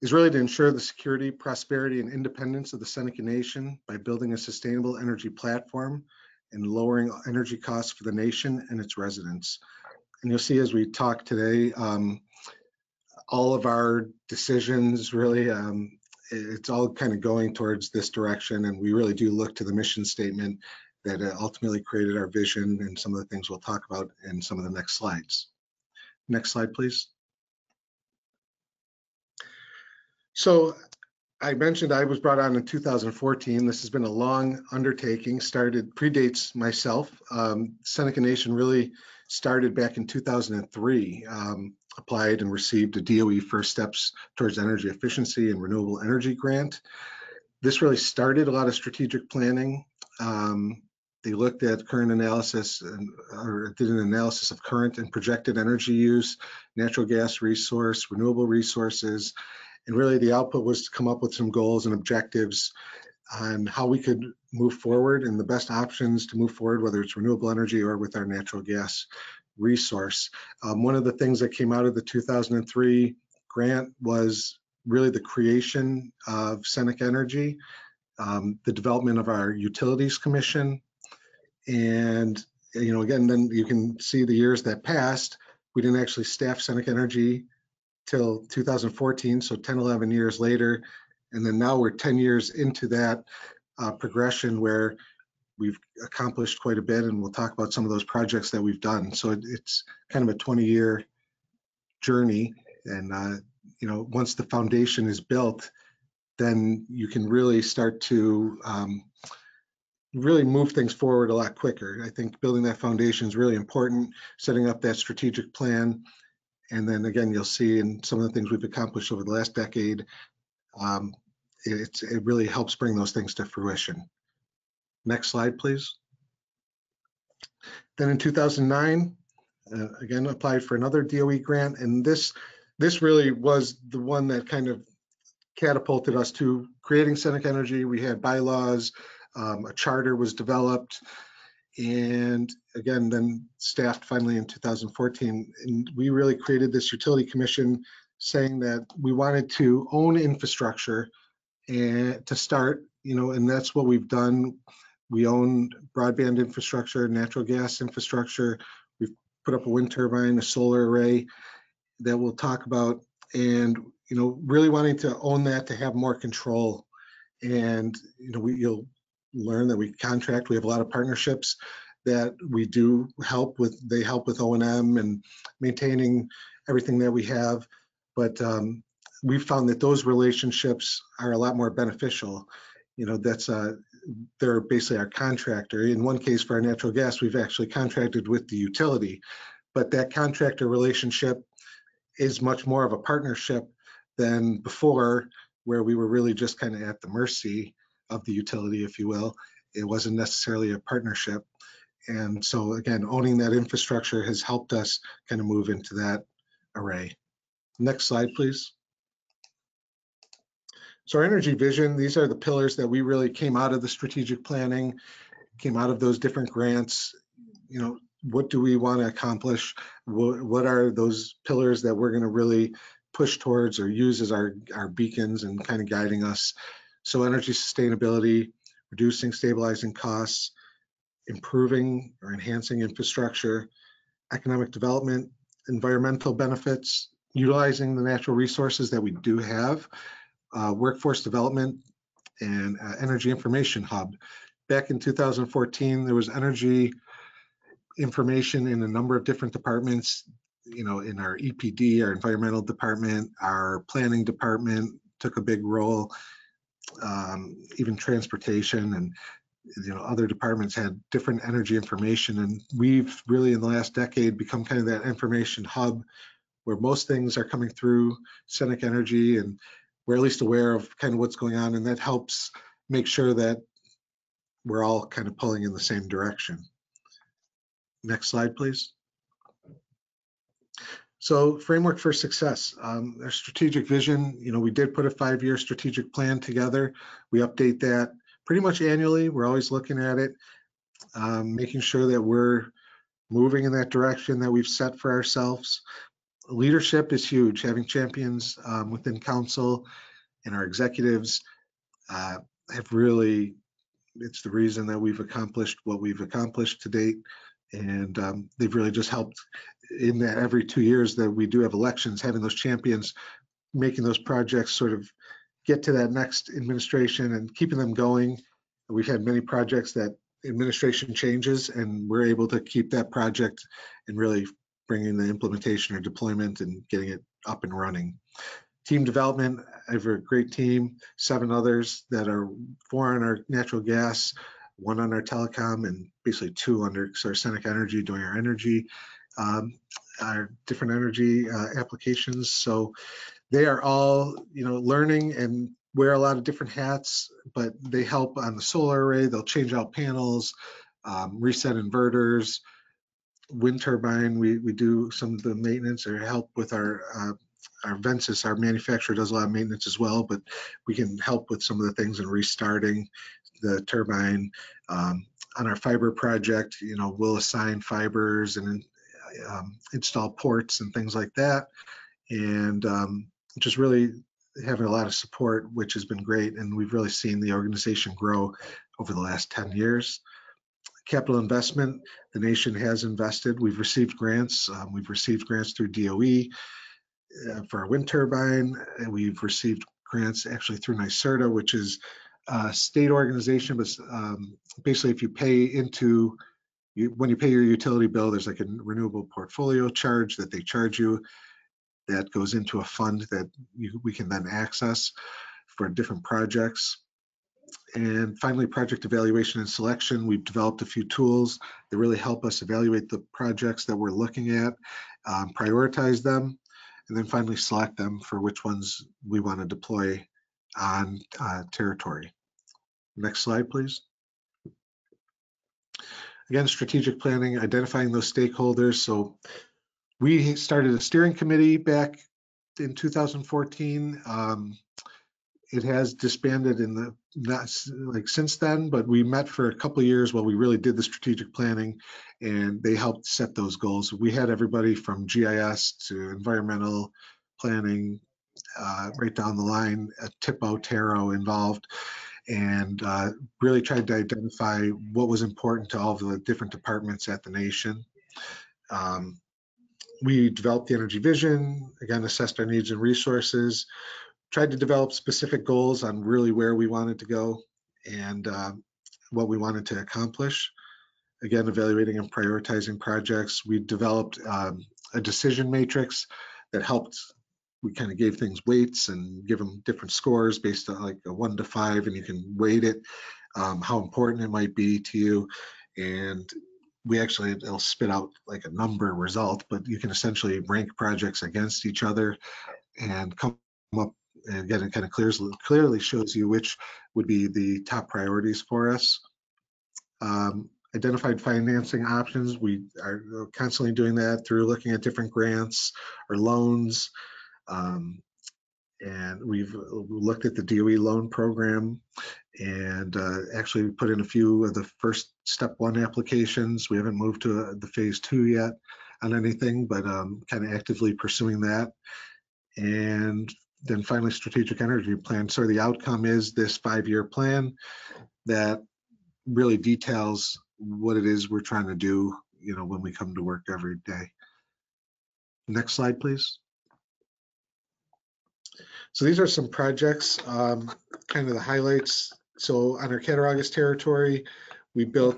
is really to ensure the security, prosperity, and independence of the Seneca Nation by building a sustainable energy platform and lowering energy costs for the nation and its residents. And you'll see as we talk today, all of our decisions really, it's all kind of going towards this direction, and we really do look to the mission statement that ultimately created our vision and some of the things we'll talk about in some of the next slides. Next slide, please. So I mentioned I was brought on in 2014. This has been a long undertaking, predates myself. Seneca Nation really started back in 2003, applied and received a DOE First Steps Towards Energy Efficiency and Renewable Energy grant. This really started a lot of strategic planning. They looked at current analysis or did an analysis of current and projected energy use, natural gas resource, renewable resources, and really the output was to come up with some goals and objectives on how we could move forward and the best options to move forward, whether it's renewable energy or with our natural gas resource. One of the things that came out of the 2003 grant was really the creation of Seneca Energy, the development of our Utilities Commission, and again, then you can see the years that passed. We didn't actually staff Seneca Energy till 2014, so 10, 11 years later. And then now we're 10 years into that progression where we've accomplished quite a bit, and we'll talk about some of those projects that we've done. So it's kind of a 20-year journey. And once the foundation is built, then you can really start to really move things forward a lot quicker. I think building that foundation is really important, setting up that strategic plan. And then again, you'll see in some of the things we've accomplished over the last decade, it really helps bring those things to fruition. Next slide, please. Then in 2009, again, applied for another DOE grant. And this really was the one that kind of catapulted us to creating Seneca Energy. We had bylaws, a charter was developed, and again, then staffed finally in 2014. And we really created this utility commission saying that we wanted to own infrastructure and to start, and that's what we've done. We own broadband infrastructure, natural gas infrastructure. We've put up a wind turbine, a solar array that we'll talk about, and really wanting to own that to have more control. And you'll learn that we contract. We have a lot of partnerships that we do help with. They help with O&M and maintaining everything that we have. But we've found that those relationships are a lot more beneficial. They're basically our contractor. In one case, for our natural gas, we've actually contracted with the utility, but that contractor relationship is much more of a partnership than before, where we were really just kind of at the mercy of the utility, if you will. It wasn't necessarily a partnership. And so again, owning that infrastructure has helped us kind of move into that array. Next slide, please. So our energy vision, these are the pillars that we really came out of the strategic planning, came out of those different grants. What do we want to accomplish? What are those pillars that we're going to really push towards or use as our beacons and kind of guiding us? So energy sustainability, reducing, stabilizing costs, improving or enhancing infrastructure, economic development, environmental benefits, utilizing the natural resources that we do have, workforce development, and energy information hub. Back in 2014, there was energy information in a number of different departments, in our EPD, our environmental department, our planning department took a big role, even transportation and other departments had different energy information. And we've really in the last decade become kind of that information hub where most things are coming through Seneca Energy, and we're at least aware of kind of what's going on, and that helps make sure that we're all kind of pulling in the same direction. Next slide, please. So framework for success, our strategic vision, we did put a 5-year strategic plan together. We update that pretty much annually. We're always looking at it, making sure that we're moving in that direction that we've set for ourselves. Leadership is huge. Having champions within council and our executives have really, it's the reason that we've accomplished what we've accomplished to date. And they've really just helped in that every 2 years that we do have elections, having those champions, making those projects sort of get to that next administration and keeping them going. We've had many projects that administration changes, and we're able to keep that project and really bring in the implementation or deployment and getting it up and running. Team development, I have a great team, 7 others that are 4 on our natural gas, 1 on our telecom, and basically 2 under our Seneca Energy doing our energy, our different energy applications. So they are all, learning and wear a lot of different hats, but they help on the solar array. They'll change out panels, reset inverters, wind turbine. We do some of the maintenance or help with our Ventus, our manufacturer, does a lot of maintenance as well, but we can help with some of the things in restarting the turbine. On our fiber project, we'll assign fibers and install ports and things like that. And just really having a lot of support, which has been great. And we've really seen the organization grow over the last 10 years. Capital investment, the nation has invested. We've received grants. We've received grants through DOE for our wind turbine. And we've received grants actually through NYSERDA, which is a state organization, but basically if you pay into, when you pay your utility bill, there's like a renewable portfolio charge that they charge you that goes into a fund that we can then access for different projects. And finally, project evaluation and selection. We've developed a few tools that really help us evaluate the projects that we're looking at, prioritize them, and then finally select them for which ones we want to deploy on territory. Next slide, please. Again, strategic planning, identifying those stakeholders. So we started a steering committee back in 2014. It has disbanded in the not like since then, but we met for a couple of years while we really did the strategic planning, and they helped set those goals. We had everybody from GIS to environmental planning, right down the line, TIPO, TARO involved, and really tried to identify what was important to all of the different departments at the nation. We developed the energy vision, again, assessed our needs and resources, tried to develop specific goals on really where we wanted to go and what we wanted to accomplish. Again, evaluating and prioritizing projects. We developed a decision matrix that helped. We kind of gave things weights and give them different scores based on like a 1 to 5, and you can weight it, how important it might be to you. And we actually, it'll spit out like a number result, but you can essentially rank projects against each other and come up. And again, it kind of clearly shows you which would be the top priorities for us. Identified financing options. We are constantly doing that through looking at different grants or loans. And we've looked at the DOE loan program and actually put in a few of the first step 1 applications. We haven't moved to the phase 2 yet on anything, but kind of actively pursuing that. And then finally, strategic energy plan. So the outcome is this 5-year plan that really details what it is we're trying to do, you know, when we come to work every day. Next slide, please. So these are some projects, kind of the highlights. So on our Cattaraugus territory, we built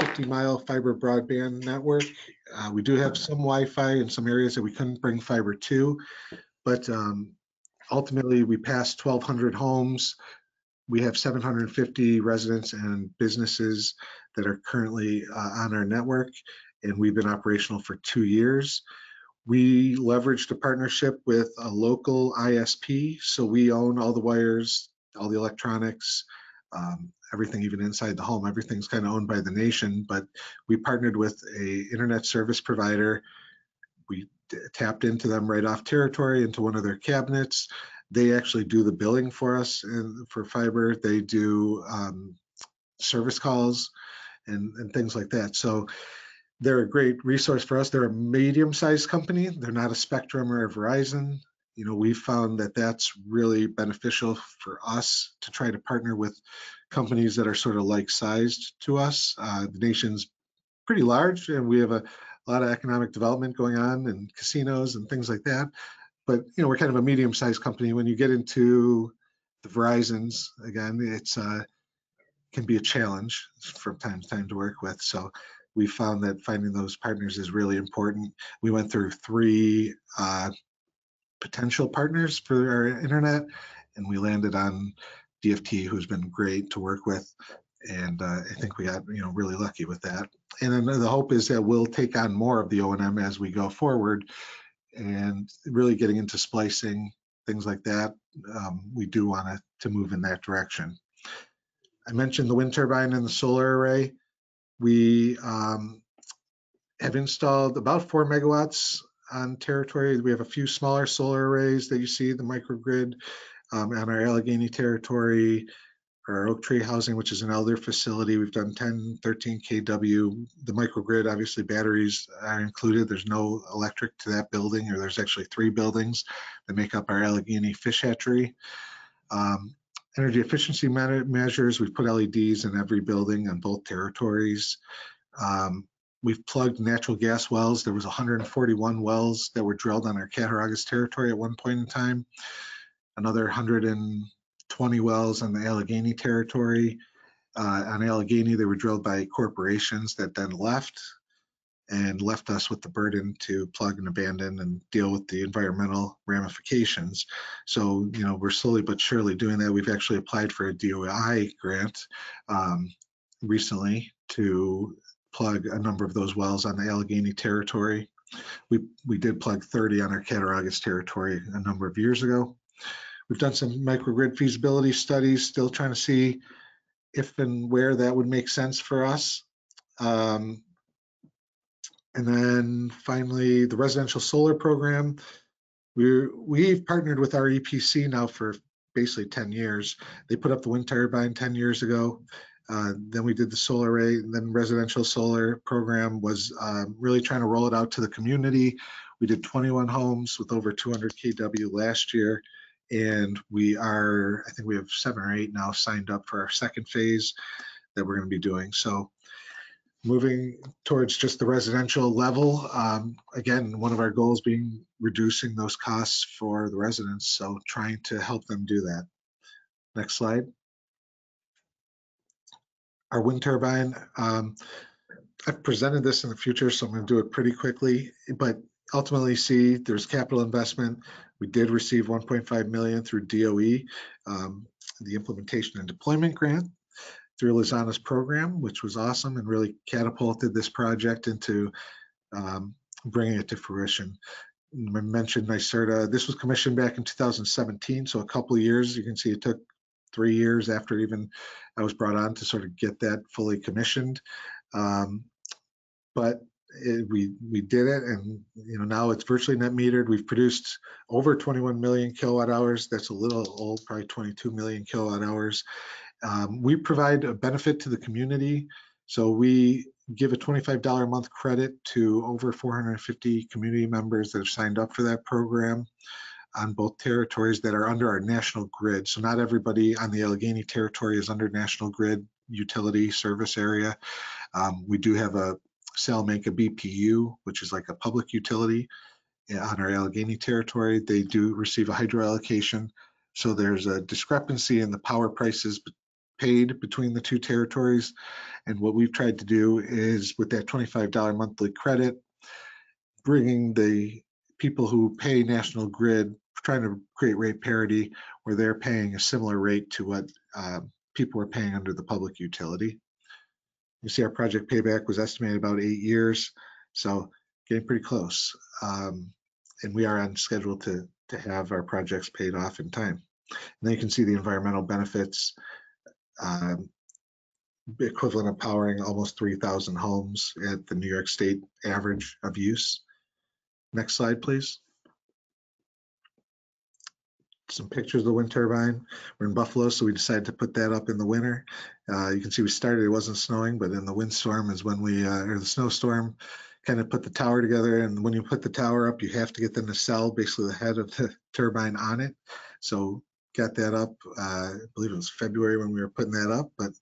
a 50-mile fiber broadband network. We do have some Wi-Fi in some areas that we couldn't bring fiber to, but ultimately we passed 1,200 homes. We have 750 residents and businesses that are currently on our network, and we've been operational for 2 years. We leveraged a partnership with a local ISP, so we own all the wires, all the electronics, everything even inside the home. Everything's kind of owned by the nation, but we partnered with a internet service provider. We tapped into them right off territory into one of their cabinets. They actually do the billing for us and for fiber. They do service calls and things like that. So they're a great resource for us. They're a medium-sized company. They're not a Spectrum or a Verizon. You know, we found that that's really beneficial for us to try to partner with companies that are sort of like-sized to us. The nation's pretty large, and we have a lot of economic development going on and casinos and things like that. But, you know, we're kind of a medium-sized company. When you get into the Verizons, again, it's can be a challenge from time to time to work with. So we found that finding those partners is really important. We went through 3 potential partners for our internet, and we landed on DFT, who's been great to work with. And I think we got, you know, really lucky with that. And then the hope is that we'll take on more of the O&M as we go forward, and really getting into splicing, things like that. We do want to move in that direction. I mentioned the wind turbine and the solar array. We have installed about 4 megawatts on territory. We have a few smaller solar arrays that you see, the microgrid on our Allegheny territory, our Oak Tree housing, which is an elder facility. We've done 10, 13 kW. The microgrid, obviously batteries are included. There's no electric to that building, or there's actually 3 buildings that make up our Allegheny fish hatchery. Energy efficiency measures, we've put LEDs in every building on both territories. We've plugged natural gas wells. There was 141 wells that were drilled on our Cattaraugus territory at one point in time. Another 120 wells on the Allegheny territory. On Allegheny, they were drilled by corporations that then left us with the burden to plug and abandon and deal with the environmental ramifications. So, you know, we're slowly but surely doing that. We've actually applied for a DOI grant recently to plug a number of those wells on the Allegheny territory. We did plug 30 on our Cattaraugus territory a number of years ago. We've done some microgrid feasibility studies, still trying to see if and where that would make sense for us. And then finally, the residential solar program. We've partnered with our EPC now for basically 10 years. They put up the wind turbine 10 years ago. Then we did the solar array, and then residential solar program was really trying to roll it out to the community. We did 21 homes with over 200 kW last year, and I think we have 7 or 8 now signed up for our second phase that we're going to be doing. So moving towards just the residential level, again, one of our goals being reducing those costs for the residents, so trying to help them do that. Next slide. Our wind turbine, I've presented this in the future, so I'm going to do it pretty quickly, but ultimately see there's capital investment. We did receive 1.5 million through DOE, the implementation and deployment grant through Lizana's program, which was awesome and really catapulted this project into bringing it to fruition. I mentioned NYSERDA. This was commissioned back in 2017, so a couple of years. You can see it took 3 years after even I was brought on to sort of get that fully commissioned. But we did it, and now it's virtually net metered. We've produced over 21 million kilowatt hours. That's a little old, probably 22 million kilowatt hours. We provide a benefit to the community. So we give a $25 a month credit to over 450 community members that have signed up for that program on both territories that are under our national grid. So not everybody on the Allegheny territory is under national grid utility service area. We do have a Salamanca BPU, which is like a public utility on our Allegheny territory. They do receive a hydro allocation. So there's a discrepancy in the power prices paid between the two territories. And what we've tried to do is, with that $25 monthly credit, bringing the people who pay national grid, trying to create rate parity where they're paying a similar rate to what people are paying under the public utility. You see our project payback was estimated about 8 years, so getting pretty close. And we are on schedule to have our projects paid off in time. And then you can see the environmental benefits, equivalent of powering almost 3,000 homes at the New York State average of use. Next slide, please. Some pictures of the wind turbine. We're in Buffalo, so we decided to put that up in the winter. You can see we started, it wasn't snowing, but in the windstorm is when we, or the snowstorm, kind of put the tower together. And when you put the tower up, you have to get the nacelle, basically the head of the turbine, on it. So got that up, I believe it was February when we were putting that up, but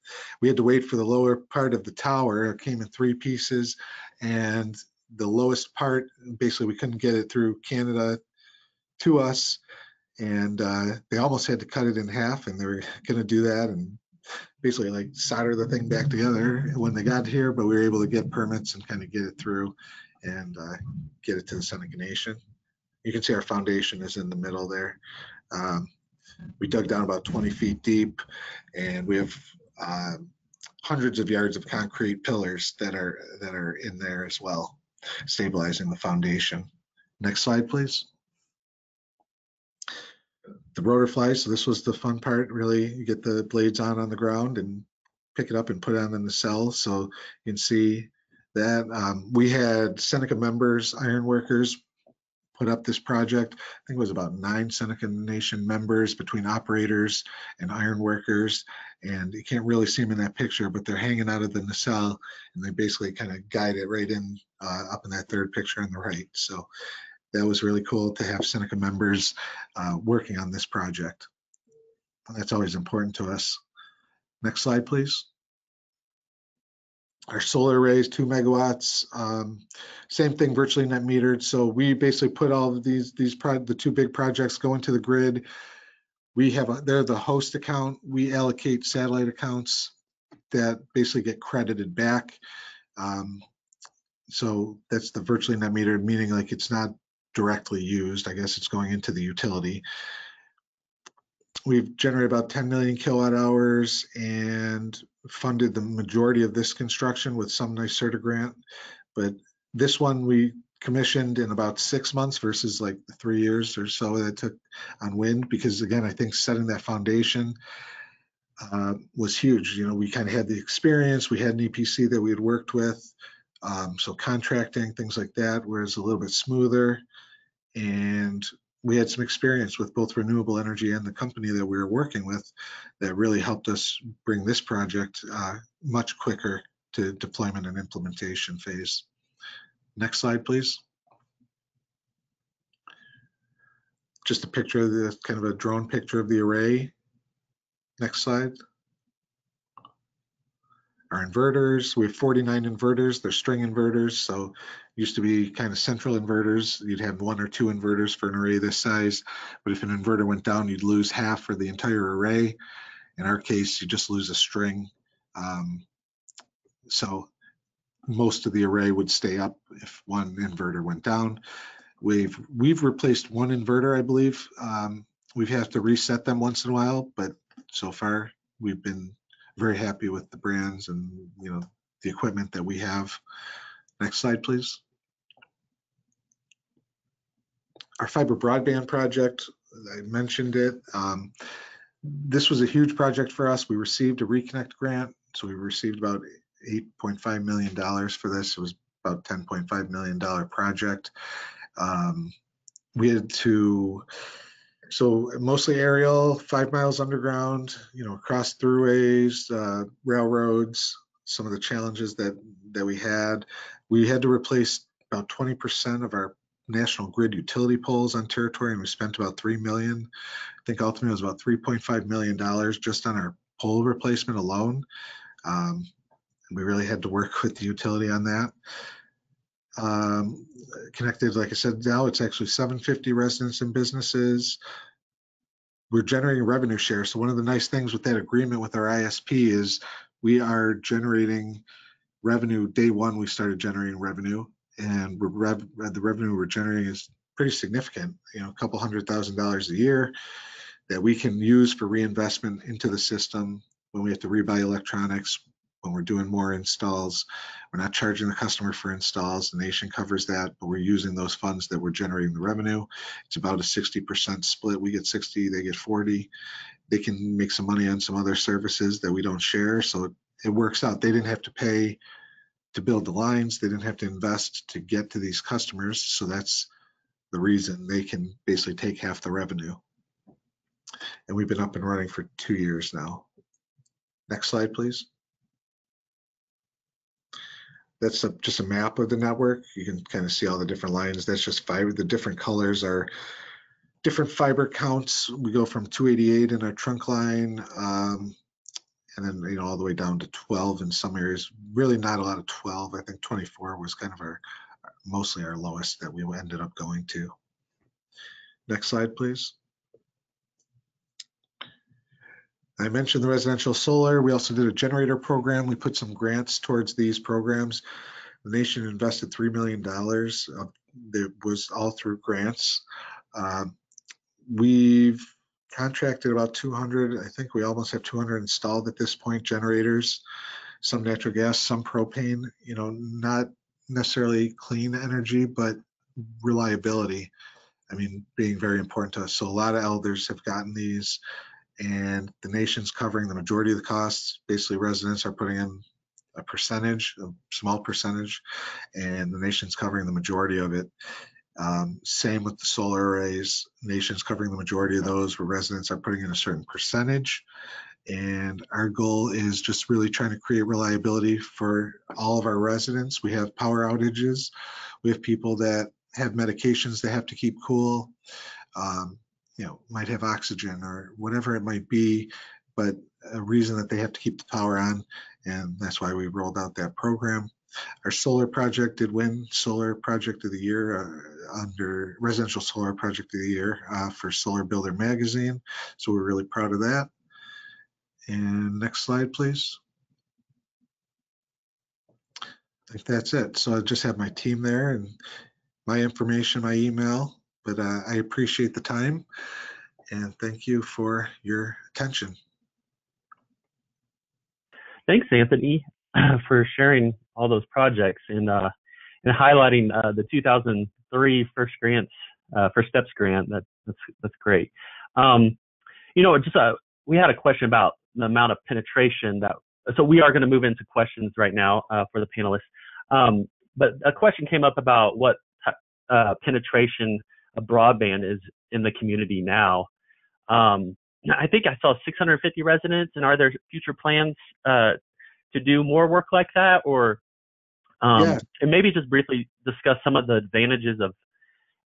we had to wait for the lower part of the tower. It came in 3 pieces, and the lowest part, basically we couldn't get it through Canada to us. And they almost had to cut it in half, and they were going to do that and basically like solder the thing back together when they got here, but we were able to get permits and kind of get it through and get it to the Seneca Nation. You can see our foundation is in the middle there. We dug down about 20 feet deep, and we have hundreds of yards of concrete pillars that are in there as well, stabilizing the foundation. Next slide, please. The rotor flies, so this was the fun part, really. You get the blades on the ground and pick it up and put it on the nacelle. So you can see that. We had Seneca members, iron workers, put up this project. I think it was about 9 Seneca Nation members between operators and iron workers. And you can't really see them in that picture, but they're hanging out of the nacelle, and they basically kind of guide it right in up in that third picture on the right. So that was really cool to have Seneca members working on this project. That's always important to us. Next slide, please. Our solar arrays, 2 megawatts, same thing, virtually net metered. So we basically put all of the 2 big projects go into the grid. We have they're the host account. We allocate satellite accounts that basically get credited back. So that's the virtually net metered, meaning like it's not directly used. I guess it's going into the utility. We've generated about 10 million kilowatt hours and funded the majority of this construction with some NYSERDA grant. But this one we commissioned in about 6 months versus like 3 years or so that it took on wind, because again, I think setting that foundation was huge. You know, we kind of had the experience, we had an EPC that we had worked with. So contracting, things like that, was a little bit smoother. And we had some experience with both renewable energy and the company that we were working with that really helped us bring this project much quicker to deployment and implementation phase. Next slide, please. Just a picture of the kind of a drone picture of the array. Next slide. Our inverters, we have 49 inverters. They're string inverters, so used to be kind of central inverters. You'd have 1 or 2 inverters for an array this size, but if an inverter went down, you'd lose half for the entire array. In our case, you just lose a string. So most of the array would stay up if one inverter went down. We've replaced 1 inverter, I believe. We've had to reset them once in a while, but so far we've been very happy with the brands and the equipment that we have. Next slide, please. Our fiber broadband project, I mentioned it. This was a huge project for us. We received a Reconnect grant, so we received about $8.5 million for this. It was about $10.5 million project. We had to, so mostly aerial, 5 miles underground, across throughways, railroads, some of the challenges that we had. We had to replace about 20% of our national grid utility poles on territory, and we spent about $3 million. I think ultimately it was about $3.5 million just on our pole replacement alone. We really had to work with the utility on that. Connected, like I said, now it's actually 750 residents and businesses. We're generating revenue share. So one of the nice things with that agreement with our ISP is we are generating revenue. Day one, we started generating revenue, and the revenue we're generating is pretty significant, a couple $100,000 a year that we can use for reinvestment into the system when we have to rebuy electronics, when we're doing more installs. We're not charging the customer for installs. The nation covers that, but we're using those funds that we're generating the revenue. It's about a 60% split. We get 60, they get 40. They can make some money on some other services that we don't share. So it works out. They didn't have to pay to build the lines. They didn't have to invest to get to these customers. So that's the reason they can basically take half the revenue. And we've been up and running for 2 years now. Next slide, please. That's just a map of the network. You can kind of see all the different lines. That's just fiber. The different colors are different fiber counts. We go from 288 in our trunk line, and then all the way down to 12 in some areas. Really not a lot of 12. I think 24 was kind of mostly our lowest that we ended up going to. Next slide, please. I mentioned the residential solar. We also did a generator program. We put some grants towards these programs. The nation invested $3 million. It was all through grants. We've contracted about 200. I think we almost have 200 installed at this point, generators, some natural gas, some propane, not necessarily clean energy, but reliability. Being very important to us. So a lot of elders have gotten these, and the nation's covering the majority of the costs. Basically, residents are putting in a percentage, a small percentage, and the nation's covering the majority of it. Same with the solar arrays. Nation's covering the majority of those, where residents are putting in a certain percentage. And our goal is just really trying to create reliability for all of our residents. We have power outages. We have people that have medications they have to keep cool. Might have oxygen or whatever it might be, but a reason that they have to keep the power on, and that's why we rolled out that program. Our solar project did win Solar Project of the Year under Residential Solar Project of the Year for Solar Builder Magazine, so we're really proud of that. And next slide, please. I think that's it. So I just have my team there and my information, my email, but I appreciate the time. And thank you for your attention. Thanks, Anthony, for sharing all those projects and highlighting the 2003 First Steps grant. That's great. We had a question about the amount of penetration so we are going to move into questions right now for the panelists. But a question came up about what penetration broadband is in the community now. I think I saw 650 residents, and are there future plans to do more work like that, or Yeah. and maybe just briefly discuss some of the advantages of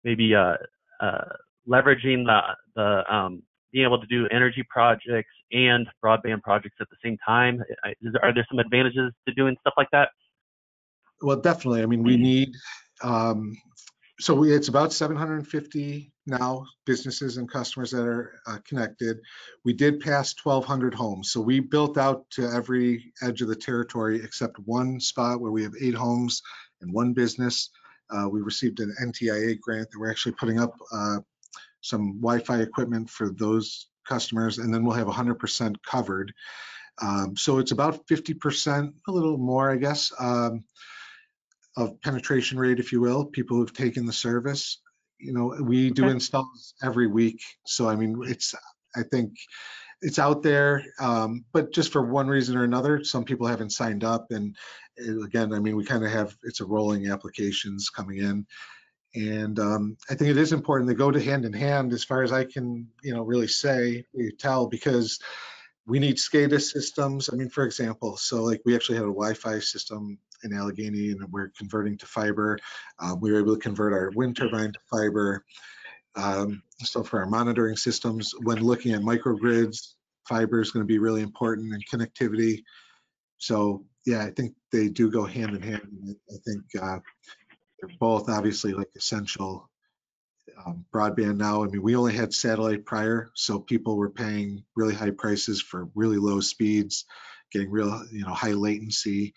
maybe leveraging the being able to do energy projects and broadband projects at the same time. Are there some advantages to doing stuff like that? Well, definitely. I mean, we need, it's about 750 now businesses and customers that are connected. We did pass 1,200 homes. So we built out to every edge of the territory except one spot where we have 8 homes and 1 business. We received an NTIA grant that we're actually putting up some Wi-Fi equipment for those customers, and then we'll have 100% covered. So it's about 50%, a little more, I guess, of penetration rate, if you will, people who've taken the service. You know, we do installs every week. So, I mean, I think it's out there, but just for one reason or another, some people haven't signed up. And again, I mean, we kind of have, it's a rolling applications coming in. And I think it is important. They go to hand in hand as far as I can, really tell, because we need SCADA systems. I mean, for example, so like we actually had a Wi-Fi system in Allegheny and we're converting to fiber. We were able to convert our wind turbine to fiber. So for our monitoring systems, when looking at microgrids, fiber is going to be really important in connectivity. So yeah, I think they do go hand in hand. I think they're both obviously like essential. Broadband now, I mean, we only had satellite prior, so people were paying really high prices for really low speeds, getting real, high latency,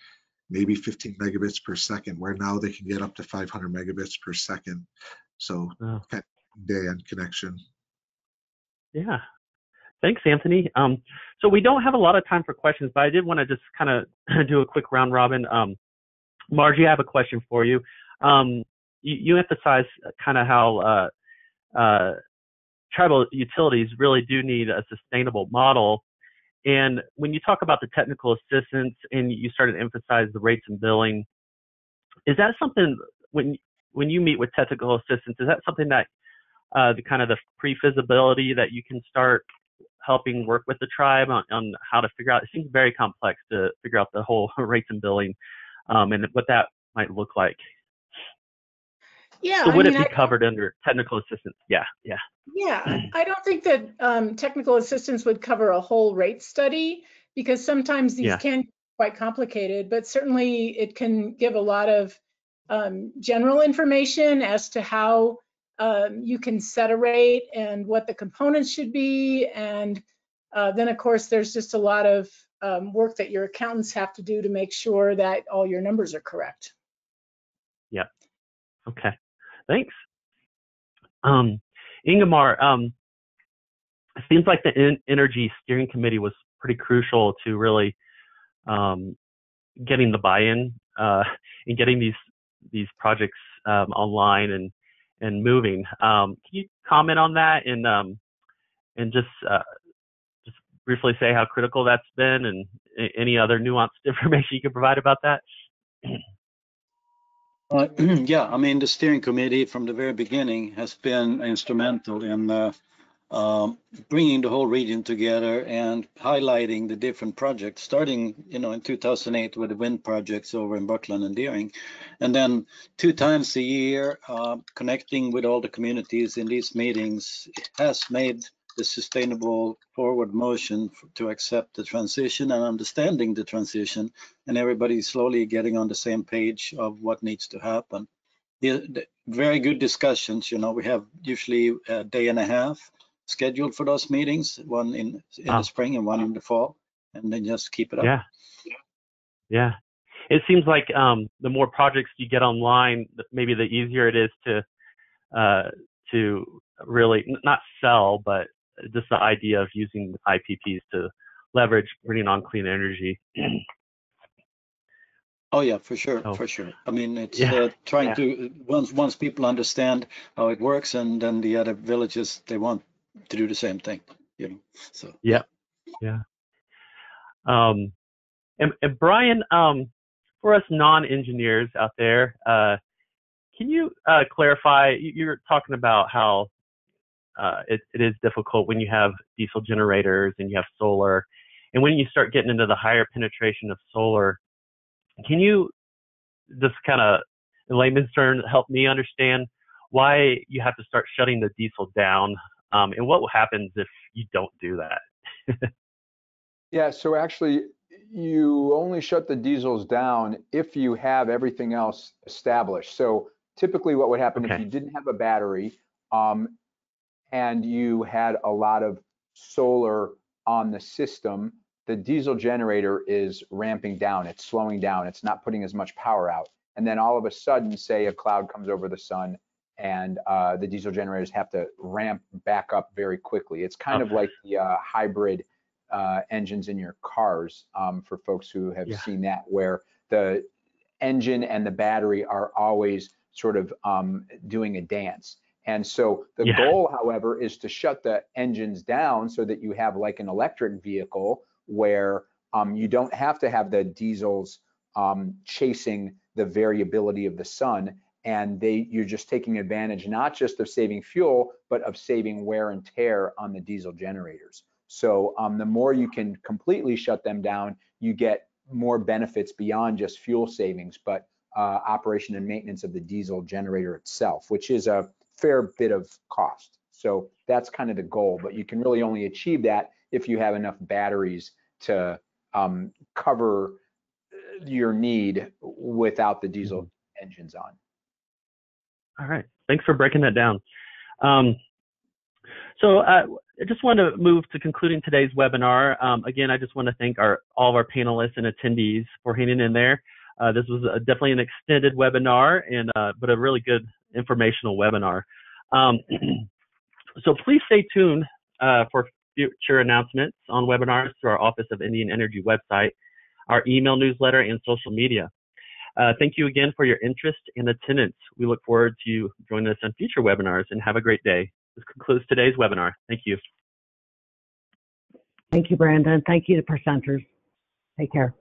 maybe 15 megabits per second, where now they can get up to 500 megabits per second. So kind of day on connection. Yeah. Thanks, Anthony. So we don't have a lot of time for questions, but I did want to just kind of do a quick round robin. Margie, I have a question for you. You emphasize kind of how tribal utilities really do need a sustainable model. And when you talk about the technical assistance and you started to emphasize the rates and billing, is that something when you meet with technical assistance, is that something that the pre-feasibility that you can start helping work with the tribe on how to figure out? It seems very complex to figure out the whole rates and billing and what that might look like. Yeah. So would it be covered under technical assistance? Yeah. I don't think that technical assistance would cover a whole rate study, because sometimes these can be quite complicated, but certainly it can give a lot of general information as to how you can set a rate and what the components should be. And then of course, there's just a lot of work that your accountants have to do to make sure that all your numbers are correct. Yeah. Okay. Thanks. Ingemar, it seems like the Energy Steering Committee was pretty crucial to really getting the buy-in and getting these projects online and moving. Can you comment on that and just briefly say how critical that's been and any other nuanced information you can provide about that? Yeah, I mean, the steering committee from the very beginning has been instrumental in bringing the whole region together and highlighting the different projects, starting, in 2008 with the wind projects over in Buckland and Deering, and then 2 times a year connecting with all the communities in these meetings. It has made the sustainable forward motion to accept the transition and understanding the transition, and everybody slowly getting on the same page of what needs to happen. The very good discussions. We have usually a day and a half scheduled for those meetings, one in the spring and one in the fall, and then just keep it up. Yeah. It seems like the more projects you get online, maybe the easier it is to really not sell, but just the idea of using IPPs to leverage bringing on clean energy. Oh yeah, for sure. I mean, it's trying to once people understand how it works, and then the other villages, they want to do the same thing. So yeah. And Brian, for us non-engineers out there, can can you clarify? You're talking about how it is difficult when you have diesel generators and you have solar, and when you start getting into the higher penetration of solar. Can you just kind of, in layman's terms, help me understand why you have to start shutting the diesel down, and what happens if you don't do that? Yeah, so actually, you only shut the diesels down if you have everything else established. So typically what would happen if you didn't have a battery and you had a lot of solar on the system, the diesel generator is ramping down, it's slowing down, it's not putting as much power out. And then all of a sudden, say a cloud comes over the sun and the diesel generators have to ramp back up very quickly. It's kind of like the hybrid engines in your cars, for folks who have seen that, where the engine and the battery are always sort of doing a dance. And so the goal, however, is to shut the engines down so that you have like an electric vehicle where you don't have to have the diesels chasing the variability of the sun, and you're just taking advantage not just of saving fuel, but of saving wear and tear on the diesel generators. So the more you can completely shut them down, you get more benefits beyond just fuel savings, but operation and maintenance of the diesel generator itself, which is a fair bit of cost. So that's kind of the goal, but you can really only achieve that if you have enough batteries to cover your need without the diesel engines on. All right, thanks for breaking that down. So I just want to move to concluding today's webinar. Again, I just want to thank all of our panelists and attendees for hanging in there. This was definitely an extended webinar, but a really good informational webinar. So please stay tuned for future announcements on webinars through our Office of Indian Energy website, our email newsletter, and social media. Thank you again for your interest and attendance. We look forward to you joining us on future webinars, and have a great day. This concludes today's webinar. Thank you. Thank you, Brandon. Thank you to presenters. Take care.